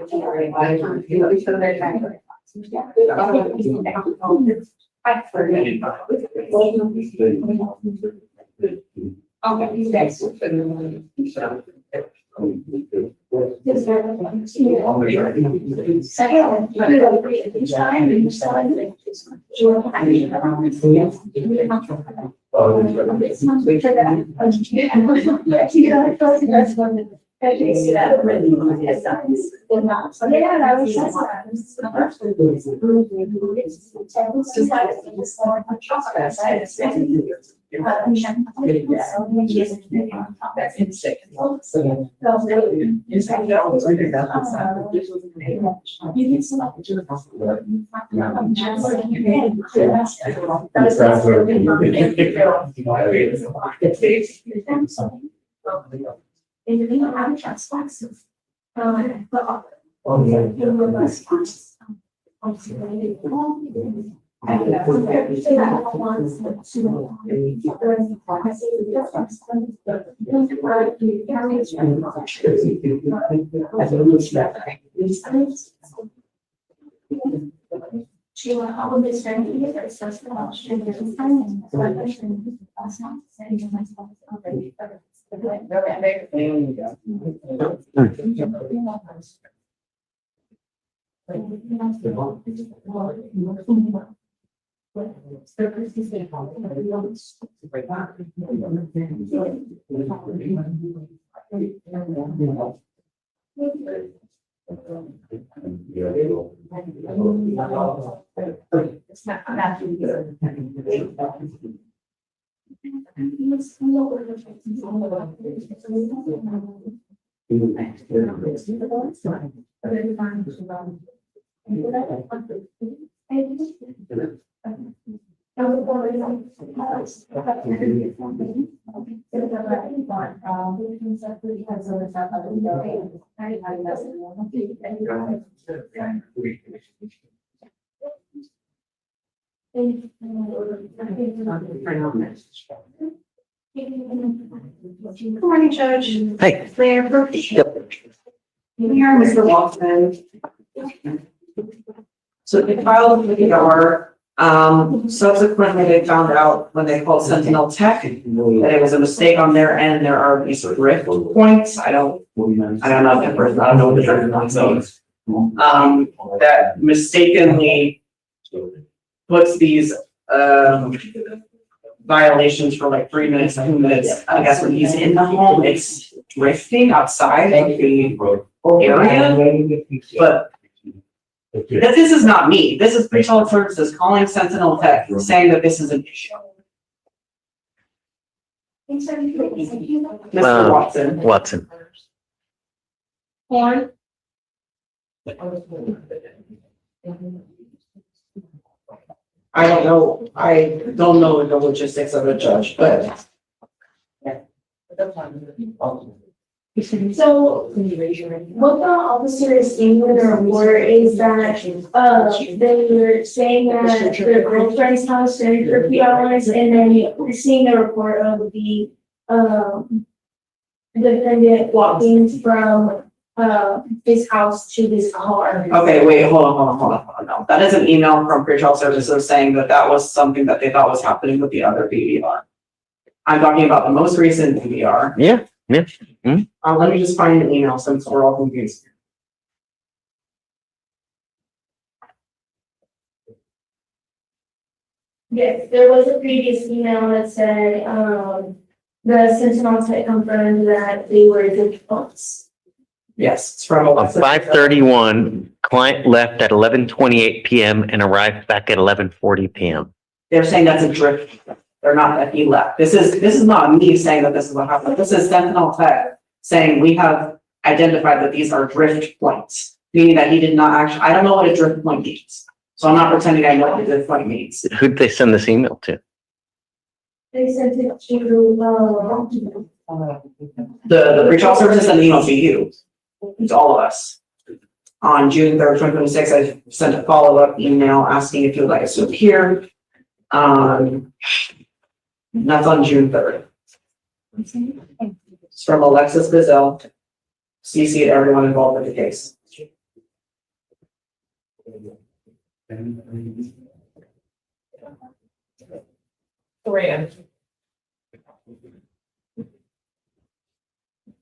Good morning, Judge. Hey. Claire. Yep. Here, Mr. Walton. So they filed with the door. Subsequently, they found out when they called Sentinel Tech that it was a mistake on their end. There are these drift points. I don't know if the person, I don't know what the drift points those. That mistakenly puts these, violations for like 3 minutes, 2 minutes. I guess when he's in the home, it's drifting outside of the area. But this is not me. This is pre-told services calling Sentinel Tech saying that this is an issue. Mr. Watson. Watson. Horn. I don't know. I don't know the logistics of a judge, but. So what the officer is saying in the report is that, they were saying that their girlfriend's house stayed for a few hours, and then seeing the report of the, defendant walking from, his house to his car. Okay, wait, hold on. No, that is an email from pretrial services saying that that was something that they thought was happening with the other BVR. I'm talking about the most recent BVR. Yeah. Let me just find the email since we're all confused. Yes, there was a previous email that said, the Sentinels had confirmed that they were good folks. Yes, it's from On 5:31, client left at 11:28 PM and arrived back at 11:40 PM. They're saying that's a drift. They're not that he left. This is not me saying that this is what happened. This is Sentinel Tech saying we have identified that these are drift points, meaning that he did not actually, I don't know what a drift point means. So I'm not pretending I know what a drift point means. Who did they send this email to? They sent it to, The pretrial services sent an email to you, to all of us. On June 3rd, 2026, I sent a follow-up email asking if you would like us to appear. That's on June 3rd. It's from Alexis Gazelle. CC everyone involved in the case.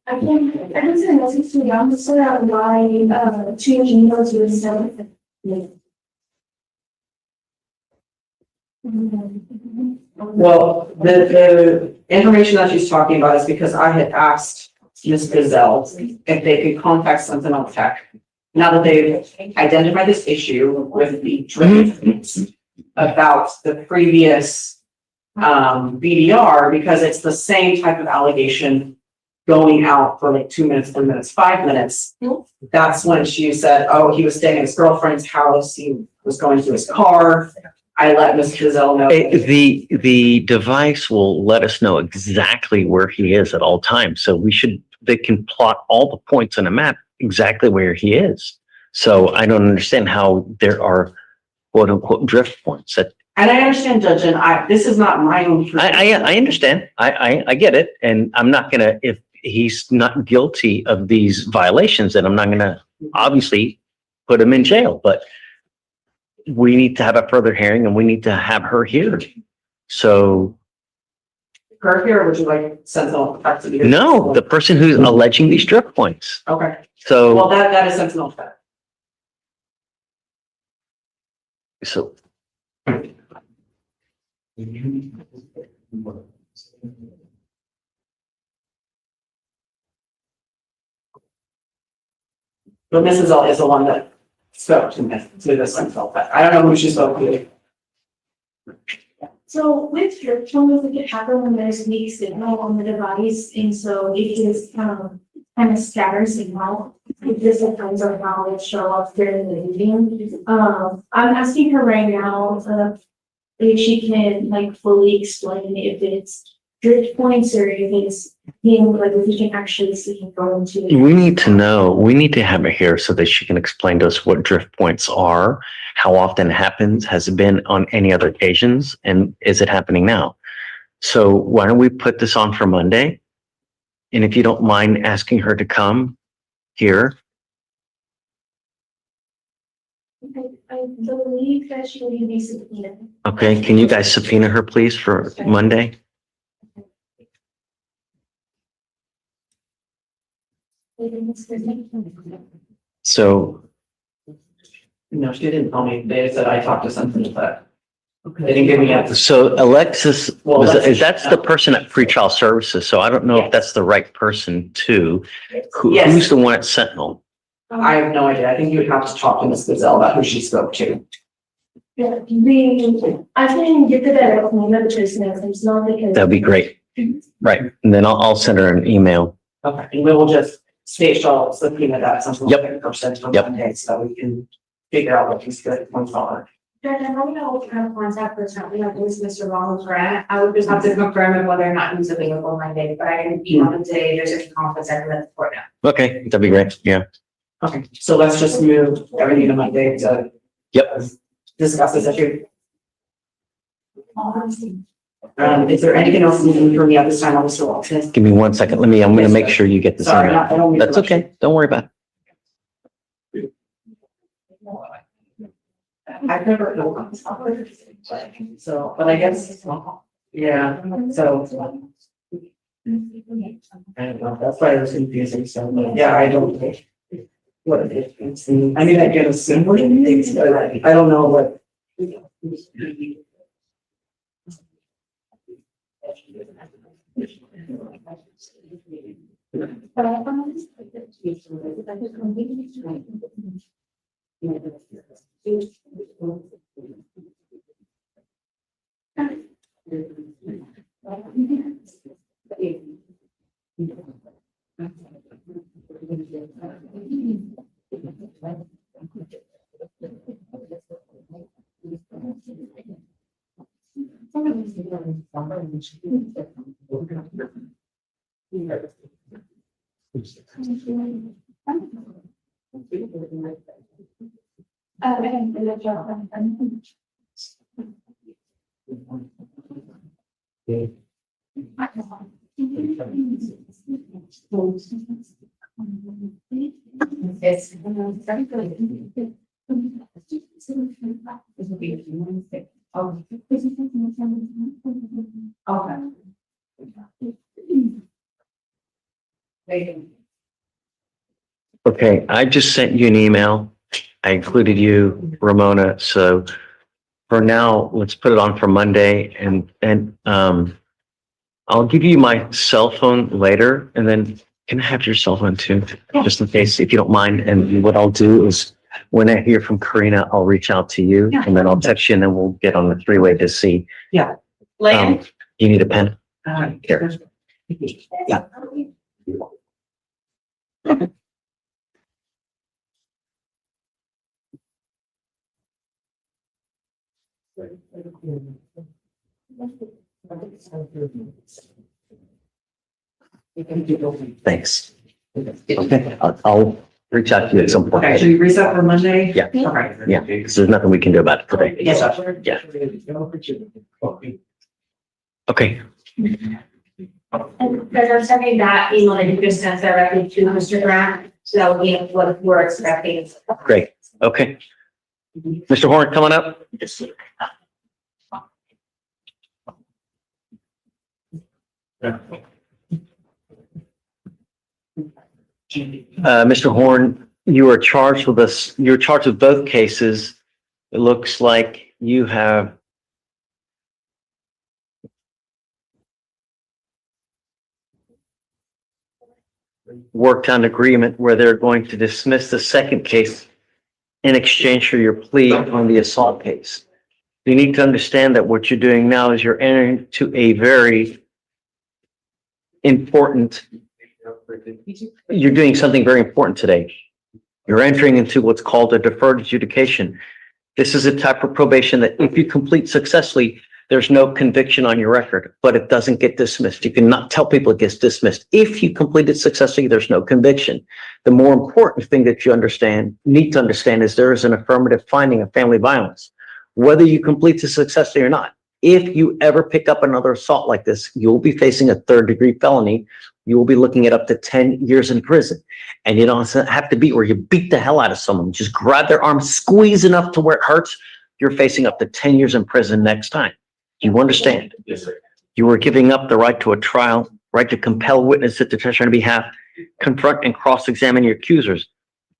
I can send a message to the officer on why, two emails were sent. Well, the information that she's talking about is because I had asked Ms. Gazelle if they could contact Sentinel Tech. Now that they've identified this issue with the drift about the previous BDR, because it's the same type of allegation going out for like 2 minutes, 3 minutes, 5 minutes. That's when she said, oh, he was staying at his girlfriend's house, he was going to his car. I let Ms. Gazelle know. The device will let us know exactly where he is at all times. So they can plot all the points on a map exactly where he is. So I don't understand how there are quote unquote drift points that. And I understand, Judge, and this is not my own. I understand. I get it. And I'm not gonna, if he's not guilty of these violations, then I'm not gonna obviously put him in jail, but we need to have a further hearing and we need to have her here. So. Her here, or would you like Sentinel Tech to be here? No, the person who's alleging these drift points. Okay, So. well, that is Sentinel Tech. So. But Mrs. L is the one that spoke to the Sentinel Tech. I don't know who she spoke to. So with drift points, it can happen when there's weak signal on the device, and so it just, kind of scatters signal. It just depends on how it show up during the meeting. I'm asking her right now, if she can like fully explain if it's drift points or if it's being like if we can actually see him going to. We need to know, we need to have her here so that she can explain to us what drift points are, how often it happens, has it been on any other occasions, and is it happening now? So why don't we put this on for Monday? And if you don't mind asking her to come here. I believe that she will be subpoenaed. Okay, can you guys subpoena her please for Monday? So. No, she didn't tell me. They said I talked to Sentinel Tech. They didn't give me a. So Alexis, that's the person at pretrial services. So I don't know if that's the right person too. Yes. Who's the one at Sentinel? I have no idea. I think you would have to talk to Ms. Gazelle about who she spoke to. Yeah, I can get the direct name of the person if it's not because. That'd be great. Right. And then I'll send her an email. Okay, and we will just state shall subpoena that Sentinel Yep. Tech person on Yep. Monday so that we can figure out what these good points are. Judge, I don't know what kind of contact person we have with Mr. Ronald Grant. I would just have to confirm whether or not he's available Monday, but I can email him today. There's a conference I can let the court know. Okay, that'd be great. Yeah. Okay, so let's just move everything to Monday to Yep. discuss this issue. Is there anything else you need from me at this time, Mr. Walton? Give me 1 second. I'm gonna make sure you get this. Sorry, email. I don't mean to That's rush you. okay. Don't worry about it. I've never. So, but I guess, yeah, so. I don't know, that's why it was confusing, so, yeah, I don't know. What it is, I mean, I get a similar things, but I don't know what. It's. Okay, I just sent you an email. I included you, Ramona, so for now, let's put it on for Monday and I'll give you my cell phone later and then can I have your cell phone too? Just in case, if you don't mind. And what I'll do is when I hear from Karina, I'll reach out to you and then I'll text you and then we'll get on the three-way to see. Yeah. You need a pen? Here. Yeah. Thanks. Okay, I'll reach out to you at some point. Okay, should we reset for Monday? Yeah. Okay. Yeah, because there's nothing we can do about it today. Yes, sir. Yeah. Okay. And Judge, I'm sending that email that you just sent directly to Mr. Grant, so that will be what we're expecting. Great. Okay. Mr. Horn, coming up. Mr. Horn, you are charged with this. You're charged with both cases. It looks like you have worked on an agreement where they're going to dismiss the second case in exchange for your plea on the assault case. You need to understand that what you're doing now is you're entering into a very important, you're doing something very important today. You're entering into what's called a deferred adjudication. This is a type of probation that if you complete successfully, there's no conviction on your record, but it doesn't get dismissed. You cannot tell people it gets dismissed. If you complete it successfully, there's no conviction. The more important thing that you need to understand is there is an affirmative finding of family violence, whether you complete this successfully or not. If you ever pick up another assault like this, you'll be facing a third-degree felony. You will be looking at up to 10 years in prison. And you don't have to be where you beat the hell out of someone. Just grab their arm, squeeze enough to where it hurts. You're facing up to 10 years in prison next time. You understand? Yes, sir. You are giving up the right to a trial, right to compel witness at the petitioner behalf, confront and cross-examine your accusers.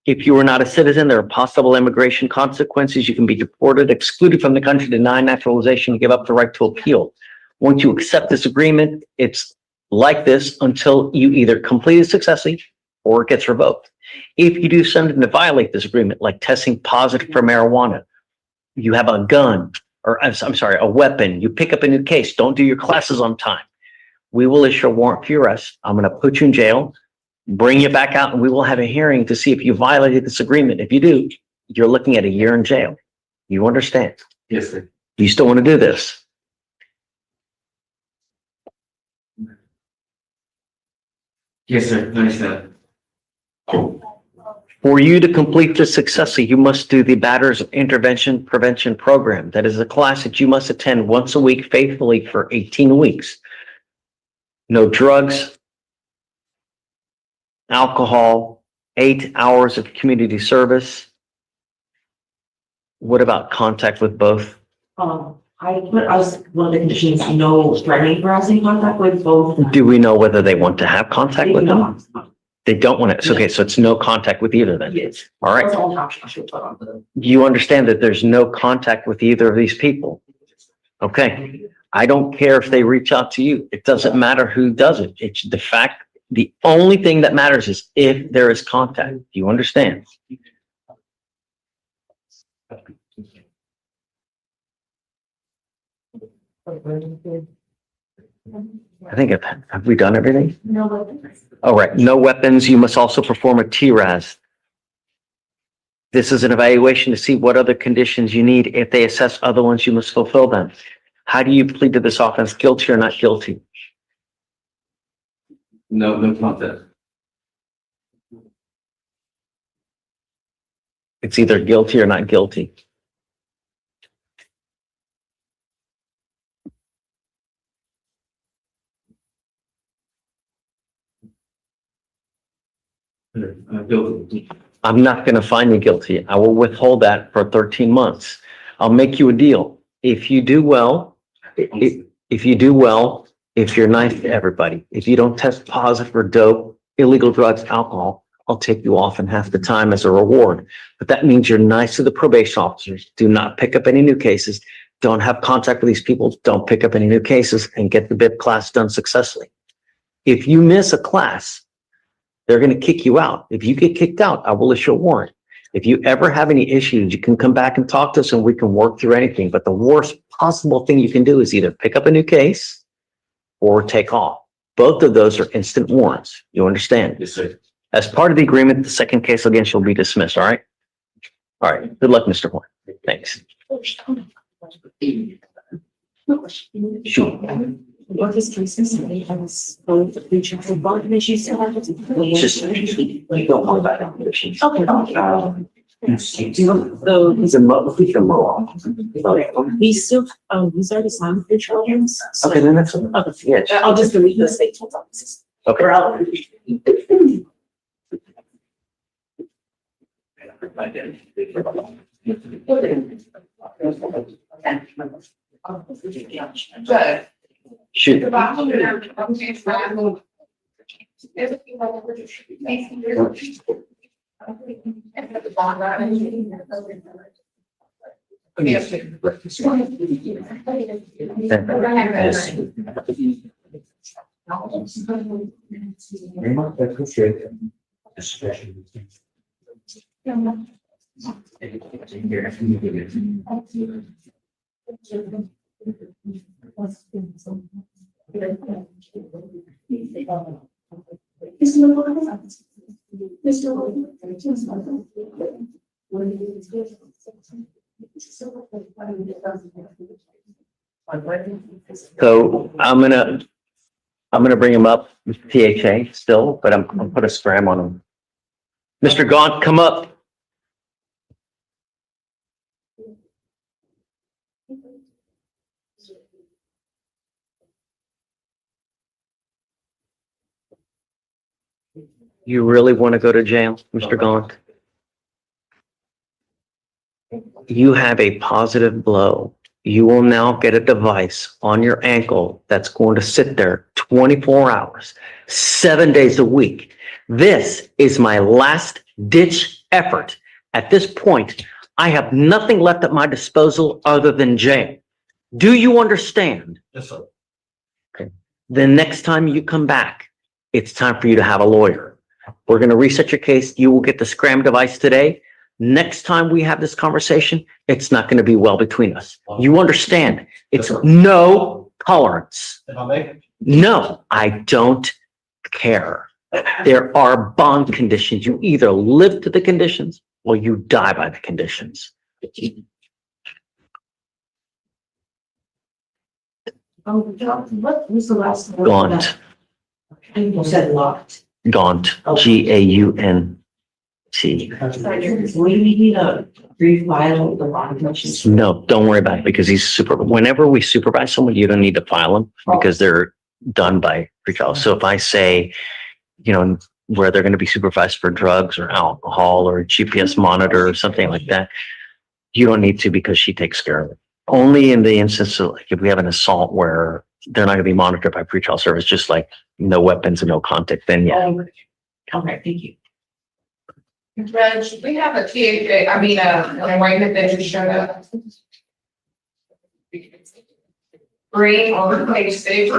If you are not a citizen, there are possible immigration consequences. You can be deported, excluded from the country, denied naturalization, give up the right to appeal. Once you accept this agreement, it's like this until you either complete it successfully or it gets revoked. If you do something to violate this agreement, like testing positive for marijuana, you have a gun, or I'm sorry, a weapon, you pick up a new case, don't do your classes on time, we will issue a warrant for your arrest. I'm going to put you in jail, bring you back out, and we will have a hearing to see if you violated this agreement. If you do, you're looking at a year in jail. You understand? Yes, sir. You still want to do this? Yes, sir. Understand. For you to complete this successfully, you must do the Batters Intervention Prevention Program. That is a class that you must attend once a week faithfully for 18 weeks. No drugs, alcohol, 8 hours of community service. What about contact with both? I put as one of the conditions, no threatening, harassing contact with both. Do we know whether they want to have contact with them? They don't want to. Okay, so it's no contact with either then. Yes. All right. That's all option I should put on the. You understand that there's no contact with either of these people? Okay. I don't care if they reach out to you. It doesn't matter who does it. It's the fact, the only thing that matters is if there is contact. Do you understand? I think, have we done everything? No. All right, no weapons. You must also perform a TRAS. This is an evaluation to see what other conditions you need. If they assess other ones, you must fulfill them. How do you plead to this offense, guilty or not guilty? No contact. It's either guilty or not guilty. Guilty. I'm not going to find you guilty. I will withhold that for 13 months. I'll make you a deal. If you do well, if you do well, if you're nice to everybody, if you don't test positive for dope, illegal drugs, alcohol, I'll take you off in half the time as a reward. But that means you're nice to the probation officers. Do not pick up any new cases. Don't have contact with these people. Don't pick up any new cases and get the BIP class done successfully. If you miss a class, they're going to kick you out. If you get kicked out, I will issue a warrant. If you ever have any issues, you can come back and talk to us and we can work through anything. But the worst possible thing you can do is either pick up a new case or take off. Both of those are instant warrants. You understand? Yes, sir. As part of the agreement, the second case against you will be dismissed. All right. All right. Good luck, Mr. Horn. Thanks. Sure. What is consistently, I was going to reach out for bond issues. Just, you don't know about that. Okay. He's a mo. He's still, he's already signed for children's. Okay, then that's, yeah. I'll just delete the statement. Okay. Or I'll. Shoot. So I'm gonna bring him up with THA still, but I'm gonna put a scram on him. Mr. Gaunt, come up. You really want to go to jail, Mr. Gaunt? You have a positive blow. You will now get a device on your ankle that's going to sit there 24 hours, 7 days a week. This is my last ditch effort. At this point, I have nothing left at my disposal other than jail. Do you understand? Yes, sir. Okay. The next time you come back, it's time for you to have a lawyer. We're going to reset your case. You will get the scram device today. Next time we have this conversation, it's not going to be well between us. You understand? It's no tolerance. If I make it. No, I don't care. There are bond conditions. You either live to the conditions or you die by the conditions. What was the last? one? Gaunt, You said locked. Gaunt, Gaunt. We need a brief file of the bond motions. No, don't worry about it because he's whenever we supervise someone, you don't need to file them because they're done by pretrial. So if I say, you know, where they're going to be supervised for drugs or alcohol or a GPS monitor or something like that, you don't need to because she takes care of it. Only in the instance of like if we have an assault where they're not going to be monitored by pretrial service, just like no weapons and no contact, then yeah. Okay, thank you. Judge, we have a THA, an arraignment that just showed up. Green on page 6.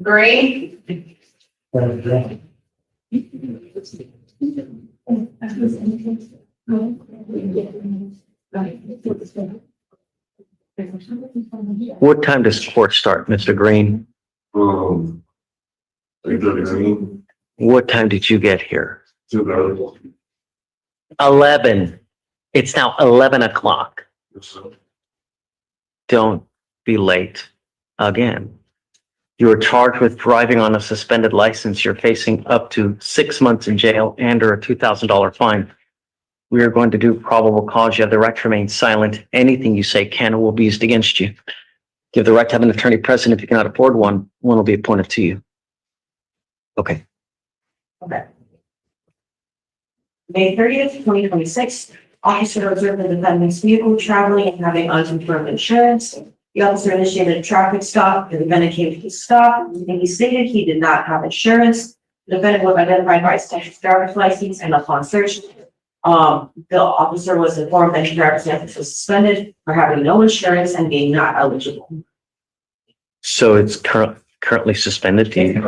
Green. What time does court start, Mr. Green? 8:30. What time did you get here? 2:30. 11. It's now 11 o'clock. Yes, sir. Don't be late again. You are charged with driving on a suspended license. You're facing up to 6 months in jail and or a $2,000 fine. We are going to do probable cause. You have the right to remain silent. Anything you say can or will be used against you. You have the right to have an attorney present. If you cannot afford one, one will be appointed to you. Okay. Okay. May 30th, 2026, officer observed the defendant's vehicle traveling and having unconfirmed insurance. The officer initiated a traffic stop. The defendant came to the stop and he stated he did not have insurance. The defendant was identified by his Texas driver's license and upon search, the officer was informed that his driver's license was suspended for having no insurance and being not eligible. So it's currently suspended. And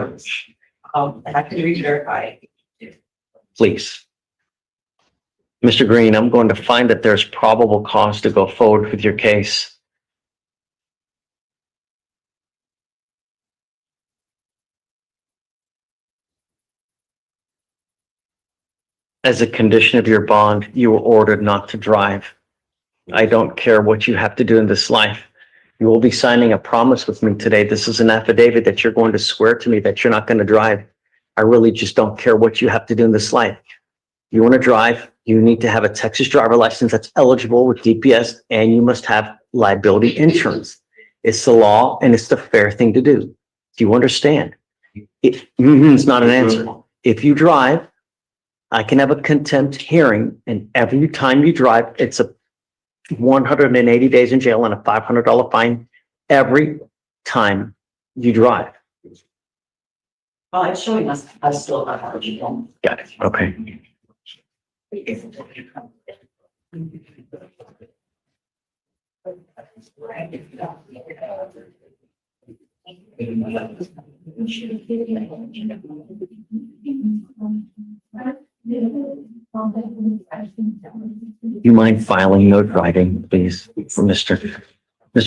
I can re-verify. Please. Mr. Green, I'm going to find that there's probable cause to go forward with your case. As a condition of your bond, you were ordered not to drive. I don't care what you have to do in this life. You will be signing a promise with me today. This is an affidavit that you're going to swear to me that you're not going to drive. I really just don't care what you have to do in this life. You want to drive, you need to have a Texas driver license that's eligible with DPS, and you must have liability insurance. It's the law and it's the fair thing to do. Do you understand? It's not an answer. If you drive, I can have a contempt hearing, and every time you drive, it's a 180 days in jail and a $500 fine every time you drive. Well, it's showing us I still not eligible. Got it. Okay. You mind filing no driving, please, for Mr.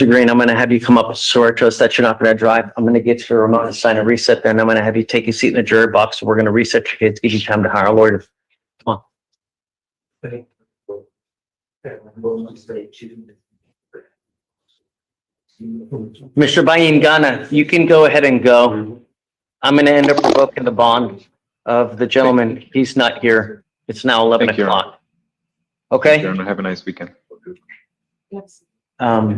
Green? I'm going to have you come up and swear to us that you're not going to drive. I'm going to get your remote and sign a reset, then I'm going to have you take a seat in the jury box. We're going to reset your kids, give you time to hire a lawyer. Come on. Mr. Bayingana, you can go ahead and go. I'm going to end up revoking the bond of the gentleman. He's not here. It's now 11 Thank you. o'clock. Okay? Have a nice weekend. Um,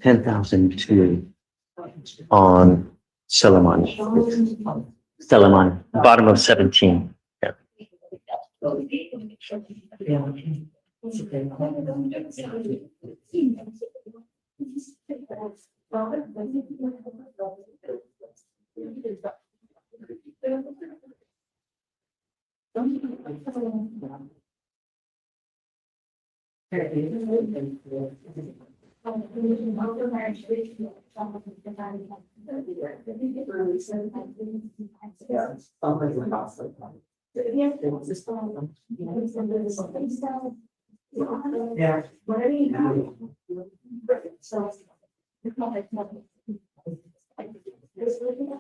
$10,002 on Seleman, bottom of 17. Yeah. Yeah. Whatever you have. So.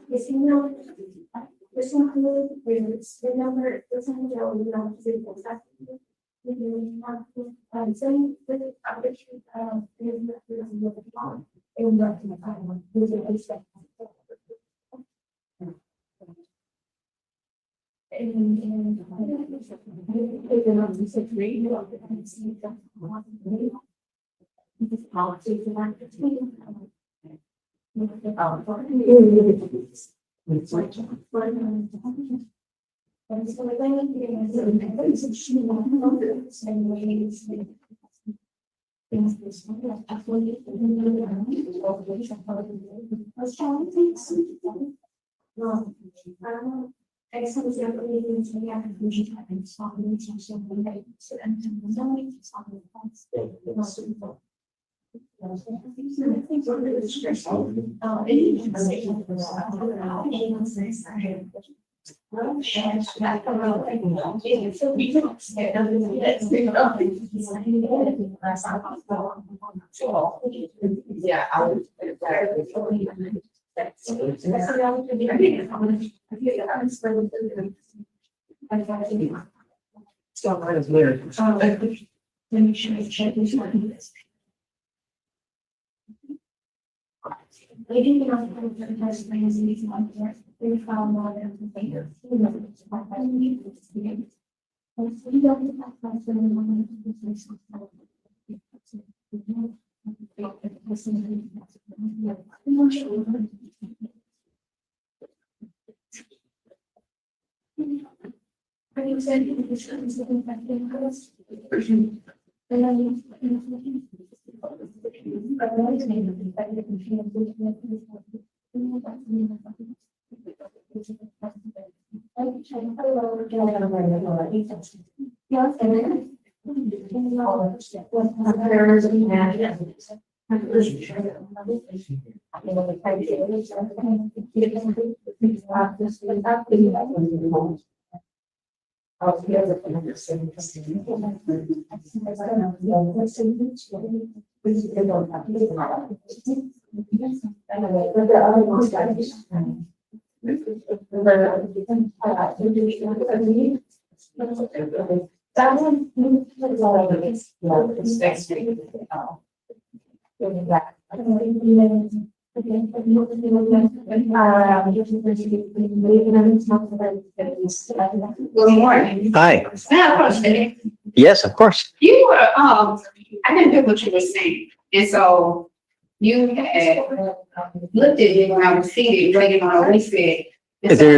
This email. This include, the number, this email, you know, saying with So mine is weird. Let me check this one. They didn't know the test plans and these ones were, they found more than the data. Good morning. Hi. I have a question. Yes, of course. You were, I didn't hear what you were saying, and so you had looked at me when I was seated, waiting on a reset. There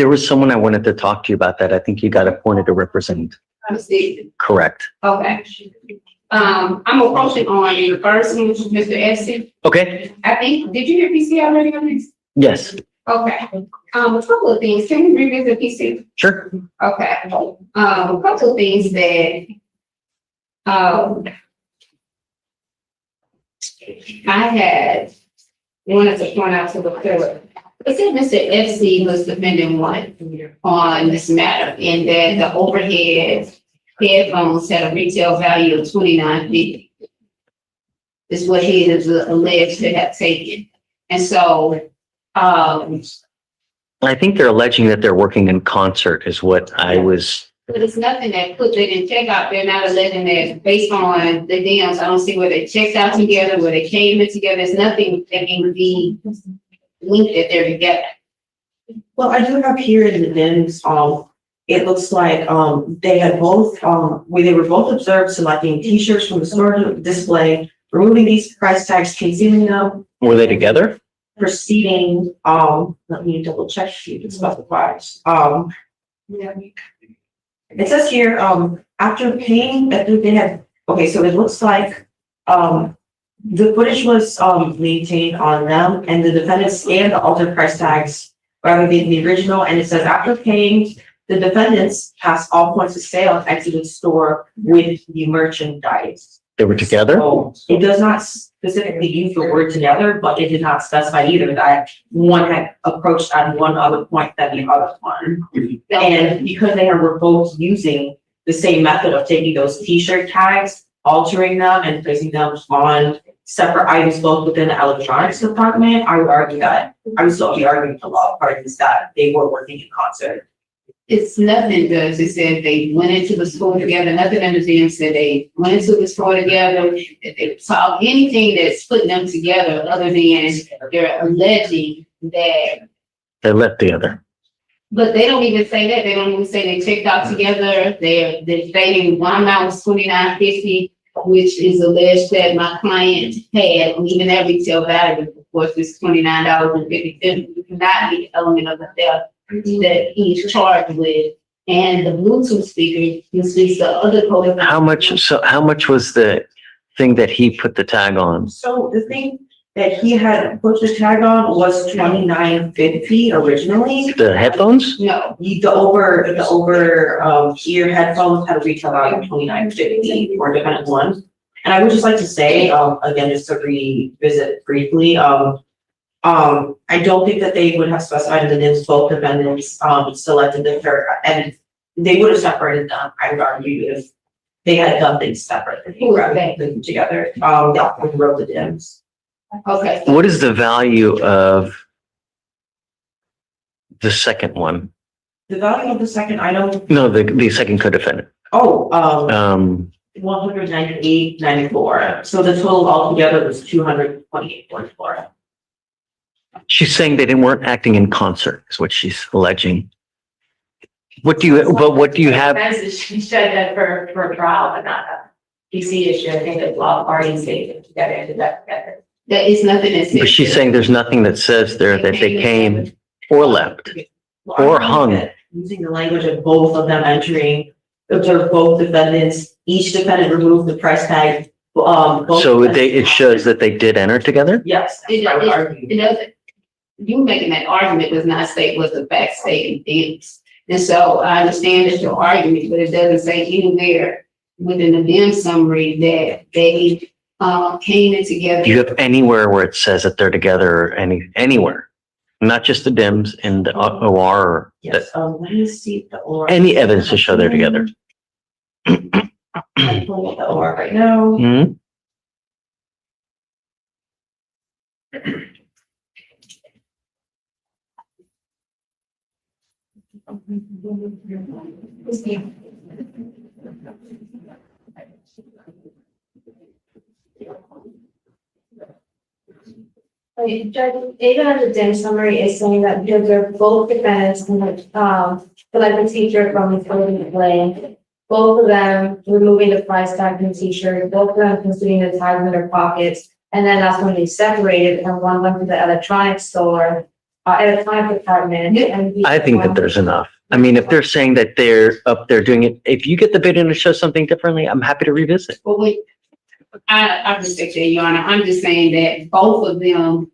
was someone I wanted to talk to you about that. I think you got appointed to represent. Correct. Okay. I'm approaching on the first one, Mr. Essie. Okay. I think, did you hear PC already on this? Yes. Okay. A couple of things. Can we revisit PC? Sure. Okay. A couple of things that, I had wanted to point out to the court. It said Mr. FC was defending one on this matter, and that the overhead headphones had a retail value of $29.50. Is what he is alleged to have taken. And so, I think they're alleging that they're working in concert is what I was. but it's nothing that put that in check out. They're not alleging that based on the DMs. I don't see where they checked out together, where they came in together. There's nothing that can be linked that they're together. Well, I do have here in the DIMS, it looks like, they had both, where they were both observed selecting t-shirts from the store display, removing these price tags, concealing them. Were they together? Proceeding, let me double check to see if it specifies. It says here, after paying, I think they had, okay, so it looks like, the footage was, maintained on them and the defendant scanned the altered price tags rather than the original. And it says after paying, the defendants passed all points of sale and exited the store with the merchandise. They were together? So it does not specifically use the word together, but it did not specify either that one had approached at one other point than the other one. And because they were both using the same method of taking those t-shirt tags, altering them and placing them on separate items both within the electronics department, I would argue that, I would still be arguing to law parties that they were working in concert. It's nothing does. It said they went into the store together. Nothing in the DM said they went into the store together. That they saw anything that's putting them together other than they're alleging that. They left together. But they don't even say that. They don't even say they checked out together. They're stating one amount was $29.50, which is alleged that my client had, and even that retail value, of course, is $29.50. You cannot be the element of the theft that he's charged with. And the Bluetooth speaker uses the other code. How much was the thing that he put the tag on? So the thing that he had put the tag on was $29.50 originally. The headphones? No. The over ear headphones had a retail value of $29.50 for different ones. And I would just like to say, again, just to revisit briefly, I don't think that they would have specified in the names, both defendants, selected the third, and they would have separated them, I would argue, if they had done things separately. Who wrote that? Them together, who wrote the DIMs. Okay. What is the value of the second one? The value of the second item, No, the second co-defendant. $198.94. So the total altogether was $228.4. She's saying they weren't acting in concert, is what she's alleging. What do you have? She said that for a trial, but not a PC issue. I think that law parties they together ended up together. There is nothing that says. But she's saying there's nothing that says there that they came or left or hung. Using the language of both of them entering, observe both defendants, each defendant removed the price tag. So it shows that they did enter together? Yes. It doesn't. You making that argument does not state what the facts say in things. And so I understand it's your argument, but it doesn't say anywhere within the DIM summary that they came in together. Do you have anywhere where it says that they're together or anywhere? Not just the DIMs and the OR or Yes, let me see the OR. any evidence to show they're together? I'm pulling up the OR right now. Hmm? Judge, even on the DIM summary is saying that because they're both defendants, select the t-shirt from the clothing lane, both of them removing the price tag from the t-shirt, both of them considering the tags in their pockets, and then that's when they separated and one went to the electronics store, electronic department. And I think that there's enough. I mean, if they're saying that they're up there doing it, if you get the video to show something differently, I'm happy to revisit. Well, wait, I respect that, Your Honor. I'm just saying that both of them,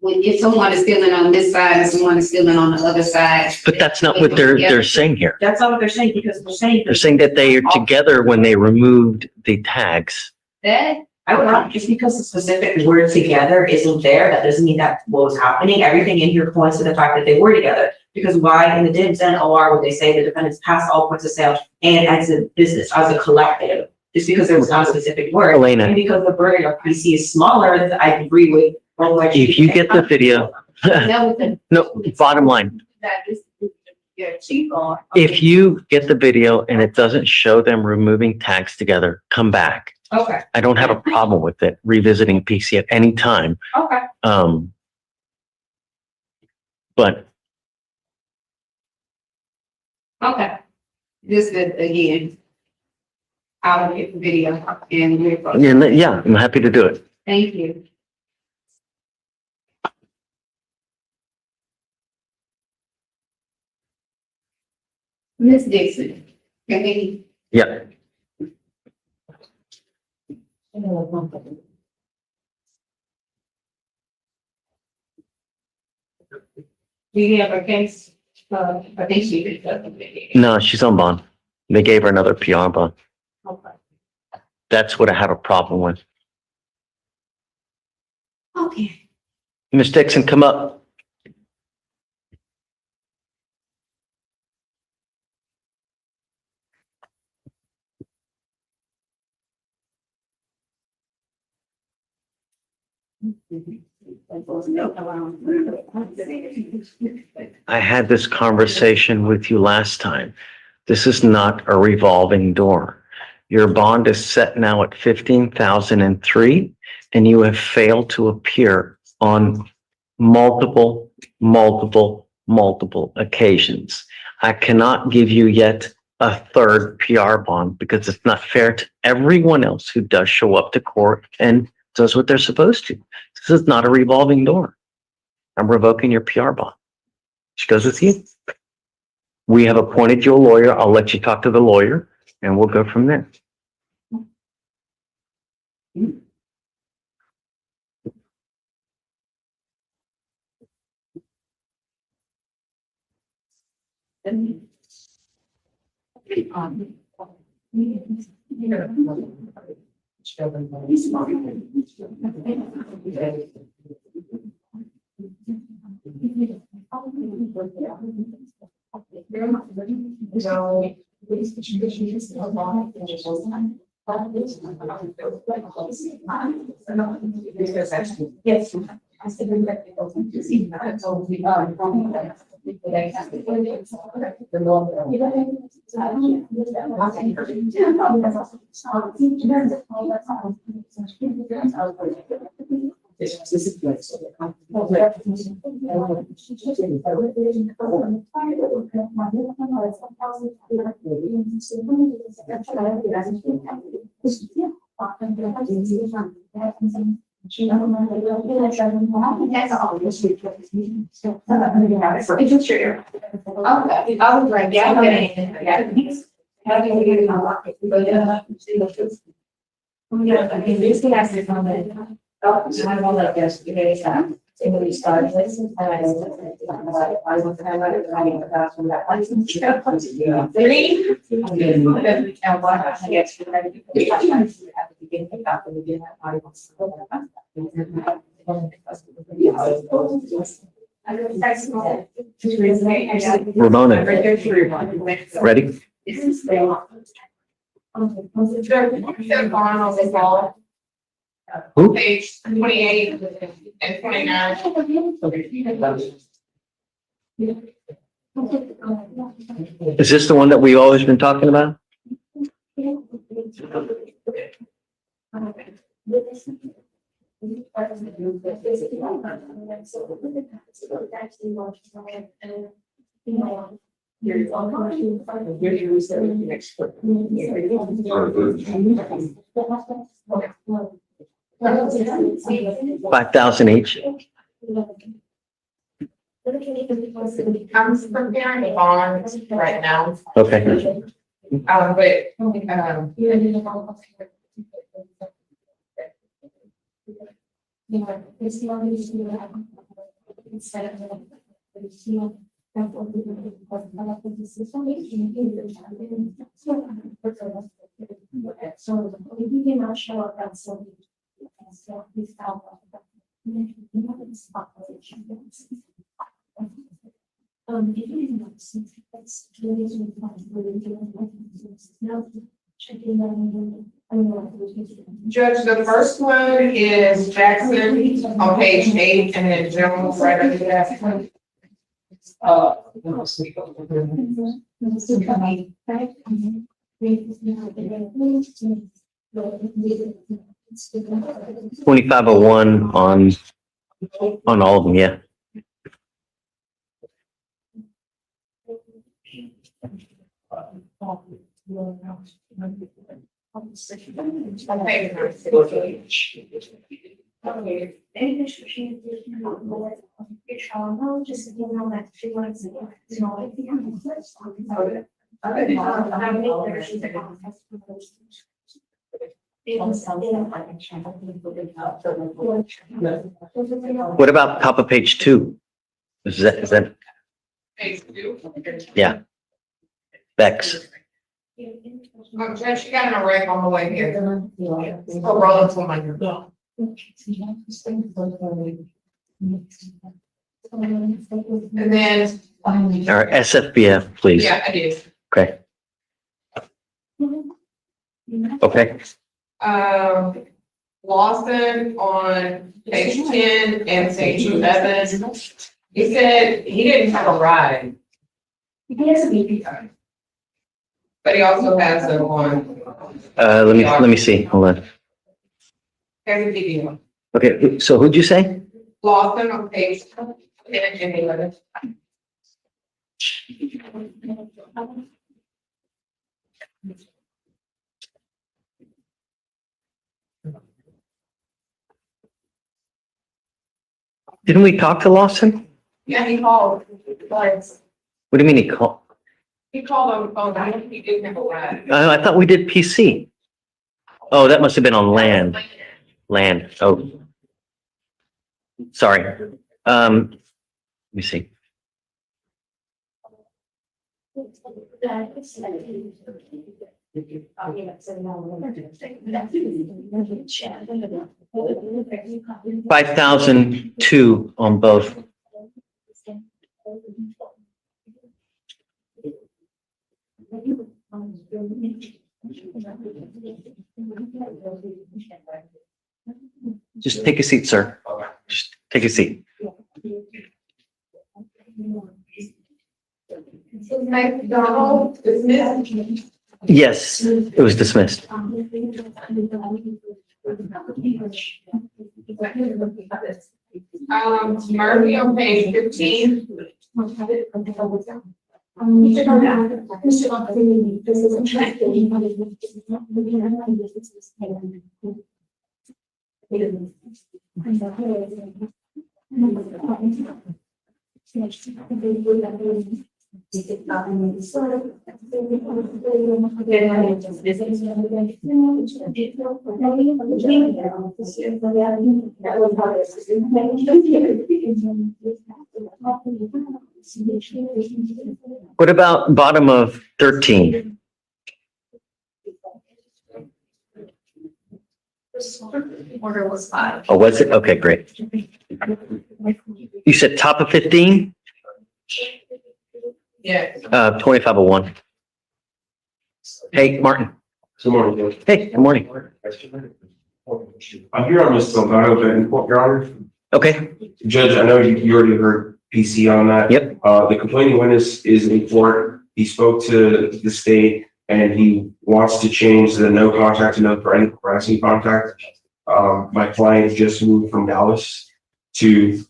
if someone is stealing on this side and someone is stealing on the other side. But that's not what they're saying here. That's not what they're saying, because They're saying that they are together when they removed the tags. That, I would not, just because the specific word together isn't there, that doesn't mean that what was happening. Everything in here points to the fact that they were together. Because why in the DIMS and OR would they say the defendants passed all points of sale and exit business as a collective? Just because there was not a specific word. Elena. And because the burden of PC is smaller, I agree with. If you get the video, no, bottom line, that is your chief on. if you get the video and it doesn't show them removing tags together, come back. Okay, I don't have a problem with it, revisiting PC at any time. okay. But Okay. Just that, again, I will get the video and we're. yeah, I'm happy to do it. Thank you. Ms. Dixon, can we? Yeah. Do you have a case? I think she did. No, she's on bond. They gave her another PR bond. Okay. That's what I have a problem with. Okay. Ms. Dixon, come up. I had this conversation with you last time. This is not a revolving door. Your bond is set now at 15,003, and you have failed to appear on multiple occasions. I cannot give you yet a third PR bond because it's not fair to everyone else who does show up to court and does what they're supposed to. This is not a revolving door. I'm revoking your PR bond. She goes with you. We have appointed you a lawyer. I'll let you talk to the lawyer and we'll go from there. Yes. That's all. It's true. Okay, I was like, yeah, I like yesterday, we started this, and I was having a bathroom that license. Three. And what I guess you had to begin to up and begin that I was. Ramona, ready? Who? Page 28 and 29. Is this the one that we've always been talking about? $5,000 each. I'm preparing a bond right now. Okay. So if you cannot show up, that's so. So please help. If you didn't know, since that's really Judge, the first one is Jackson on page 8 and then Jones right under that. $2,501 on all of them, yeah. What about top of page 2? Is that, Page 2. yeah. Bex. Judge, she got an array on the way here. Oh, roll it to my. And then, All right, SFBF, please. yeah, I do. Okay. Okay. Lawson on page 10 and page 11. He said he didn't have a ride, He has a BP card. but he also has a one. Let me see. Hold on. There's a video. Okay, so who'd you say? Lawson on page 10 and 11. Didn't we talk to Lawson? Yeah, he called. What do you mean he called? He called on the phone. I think he didn't have a ride. I thought we did PC. Oh, that must have been on land. Land. Oh. Sorry. Let me see. $5,002 on both. Just take a seat, sir. Just take a seat. McDonald dismissed. Yes, it was dismissed. Murphy on page 15. What about bottom of 13? Order was 5. Oh, was it? Okay, great. You said top of 15? Yes. 2501. Hey, Martin. Good morning. Hey, good morning. I'm here on Ms. Delgado, Your Honor. Okay. Judge, I know you already heard PC on that. Yep. The complaining witness is in court. He spoke to the state and he wants to change the no contact to no threatening harassing contact. My client just moved from Dallas to.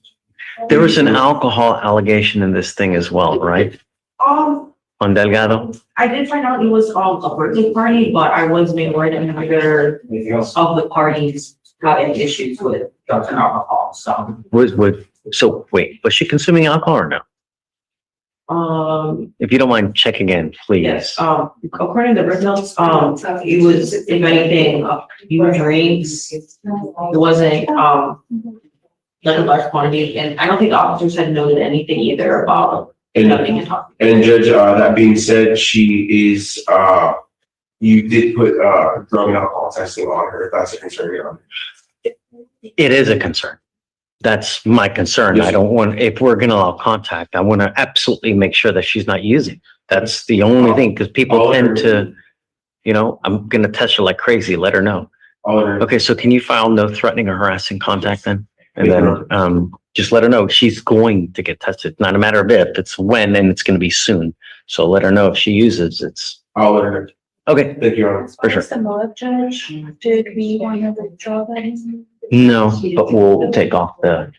There was an alcohol allegation in this thing as well, right? On Delgado? I did find out it was a birthday party, but I wasn't aware that neither of the parties got any issues with drugs and alcohol, so. So wait, was she consuming alcohol or no? If you don't mind checking in, please. Yes, according to the written notes, it was, if anything, a few drinks. It wasn't, like a large quantity, and I don't think the officers had noted anything either about nothing to talk. And Judge, that being said, she is, you did put, drug and alcohol testing on her, if that's a concern, Your Honor. It is a concern. That's my concern. Yes, I don't want, if we're gonna allow contact, I want to absolutely make sure that she's not using. That's the only thing, because people tend to, I'm gonna test her like crazy, let her know. Okay, so can you file no threatening or harassing contact then? And then, just let her know she's going to get tested. Not a matter of if, it's when, and it's gonna be soon. So let her know if she uses, I'll let her know. Okay. Thank you, Your Honor. For sure. What's the motive, Judge? Did we want to withdraw that? No, but we'll take off the,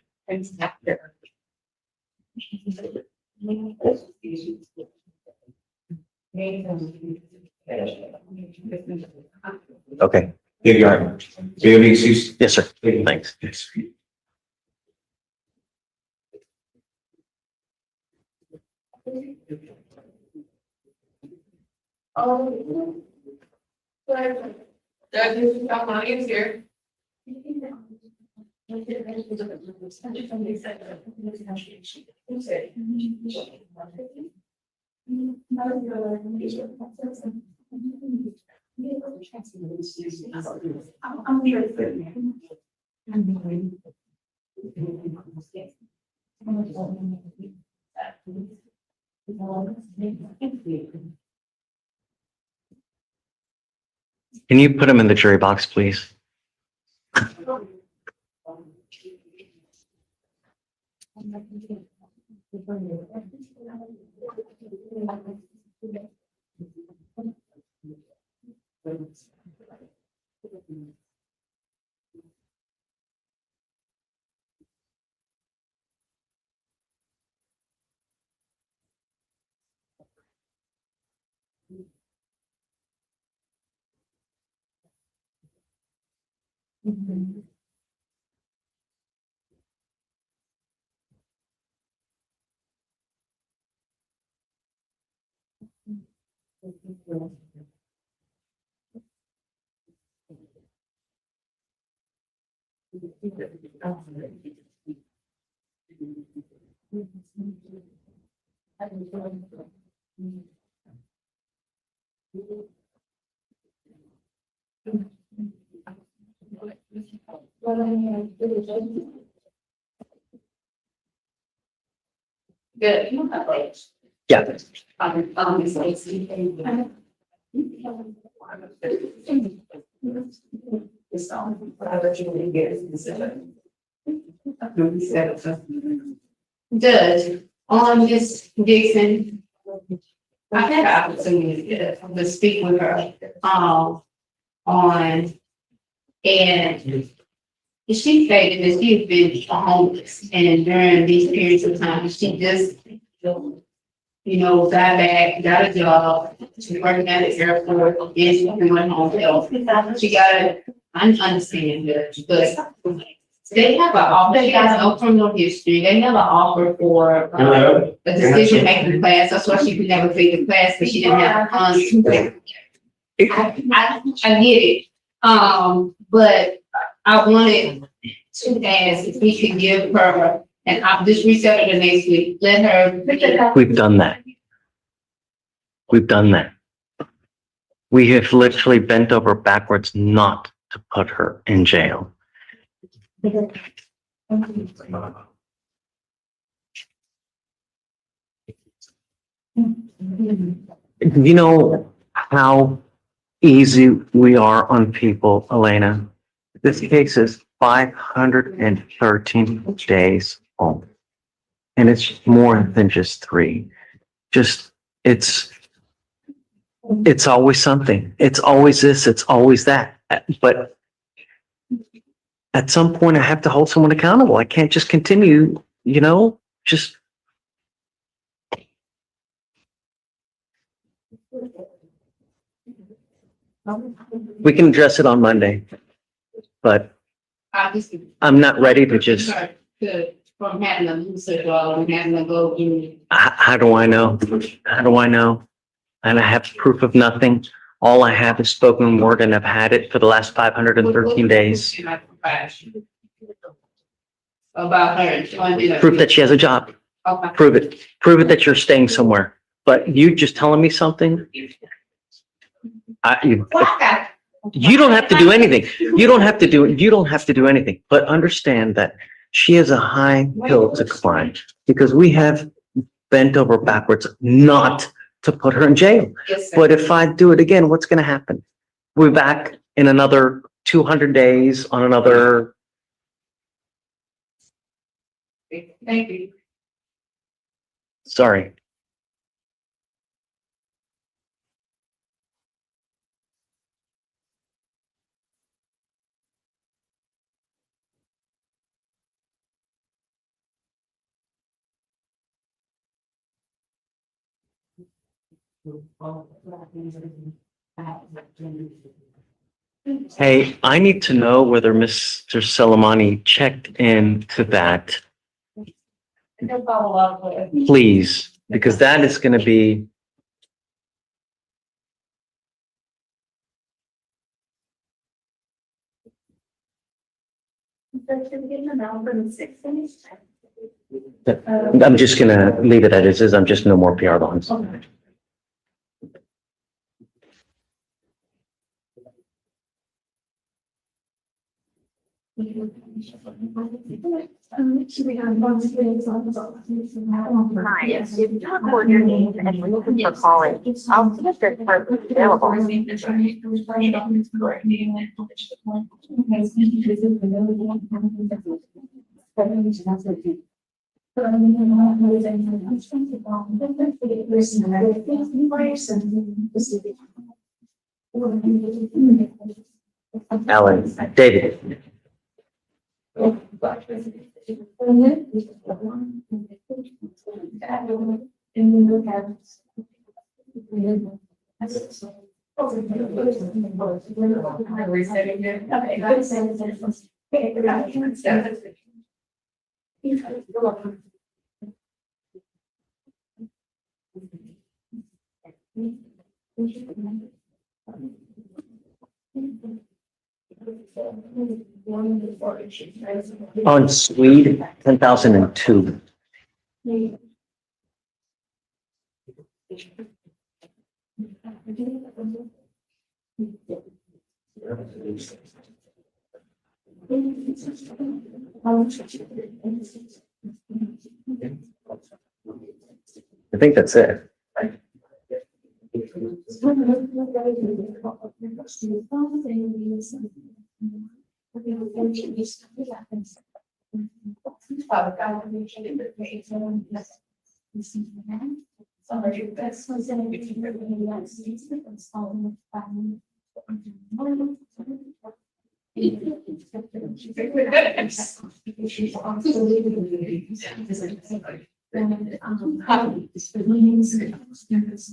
okay. Thank you, Your Honor. Do you have any excuse? Yes, sir. Thank you. Thanks. Yes. Judge, you got my is here. Can you put them in the jury box, please? Good. Yeah. Judge, on Miss Dixon, I had an opportunity to speak with her, on, and she stated that she's been homeless, and during these periods of time, she just, got back, got a job, she's working at the airport, and she's doing home health. She got a, I understand that, but they have an offer, she has no criminal history, they have an offer for, a decision-making class, that's why she could never take the class, but she didn't have the funds to take it. I get it, but I wanted to ask if we could give her, and I'll just reset her the next week, let her. We've done that. We've done that. We have literally bent over backwards not to put her in jail. You know how easy we are on people, Elena. This case is 513 days old. And it's more than just 3. It's always something. It's always this, it's always that. But at some point I have to hold someone accountable. I can't just continue, just. We can address it on Monday, but I'm not ready to just. From having a lucid dog and having to go in. How do I know? How do I know? And I have proof of nothing. All I have is spoken word, and I've had it for the last 513 days. About her. Proof that she has a job. Okay. Prove it. Prove it that you're staying somewhere. But you just telling me something? You don't have to do anything. You don't have to do anything. But understand that she has a high hill to climb because we have bent over backwards not to put her in jail. Yes, sir. But if I do it again, what's going to happen? We're back in another 200 days on another. Thank you. Sorry. Hey, I need to know whether Mr. Selemani checked into that, please, because that is going to be. I'm just going to leave it as it is. I'm just no more PR bonds. Yes, you record your name and reason for calling. I'll see if there's person available. Alan, David. On Swede, 10,002. I think that's it.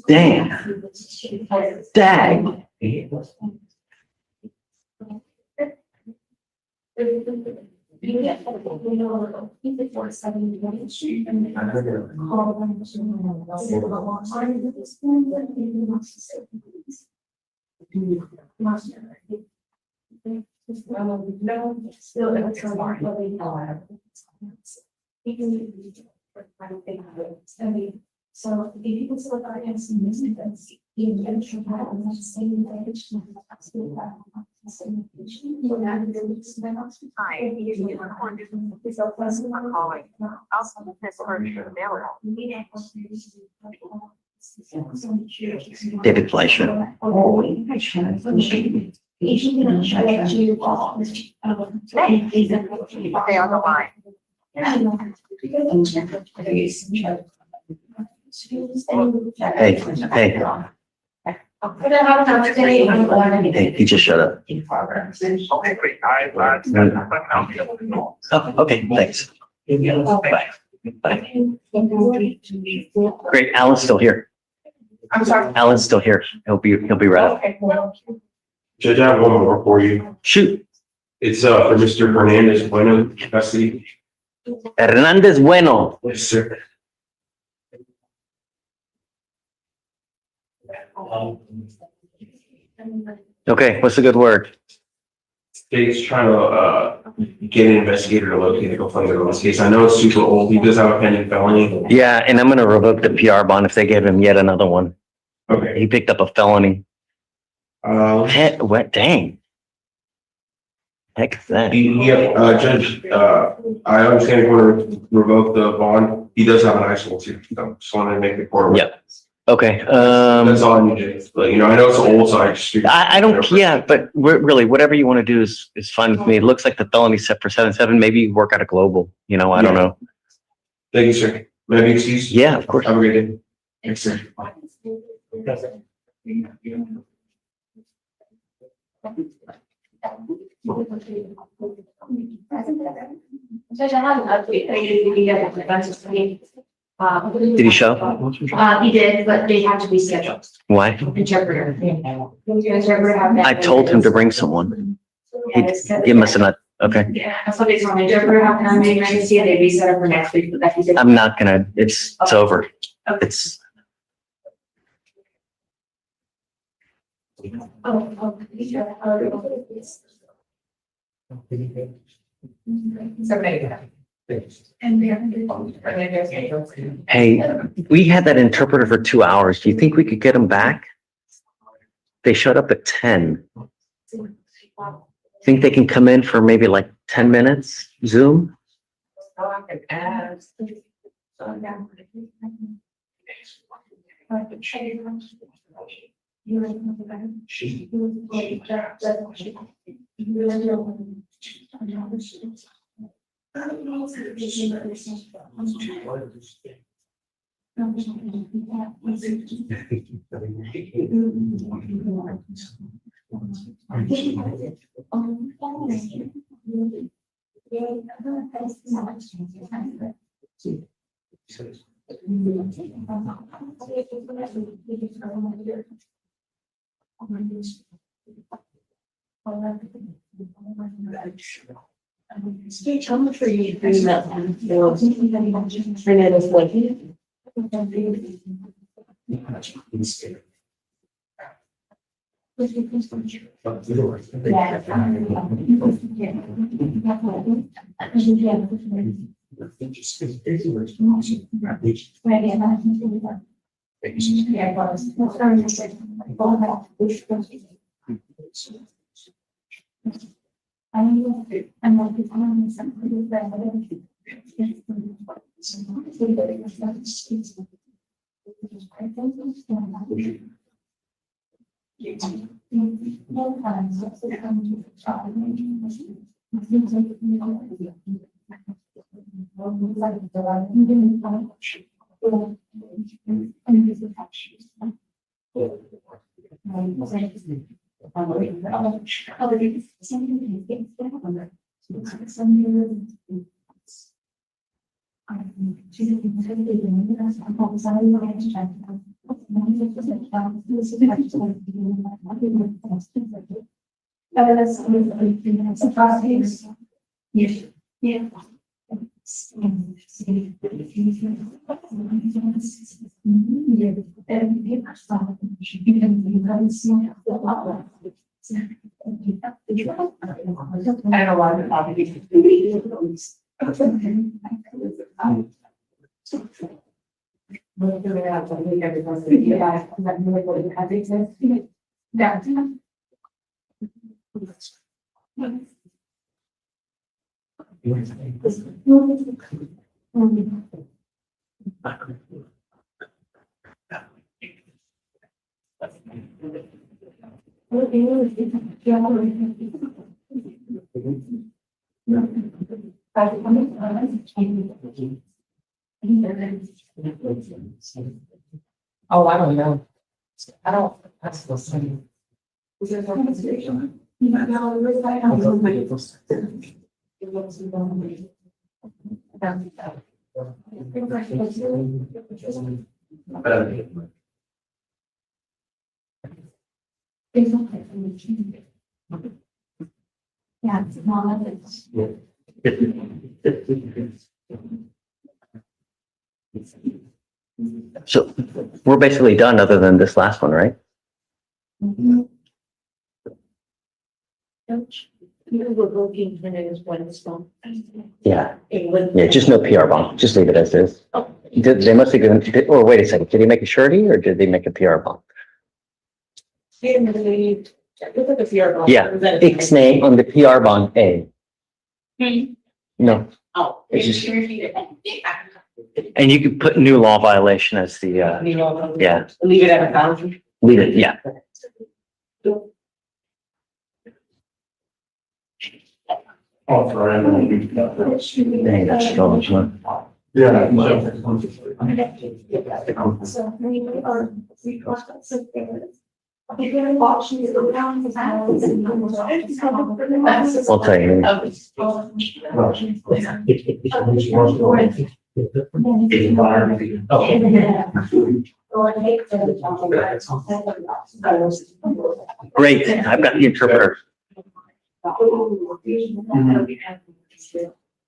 Damn. Dang. So if you can still buy us some music, that's even better from that, and that's the same page. Hi, you recorded. So please calling. I'll see if this person is available. David Fleischer. Stay on the line. Hey, hey. Hey, he just shut up. Okay, great. Oh, okay, thanks. Bye. Bye. Great, Alan's still here. I'm sorry. Alan's still here. He'll be right up. Okay. Judge, I have one more for you. Shoot. It's for Mr. Hernandez, Bueno, custody. Hernandez Bueno. Yes, sir. Okay, what's a good word? State's trying to get an investigator to locate the co-defendant on this case. I know it's super old. He does have a pending felony. Yeah, and I'm gonna revoke the PR bond if they give him yet another one. Okay. He picked up a felony. What, dang. Heck is that? Judge, I understand you want to revoke the bond. He does have an actual too. So just wanted to make the court. Yep. Okay, That's all I need to, but you know, I know it's old, so I just. I don't, yeah, but really, whatever you want to do is fine with me. It looks like the felony's set for 7-7, maybe work out a global, you know, I don't know. Thank you, sir. May I be excused? Yeah, of course. Have a great day. Thanks, sir. Judge, I have an update. I didn't get the bunch of me. Did he show? He did, but they have to be scheduled. Why? Interpreter. Interpreter have that. I told him to bring someone. He must have not, okay. Yeah, that's what they told me. Interpreter have time, they might see it, they reset it for next week, but that he said. I'm not gonna, it's over. It's, hey, we had that interpreter for 2 hours. Do you think we could get him back? They showed up at 10. Think they can come in for maybe like 10 minutes, Zoom? Speech, how much are you doing that? Renee's like. Yes. Yeah. I don't want Oh, I don't know. I don't, that's the same. Yeah, it's not. So we're basically done other than this last one, right? Yeah. Yeah, just no PR bond. Just leave it as is. They must have given, or wait a second, did he make a surety or did they make a PR bond? Yeah, ixnay on the PR bond A. No. Oh. It's just- And you could put new law violation as the, yeah, Leave it at a thousand. leave it, yeah. Dang, that's strong, huh? Yeah. So we are, we options around the house. I'll tell you. Great, I've got the interpreter.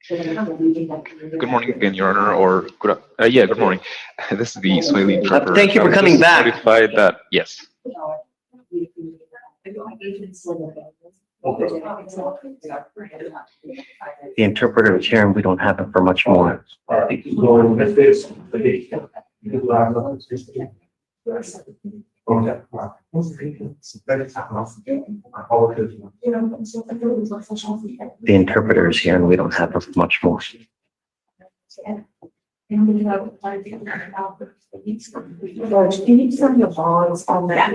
Good morning again, Your Honor, or yeah, good morning. This is the Swahili interpreter. Thank you for coming back. Notified that, yes. The interpreter is here and we don't have him for much more. Okay. The interpreter is here and we don't have much more. George, can you send your bonds on that?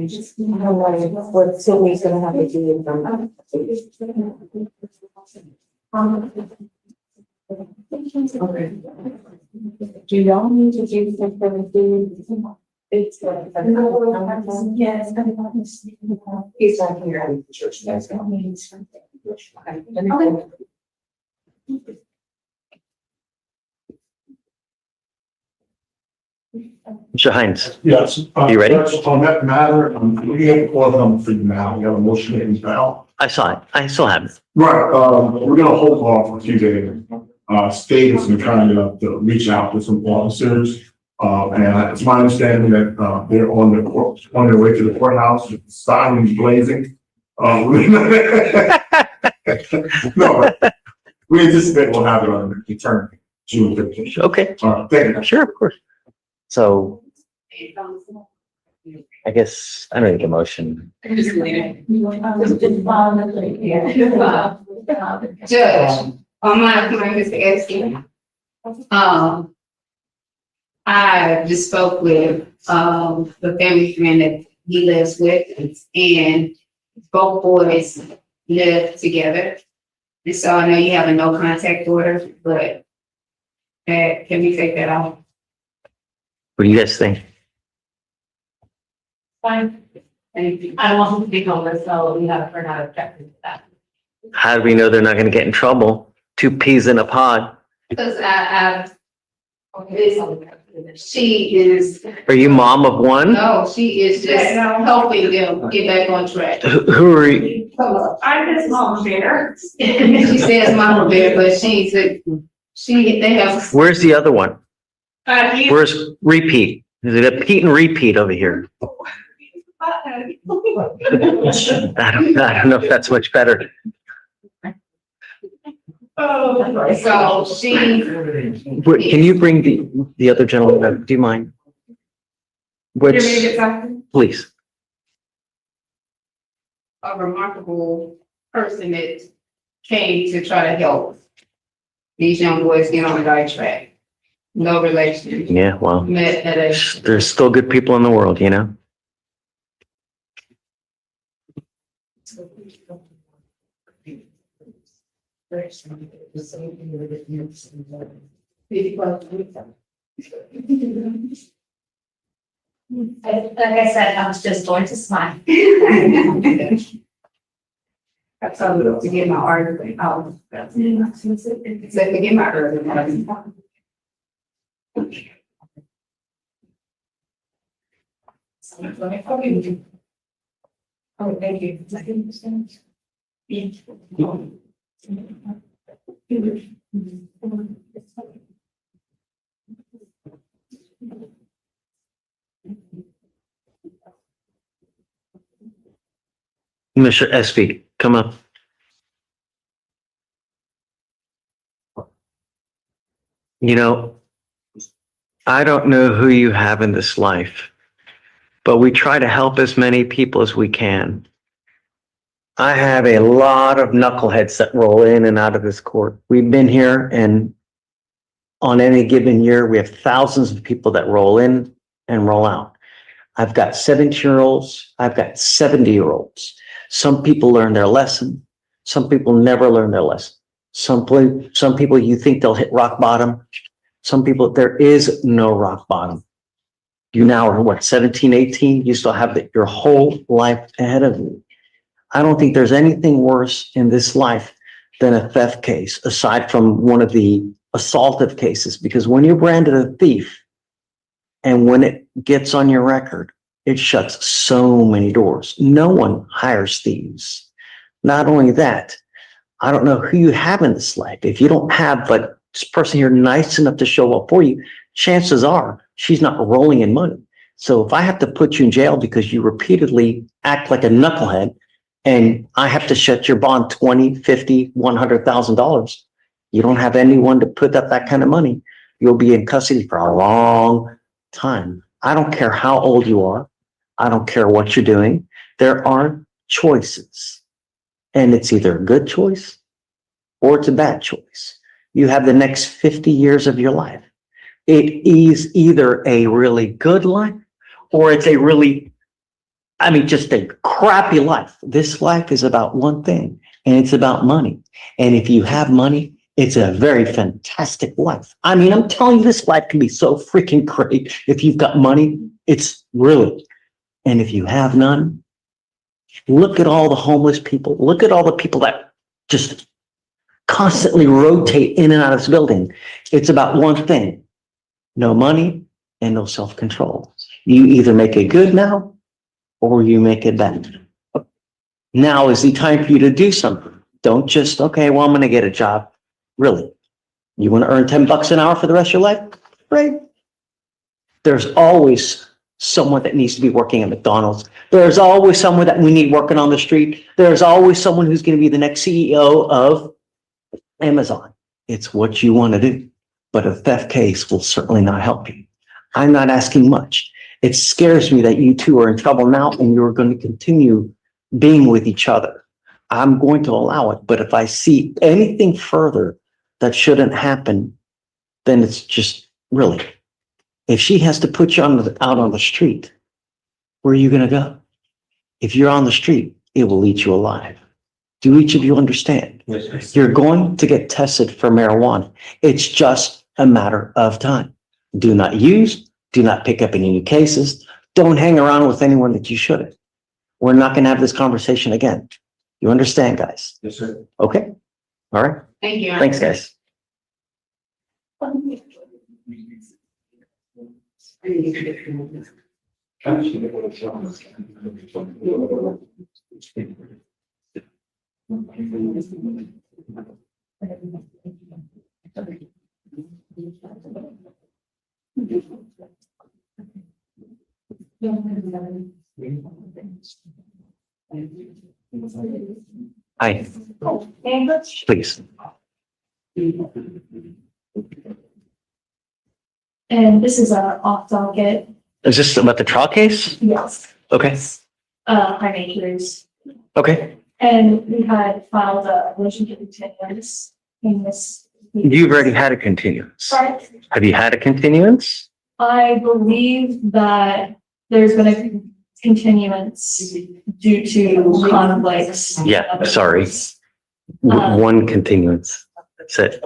Just, you know, like, what Sylvia's gonna have to do in them. Okay. Do y'all need to do something? It's. Yes. He's not here at the church. Mr. Hines, Yes. You ready? On that matter, we have all of them for you now. We have a motion in now. I saw it. I still have it. Right, we're gonna hold off for a few days. State has been trying to reach out to some officers. And it's my understanding that, they're on their way to the courthouse, with signs blazing. No, we anticipate we'll have it on return June 15th. Okay, All right, thank you. sure, of course. So I guess I don't need a motion. Judge, on my point, Mr. Epstein, I just spoke with, the family friend that he lives with, and both boys live together. And so I know you have a no contact order, but can we take that off? What do you guys think? Fine. And I don't want him to be homeless, so we have, we're not objecting to that. How do we know they're not gonna get in trouble? 2 peas in a pod. Because she is, Are you mom of one? no, she is just helping them get back on track. Who are you? I'm his mom, Shader. She says mama bear, but they have. Where's the other one? Where's repeat? Is it a Pete and repeat over here? I don't know if that's much better. So she, Can you bring the other gentleman up? Do you mind? Which, please. a remarkable person that came to try to help these young boys get on the right track. No relation. Yeah, well, Met at a. there's still good people in the world, you know? Like I said, I was just going to smile. That's all to get my order out. So to get my order. Oh, thank you. Mr. Espy, come up. You know, I don't know who you have in this life, but we try to help as many people as we can. I have a lot of knuckleheads that roll in and out of this court. We've been here, and on any given year, we have thousands of people that roll in and roll out. I've got 17-year-olds. I've got 70-year-olds. Some people learn their lesson. Some people never learn their lesson. Some people, you think they'll hit rock bottom. Some people, there is no rock bottom. You now are what, 17, 18? You still have your whole life ahead of you. I don't think there's anything worse in this life than a theft case, aside from one of the assaultive cases, because when you're branded a thief and when it gets on your record, it shuts so many doors. No one hires thieves. Not only that, I don't know who you have in this life. If you don't have, but this person here nice enough to show up for you, chances are she's not rolling in money. So if I have to put you in jail because you repeatedly act like a knucklehead, and I have to shut your bond $20, $50, $100,000, you don't have anyone to put up that kind of money, you'll be in custody for a long time. I don't care how old you are. I don't care what you're doing. There are choices. And it's either a good choice or it's a bad choice. You have the next 50 years of your life. It is either a really good life or it's a really, just a crappy life. This life is about one thing, and it's about money. And if you have money, it's a very fantastic life. I'm telling you, this life can be so freaking great. If you've got money, it's really. And if you have none, look at all the homeless people. Look at all the people that just constantly rotate in and out of this building. It's about one thing: no money and no self-control. You either make it good now or you make it bad. Now is the time for you to do something. Don't just, okay, well, I'm going to get a job. Really? You want to earn $10 an hour for the rest of your life? Right. There's always someone that needs to be working at McDonald's. There's always someone that we need working on the street. There's always someone who's going to be the next CEO of Amazon. It's what you want to do. But a theft case will certainly not help you. I'm not asking much. It scares me that you two are in trouble now and you're going to continue being with each other. I'm going to allow it. But if I see anything further that shouldn't happen, then it's just really, if she has to put you out on the street, where are you going to go? If you're on the street, it will eat you alive. Do each of you understand? Yes. You're going to get tested for marijuana. It's just a matter of time. Do not use, do not pick up any new cases. Don't hang around with anyone that you shouldn't. We're not going to have this conversation again. You understand, guys? Yes, sir. Okay. All right. Thank you. Thanks, guys. Hi, please. And this is a off docket. Is this about the trial case? Yes. Okay. Jaime Cruz. Okay. And we had filed a motion to continuance in this. You've already had a continuance. Right. Have you had a continuance? I believe that there's been a continuance due to conflicts. Yeah, sorry. One continuance. That's it.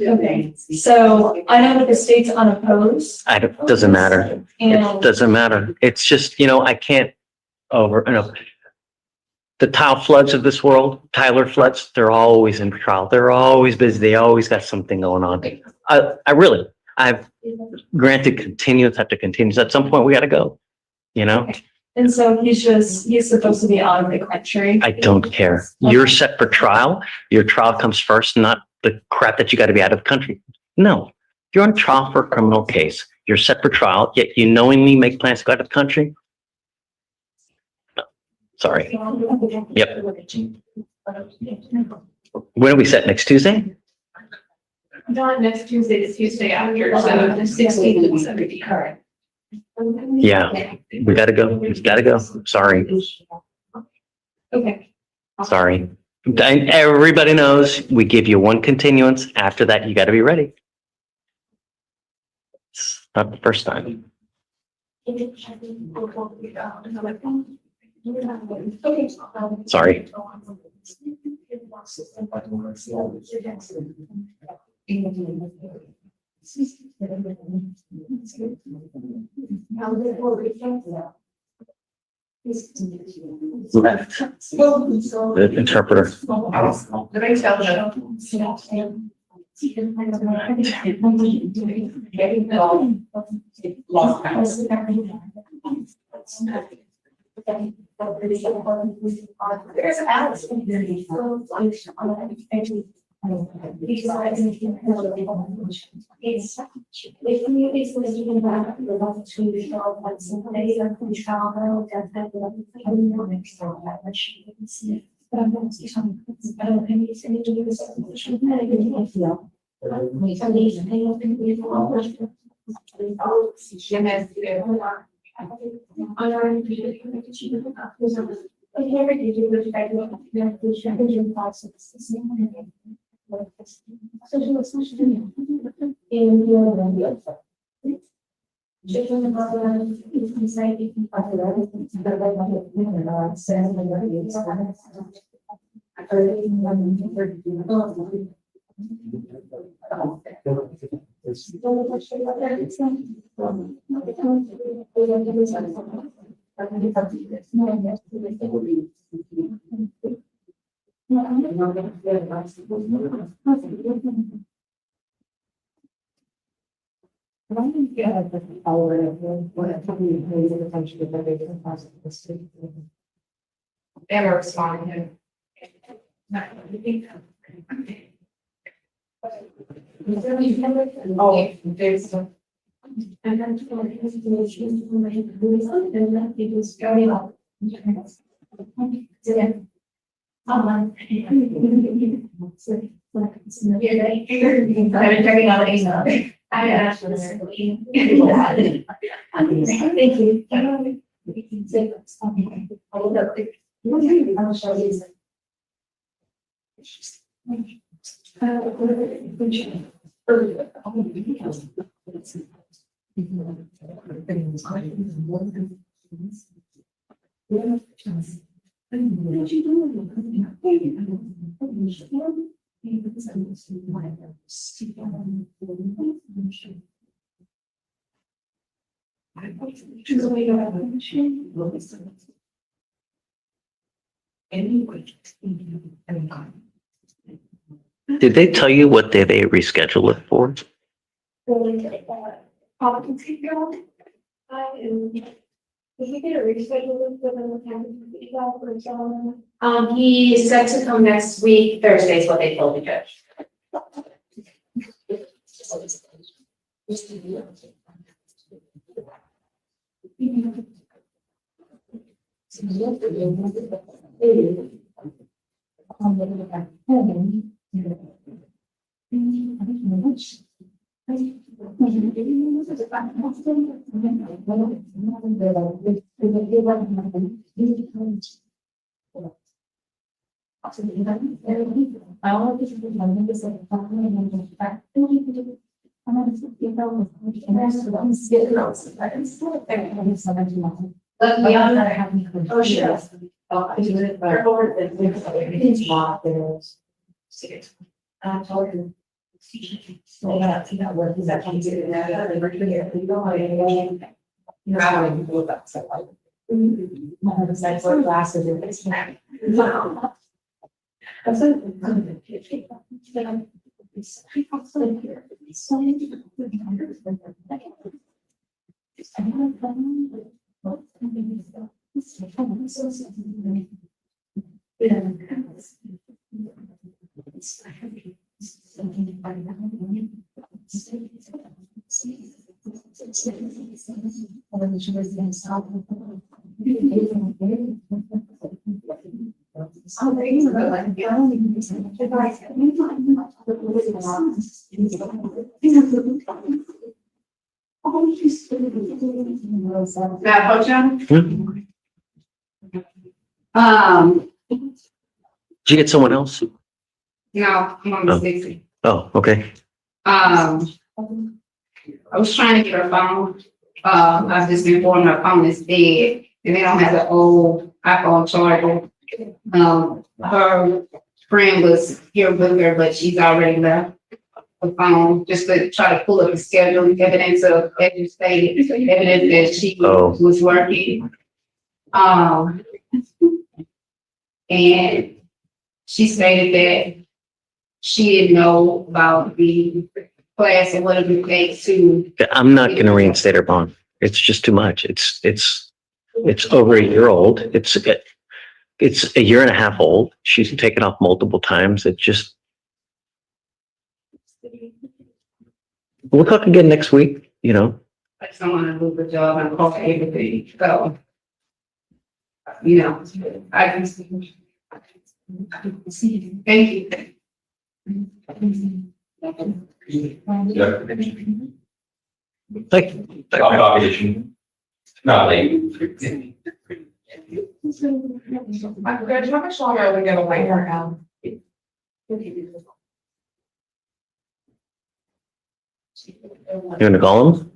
Okay, so I know that the state's unopposed. Doesn't matter. It And doesn't matter. It's just, I can't the Tyler floods of this world, they're always in trial. They're always busy. They always got something going on. I've granted continuance after continuance. At some point we got to go, and so he's supposed to be out of the country. I don't care. You're set for trial. Your trial comes first, not the crap that you got to be out of the country. No, you're on trial for a criminal case. You're set for trial, yet you knowingly make plans to go out of the country. No, sorry. Yep. When are we set? Next Tuesday? Not next Tuesday, the Tuesday after, so the 16th and 17th. Yeah, we gotta go. We gotta go. Sorry. Okay. Sorry. And everybody knows we give you one continuance. After that, you got to be ready. It's not the first time. Sorry. Left. The interpreter. There's Alex. Never responded. Oh, there's some. And then for his relations, it was going up. I actually. Thank you. I'll show you. Did they tell you what day they rescheduled it for? He said to come next week, Thursday is what they told the judge. Oh, sure. Did you get someone else? No, I'm on the 60. Oh, okay. I was trying to get her phone. I've just been informed her phone is dead and they don't have the old iPhone charger. Her friend was here with her, but she's already left the phone just to try to pull up the schedule, evidence of, as you stated, evidence that she was working. And she stated that she didn't know about the class and what it would take to. I'm not going to reinstate her bond. It's just too much. It's over a year old. It's a year and a half old. She's taken off multiple times. It just. We'll talk again next week, you know. I just don't want to lose the job and call everything. So, you know, I can see. Thank you. Thank Not late. I'm good. How much longer are we gonna wait for him? You gonna call him?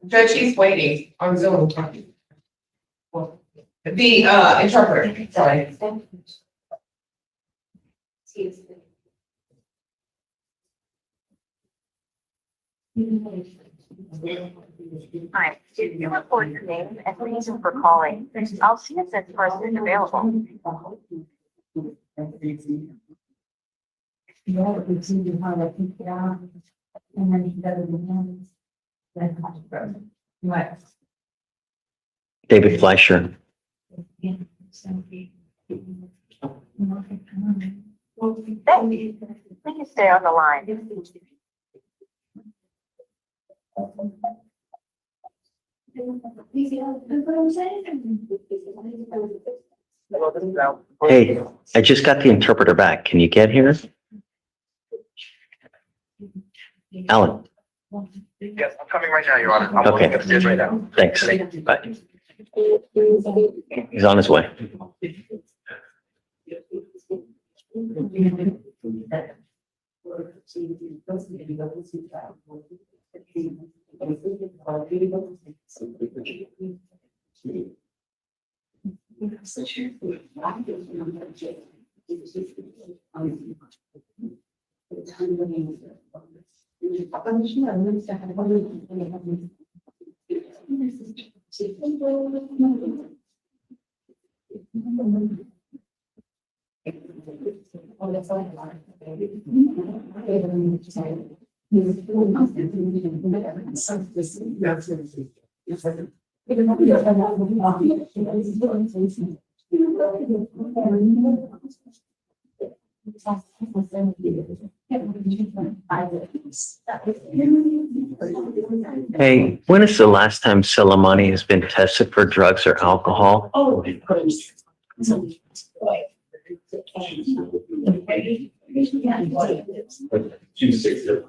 Judge, he's waiting on Zoom. The interpreter, sorry. Hi, if you report your name and reason for calling, I'll see if this person is available. David Fleischer. Please stay on the line. Hey, I just got the interpreter back. Can you get here? Alan. Yes, I'm coming right now, Your Honor. I'm Okay. walking upstairs right now. Thanks. Bye. He's on his way. Hey, when is the last time Soleimani has been tested for drugs or alcohol? She's 60.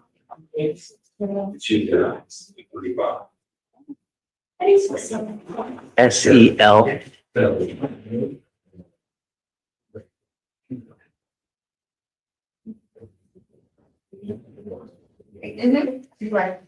She's 45. SEL. Isn't it? Right.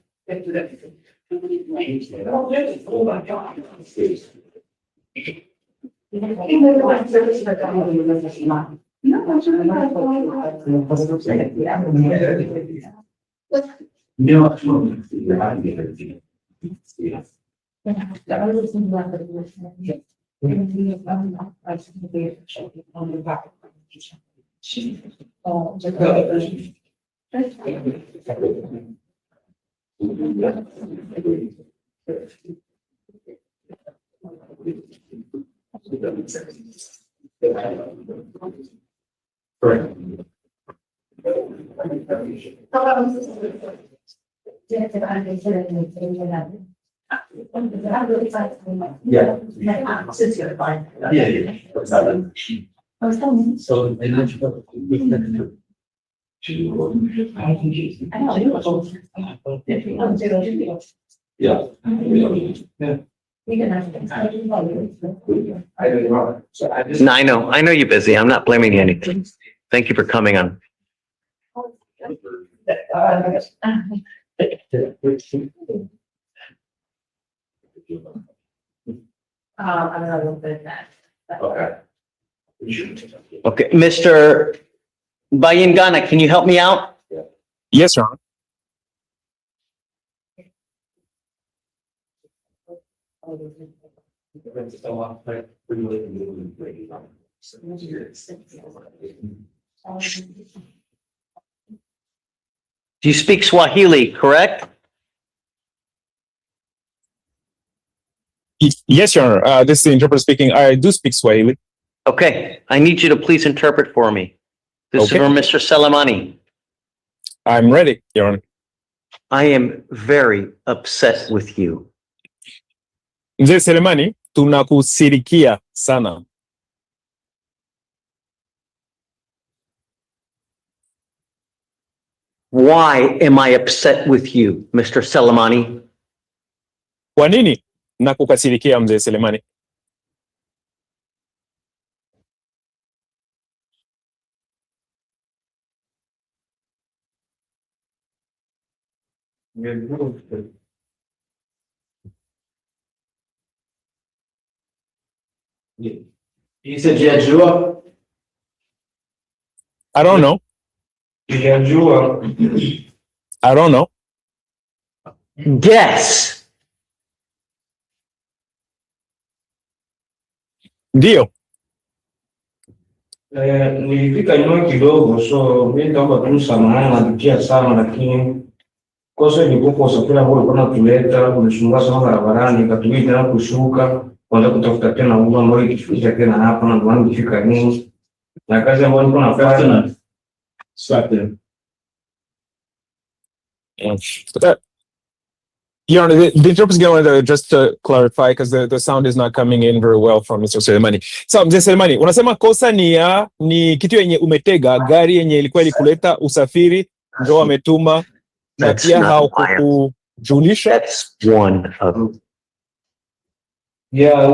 No, I know you're busy. I'm not blaming you anything. Thank you for coming on. Okay, Mr. Bayingana, can you help me out? Yes, Your Honor. Do you speak Swahili, correct? Yes, Your Honor. This is the interpreter speaking. I do speak Swahili. Okay, I need you to please interpret for me. This is Okay. for Mr. Selemani. I'm ready, Your Honor. I am very upset with you. Mzee Selemani, tunakusirikia sana. Why am I upset with you, Mr. Selemani? Kwa nini nakukasirikia Mzee Selemani? You said Jejua? I don't know. Jejua. I don't know. Guess. Ndio. Nilifika nyuma kidogo, so mimi naomba tu samahani, napitia sana, lakini kosa ni kwa usafiri ambao ulikuwa unatuleta unasumbua sana barabarani, ikatuita tena kushuka kwanza kutafuta tena Uber ambayo ikifikisha tena hapa na ndio nilifika nyuma na kazi ambayo nilikuwa nafanya sasa. Your Honor, the interpreter is going to just to clarify because the sound is not coming in very well from Mr. Selemani. So, Mzee Selemani, unasema kosa ni kitu yenye umetega, gari yenye ilikuwa ilikuleta usafiri, ndio wametuma na pia haukujulisha. That's one of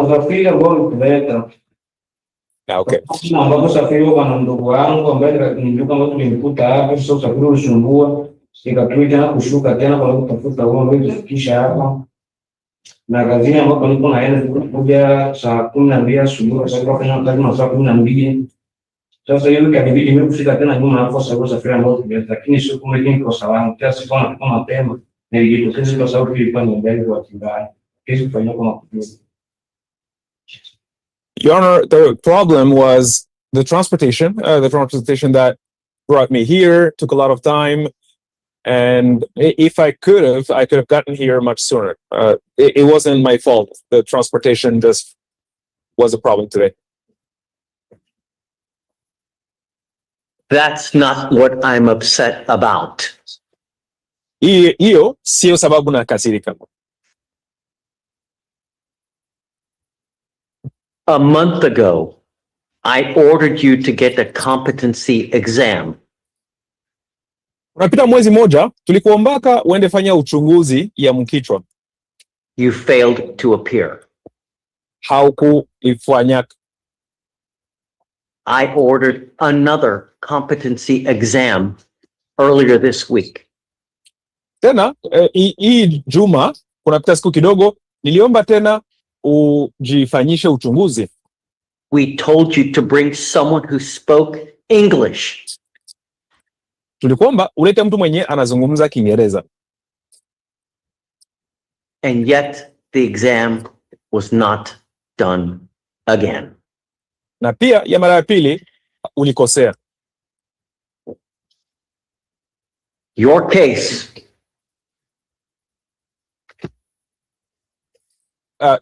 usafiri ambao ulikuleta. Okay. Ambapo usafiri wa na ndugu wangu ambaye nilikuwa kama tulimkuta hapo, sasa usafiri ulisumbua. Ikatuita tena kushuka tena kwa kutafuta huo ndio kufikisha hapa. Na kazini ambapo nilikuwa naenda kuja saa 12 asubuhi, sasa kwa kufanya kazi masaa 12. Sasa hiyo kanibidi mimi kufika tena nyuma hapo sababu safari ambayo tumeleta, lakini sio kama ni kwa sababu kiasi kwa mapema nilijitokeza kwa sababu ilikuwa ni mbele kwa kibaya. Kesho kufanya kama kupiga. Your Honor, the problem was the transportation that brought me here took a lot of time. And if I could have gotten here much sooner. It wasn't my fault. The transportation just was a problem today. That's not what I'm upset about. Hiyo sio sababu nakasirika. A month ago, I ordered you to get a competency exam. Unapita mwezi moja, tulikuombaka uende fanya uchunguzi ya mkichwa. You failed to appear. Haukuifanya. I ordered another competency exam earlier this week. Tena, hii juma, kunapita siku kidogo, niliomba tena ujifanyishe uchunguzi. We told you to bring someone who spoke English. Tulikuomba ulete mtu mwenye anazungumza Kiingereza. And yet the exam was not done again. Na pia ya mara ya pili ulikosea. Your case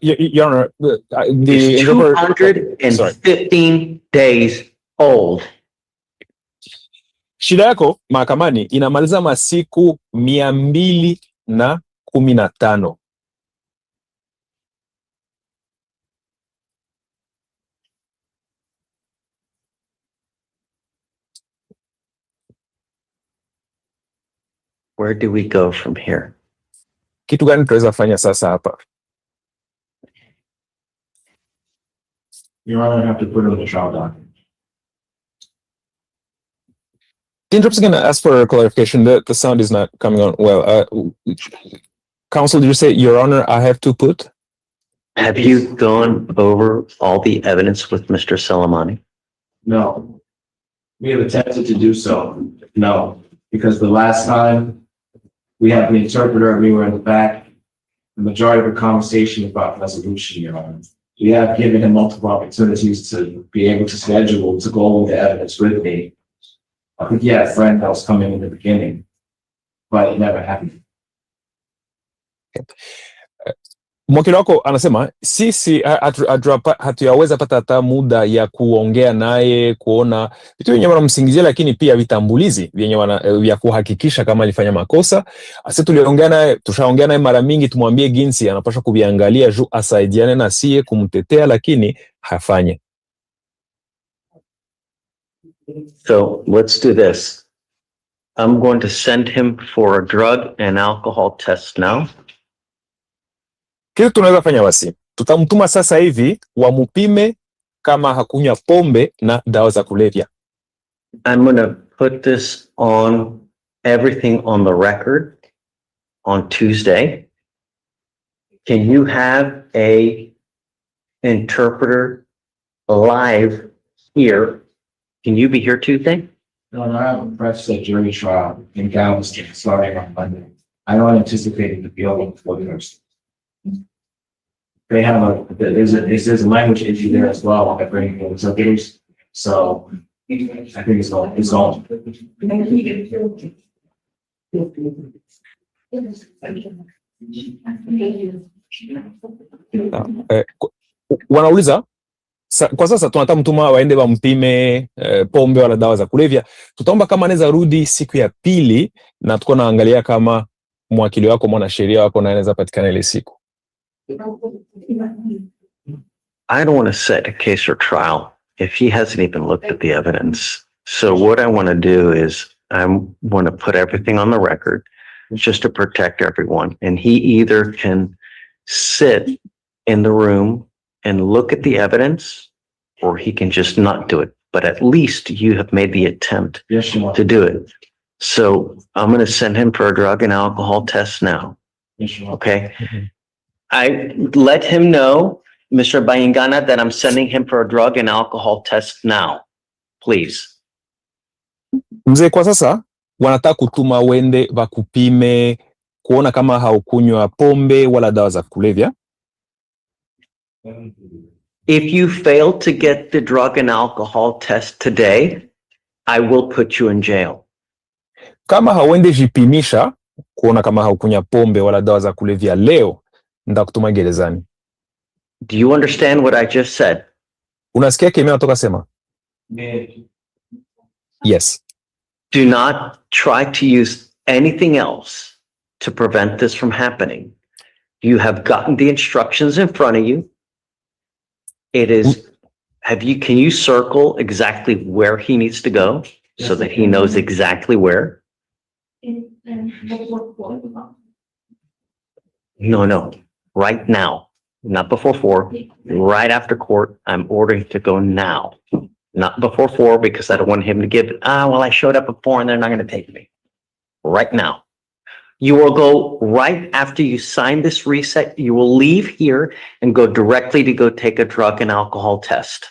Your Honor, is 215 days old. Shida yako mahakamani inamaliza masiku 215. Where do we go from here? Kitu gani tunaweza fanya sasa hapa? Your Honor, I have to put it on the trial document. The interpreter is going to ask for a clarification. The sound is not coming on well. Counsel, did you say, Your Honor, I have to put? Have you gone over all the evidence with Mr. Selemani? No. We have attempted to do so. No. Because the last time we had the interpreter and we were in the back, the majority of the conversation about resolution, Your Honor. We have given him multiple opportunities to be able to schedule to go over the evidence with me. I think he had a friend that was coming in the beginning, but it never happened. Mwakili wako anasema sisi hatuyaweza pata hata muda ya kuongea naye, kuona vitu vyenye wanamsingizia, lakini pia vitambulizi vyenye vya kuhakikisha kama alifanya makosa. Sasa tushaongea naye mara mingi, tumwambie jinsi anapaswa kuviangalia juu asaidiane na sie kumtetea, lakini hafanye. So let's do this. I'm going to send him for a drug and alcohol test now. Kitu tunaweza fanya basi, tutamtuma sasa hivi wamupime kama hakunywa pombe na dawa za kulevya. I'm going to put this on everything on the record on Tuesday. Can you have a interpreter live here? Can you be here Tuesday? No, I have a press jury trial in Galveston starting on Monday. I don't anticipate it to be over before Thursday. They have there's a language issue there as well. I bring the interpreters, so I think it's all. Wanauliza kwa sasa tunataka mtuma waende wampime pombe wala dawa za kulevya. Tutaomba kama anaweza rudi siku ya pili, na tuko naangalia kama mwakili wako, mwanasheria wako, na anaweza patikana ile siku. I don't want to set a case or trial if he hasn't even looked at the evidence. So what I want to do is I want to put everything on the record just to protect everyone. And he either can sit in the room and look at the evidence, or he can just not do it. But at least you have made the attempt to do it. So I'm going to send him for a drug and alcohol test now. Okay. I let him know, Mr. Bayingana, that I'm sending him for a drug and alcohol test now. Please. Mzee, kwa sasa wanataka kutuma wende wakupime kuona kama haukunywa pombe wala dawa za kulevya. If you fail to get the drug and alcohol test today, I will put you in jail. Kama hauende jipimisha kuona kama haukunywa pombe wala dawa za kulevya leo, ndakutuma gerezani. Do you understand what I just said? Unasikia kile natoka sema? Yes. Do not try to use anything else to prevent this from happening. You have gotten the instructions in front of you. It is, can you circle exactly where he needs to go so that he knows exactly where? No, right now, not before 4, right after court. I'm ordering to go now, not before 4, because I don't want him to give, well, I showed up at 4 and they're not going to take me. Right now. You will go right after you sign this reset. You will leave here and go directly to go take a drug and alcohol test.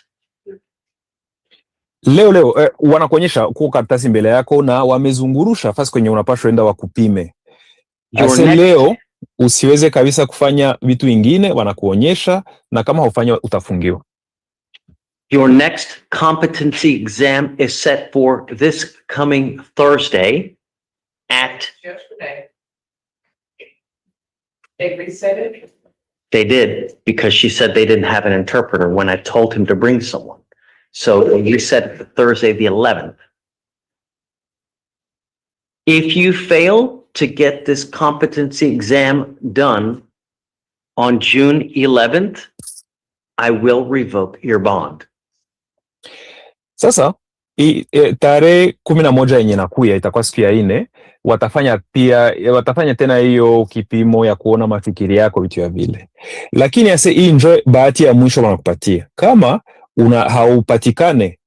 Leo wanakuonyesha kwa karatasi mbele yako na wamezungurusha fasi kwenye unapaswa enda wakupime. Leo usiweze kabisa kufanya vitu vingine, wanakuonyesha, na kama hufanya utafungiwa. Your next competency exam is set for this coming Thursday at yesterday. They reset it? They did, because she said they didn't have an interpreter when I told him to bring someone. So they reset it for Thursday the 11th. If you fail to get this competency exam done on June 11th, I will revoke your bond. Sasa tarehe 11 yenye nakuya itakuwa siku ya 4, watafanya tena hiyo kipimo ya kuona mafikiri yako, vitu ya vile. Lakini hii ndio bahati ya mwisho wanakupatia. Kama haupatikane,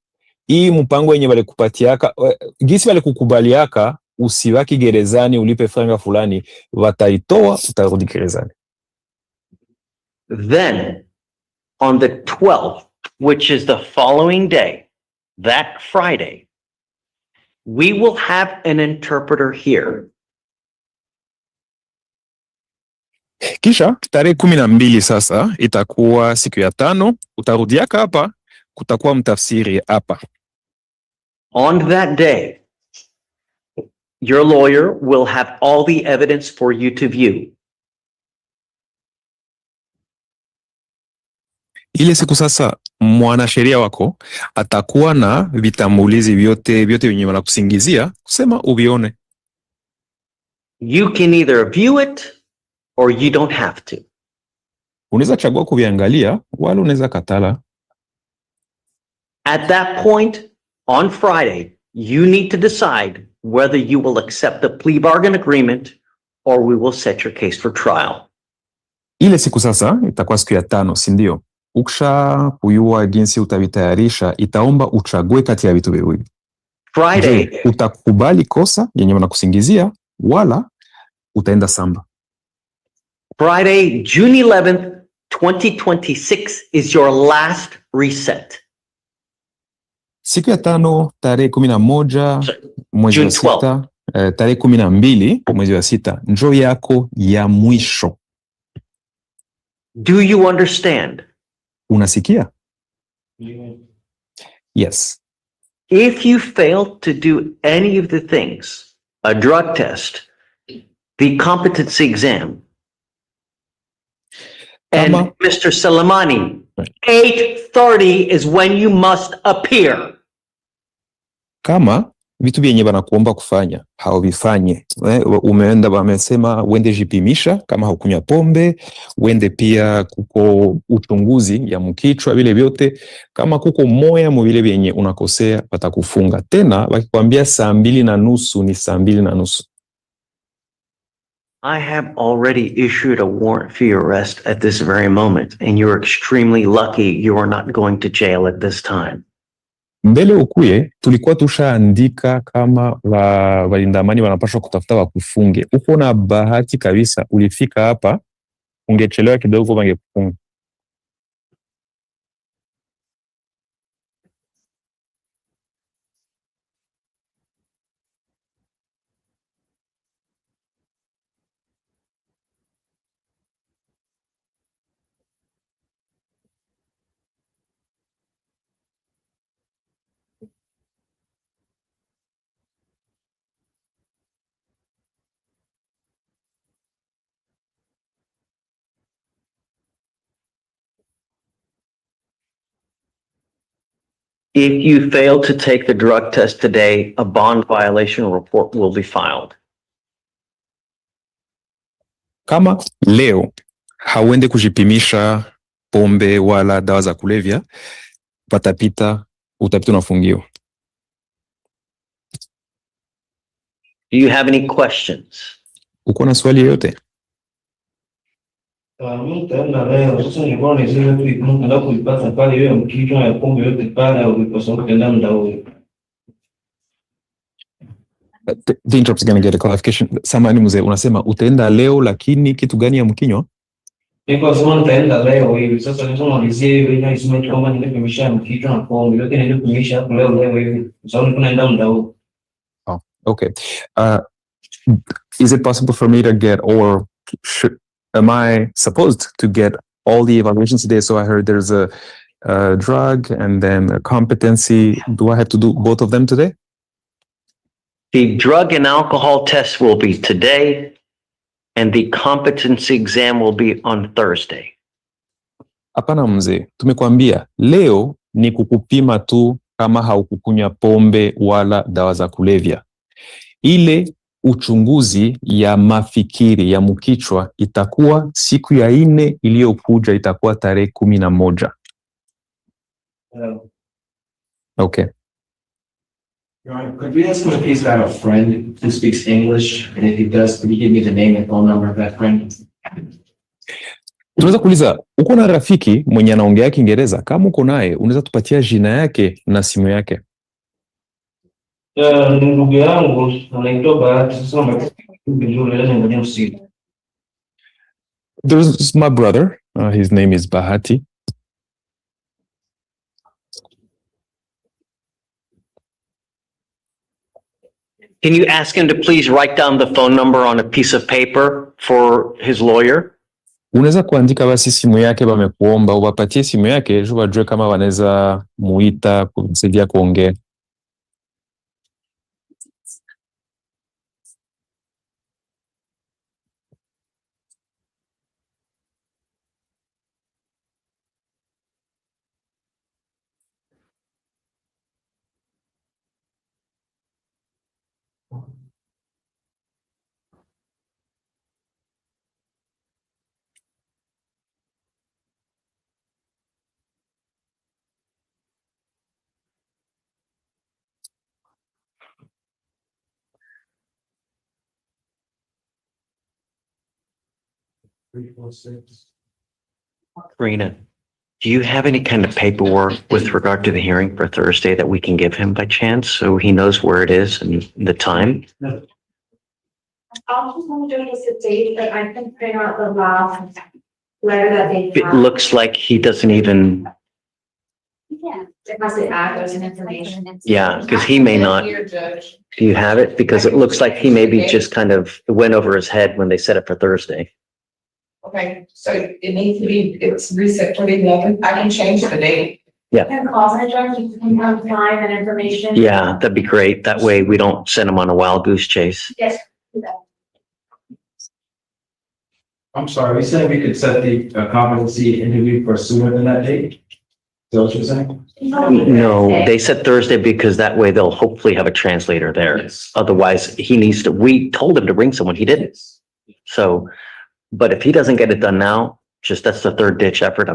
hii mpango yenye walikupatiaka, gisi walikukubaliaka, usiwaki gerezani ulipe franga fulani, wataitoa, utarudi gerezani. Then on the 12th, which is the following day, that Friday, we will have an interpreter here. Kisha tarehe 12 sasa itakuwa siku ya 5, utarudiaka hapa, kutakuwa mtafsiri hapa. On that day, your lawyer will have all the evidence for you to view. Ile siku sasa mwanasheria wako atakuwa na vitambulizi vyote vyenye wanakusingizia kusema uvione. You can either view it or you don't have to. Unaweza chagua kuviangalia wala unaweza katala. At that point, on Friday, you need to decide whether you will accept the plea bargain agreement or we will set your case for trial. Ile siku sasa itakuwa siku ya 5, si ndio? Ukisha kuyua jinsi utavitayarisha, itaomba uchague kati ya vitu viwili. Friday, Je, utakubali kosa yenye wanakusingizia wala utaenda samba. Friday, June 11th, 2026 is your last reset. Siku ya 5 tarehe 11 mwezi wa June 12th. 6, tarehe 12 mwezi wa 6 njo yako ya mwisho. Do you understand? Unasikia? Yes. If you fail to do any of the things, a drug test, the competency exam, and Mr. Salamani, 8:30 is when you must appear. Kama vitu vyenye wanakuomba kufanya hauvifanye, umeenda wamesema uende jipimisha kama hukunywa pombe, uende pia kuko uchunguzi ya mkichwa, vile vyote kama kuko moya mu vile vyenye unakosea watakufunga. Tena wakikwambia 2:30 ni 2:30. I have already issued a warrant for your arrest at this very moment, and you're extremely lucky you are not going to jail at this time. Mbele ukuye tulikuwa tushaandika kama walinda amani wanapaswa kutafuta wakufunge. Uko na bahati kabisa, ulifika hapa, ungechelewa kidogo wangekufunga. If you fail to take the drug test today, a bond violation report will be filed. Kama leo hauende kujipimisha pombe wala dawa za kulevya, utapita unafungiwa. Do you have any questions? Uko na swali yoyote? Mtaenda leo sasa, nilikuwa nizile tu ikumbuka kuipata pale hiyo mkichwa ya pombe yote pale, au ukikosa kutenda muda huo. The interrupt is going to get a clarification. Samahani mzee, unasema utaenda leo lakini kitu gani ya mkinywa? Niko sema nitaenda leo hivi sasa, nisomalizie hivi na iseme kwamba nimepimisha mkichwa na pombe yote, nilipimisha hapo leo hivi sababu tunaenda muda huo. Oh, okay. Is it possible for me to get, or am I supposed to get all the evaluations today? So I heard there's a drug and then a competency. Do I have to do both of them today? The drug and alcohol test will be today, and the competency exam will be on Thursday. Hapana mzee, tumekuambia leo ni kukupima tu kama haukukunywa pombe wala dawa za kulevya. Ile uchunguzi ya mafikiri ya mkichwa itakuwa siku ya 4 iliyokuja, itakuwa tarehe 11. Okay. Could we ask him if he's got a friend who speaks English, and if he does, could you give me the name and phone number of that friend? Tunaweza kuuliza, uko na rafiki mwenye anaongea Kiingereza? Kama uko naye, unaweza tupatia jina yake na simu yake? Ndugu yangu anaitwa Bahati. Sasa There's my brother. His name is Bahati. Can you ask him to please write down the phone number on a piece of paper for his lawyer? Unaweza kuandika basi simu yake, wamekuomba uwapatie simu yake, ili wajue kama wanaweza muita kumsaidia kuongea. 346. Karina, do you have any kind of paperwork with regard to the hearing for Thursday that we can give him by chance so he knows where it is and the time? I'll just want to do this a date, but I can figure out the last letter that they It have. looks like he doesn't even, Yeah. It has the address and information. yeah, because he may not. Here, Judge. Do you have it? Because it looks like he maybe just kind of went over his head when they set it for Thursday. Okay, so it needs to be, it's reset for the 11th. I can change the date. Yeah. And call the judge, you can have time and information. Yeah, that'd be great. That way we don't send him on a wild goose chase. Yes. I'm sorry, we said we could set the competency interview for sooner than that date? Is that what you're saying? No, they said Thursday because that way they'll hopefully have a translator there. Yes. Otherwise, he needs to, we told him to bring someone, he didn't. So, but if he doesn't get it done now, just that's the third ditch effort.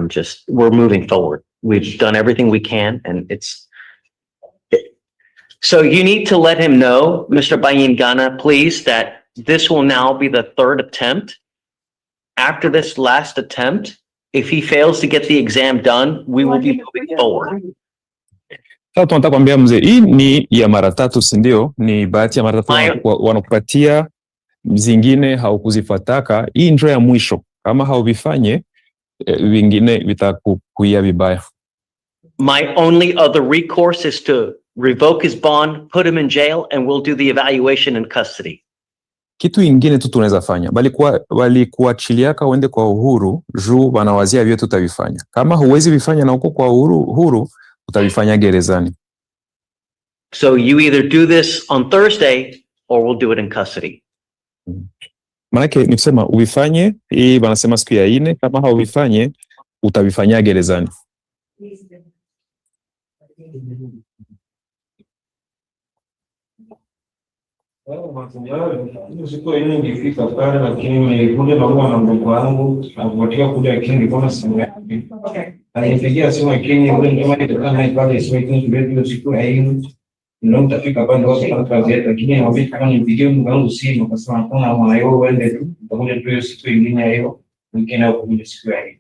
We're moving forward. We've done everything we can and so you need to let him know, Mr. Bayingana, please, that this will now be the third attempt. After this last attempt, if he fails to get the exam done, we will be moving forward. Sasa tunataka kuambia mzee, hii ni ya mara tatu, si ndio? Ni bahati ya mara tatu wanakupatia, zingine haukuzifuataka. Hii ndio ya mwisho. Kama hauvifanye, vingine vitakukuia vibaya. My only other recourse is to revoke his bond, put him in jail, and we'll do the evaluation in custody. Kitu ingine tu tunaweza fanya, walikuachiliaka uende kwa uhuru, juu wanawazia vyote utavifanya. Kama huwezi vifanya na uko kwa uhuru, utavifanya gerezani. So you either do this on Thursday or we'll do it in custody. Maanake ni kusema uvifanye, hii wanasema siku ya 4, kama hauvifanye utavifanyia gerezani. Siku ile ningefika pale lakini nilikuja pamoja na mdogo wangu akupatia kuja lakini kwa simu yake. Alinipigia simu lakini yule ndio mmoja pale simu yetu siku hiyo. Ndio mtafika pale ndio kwa kazi yetu lakini hawezi kama nipigie mdogo wangu simu akasema kuna mwanao uende tu pamoja tu hiyo siku nyingine hiyo mwingine au kuja siku hiyo.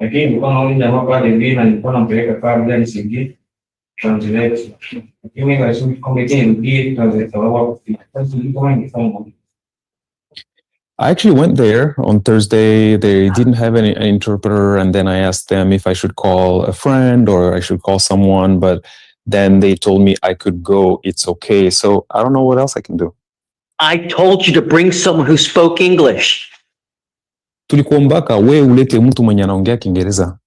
Lakini nilikuwa naona jamaa pale ndio na nilikuwa nampeleka pale ndani singi. Translate. I actually went there on Thursday. They didn't have an interpreter, and then I asked them if I should call a friend or I should call someone, but then they told me I could go. It's okay. So I don't know what else I can do. I told you to bring someone who spoke English. Tulikuombaka we ulete mtu mwenye anaongea Kiingereza.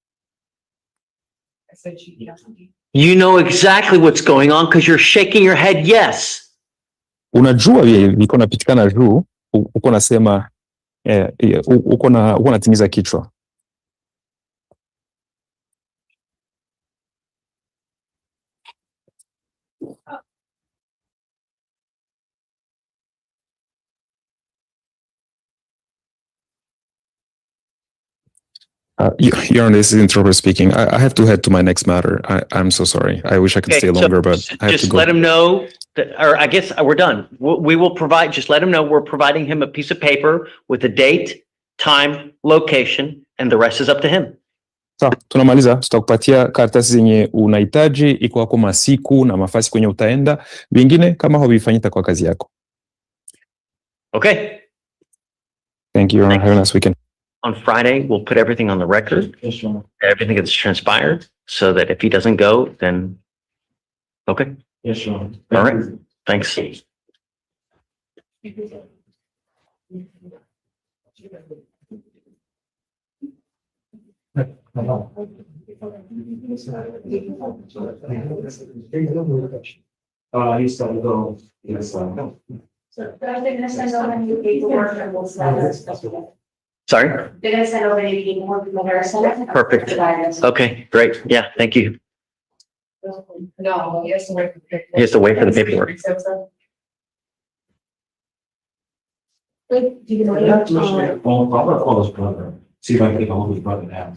You know exactly what's going on because you're shaking your head yes. Unajua viko napitikana juu, uko nasema uko natimiza kichwa. Your Honor, this is interpreter speaking. I have to head to my next matter. I'm so sorry. I wish I could stay longer, but I have to just go. let him know that, or I guess we're done. We will provide, just let him know we're providing him a piece of paper with the date, time, location, and the rest is up to him. Sawa, tunamaliza. Tutakupatia karatasi zenye unahitaji, iko hapo masiku na mafasi kwenye utaenda. Vingine kama havifanyita kwa kazi yako. Okay. Thank you, Your Honor. Have a nice weekend. On Friday, we'll put everything on the record, everything that's transpired, so that if he doesn't go, then, okay. Yes, sure. All right, thanks. He's starting to go. Yes, So they're gonna send over any paperwork and we'll send it. Sorry? They're gonna send over any paperwork from the Perfect. Okay, great. Yeah, thank you. No, he has to wait for the paperwork. He has to wait for the paperwork. I'm gonna call his brother, see if I can get a hold of his brother now.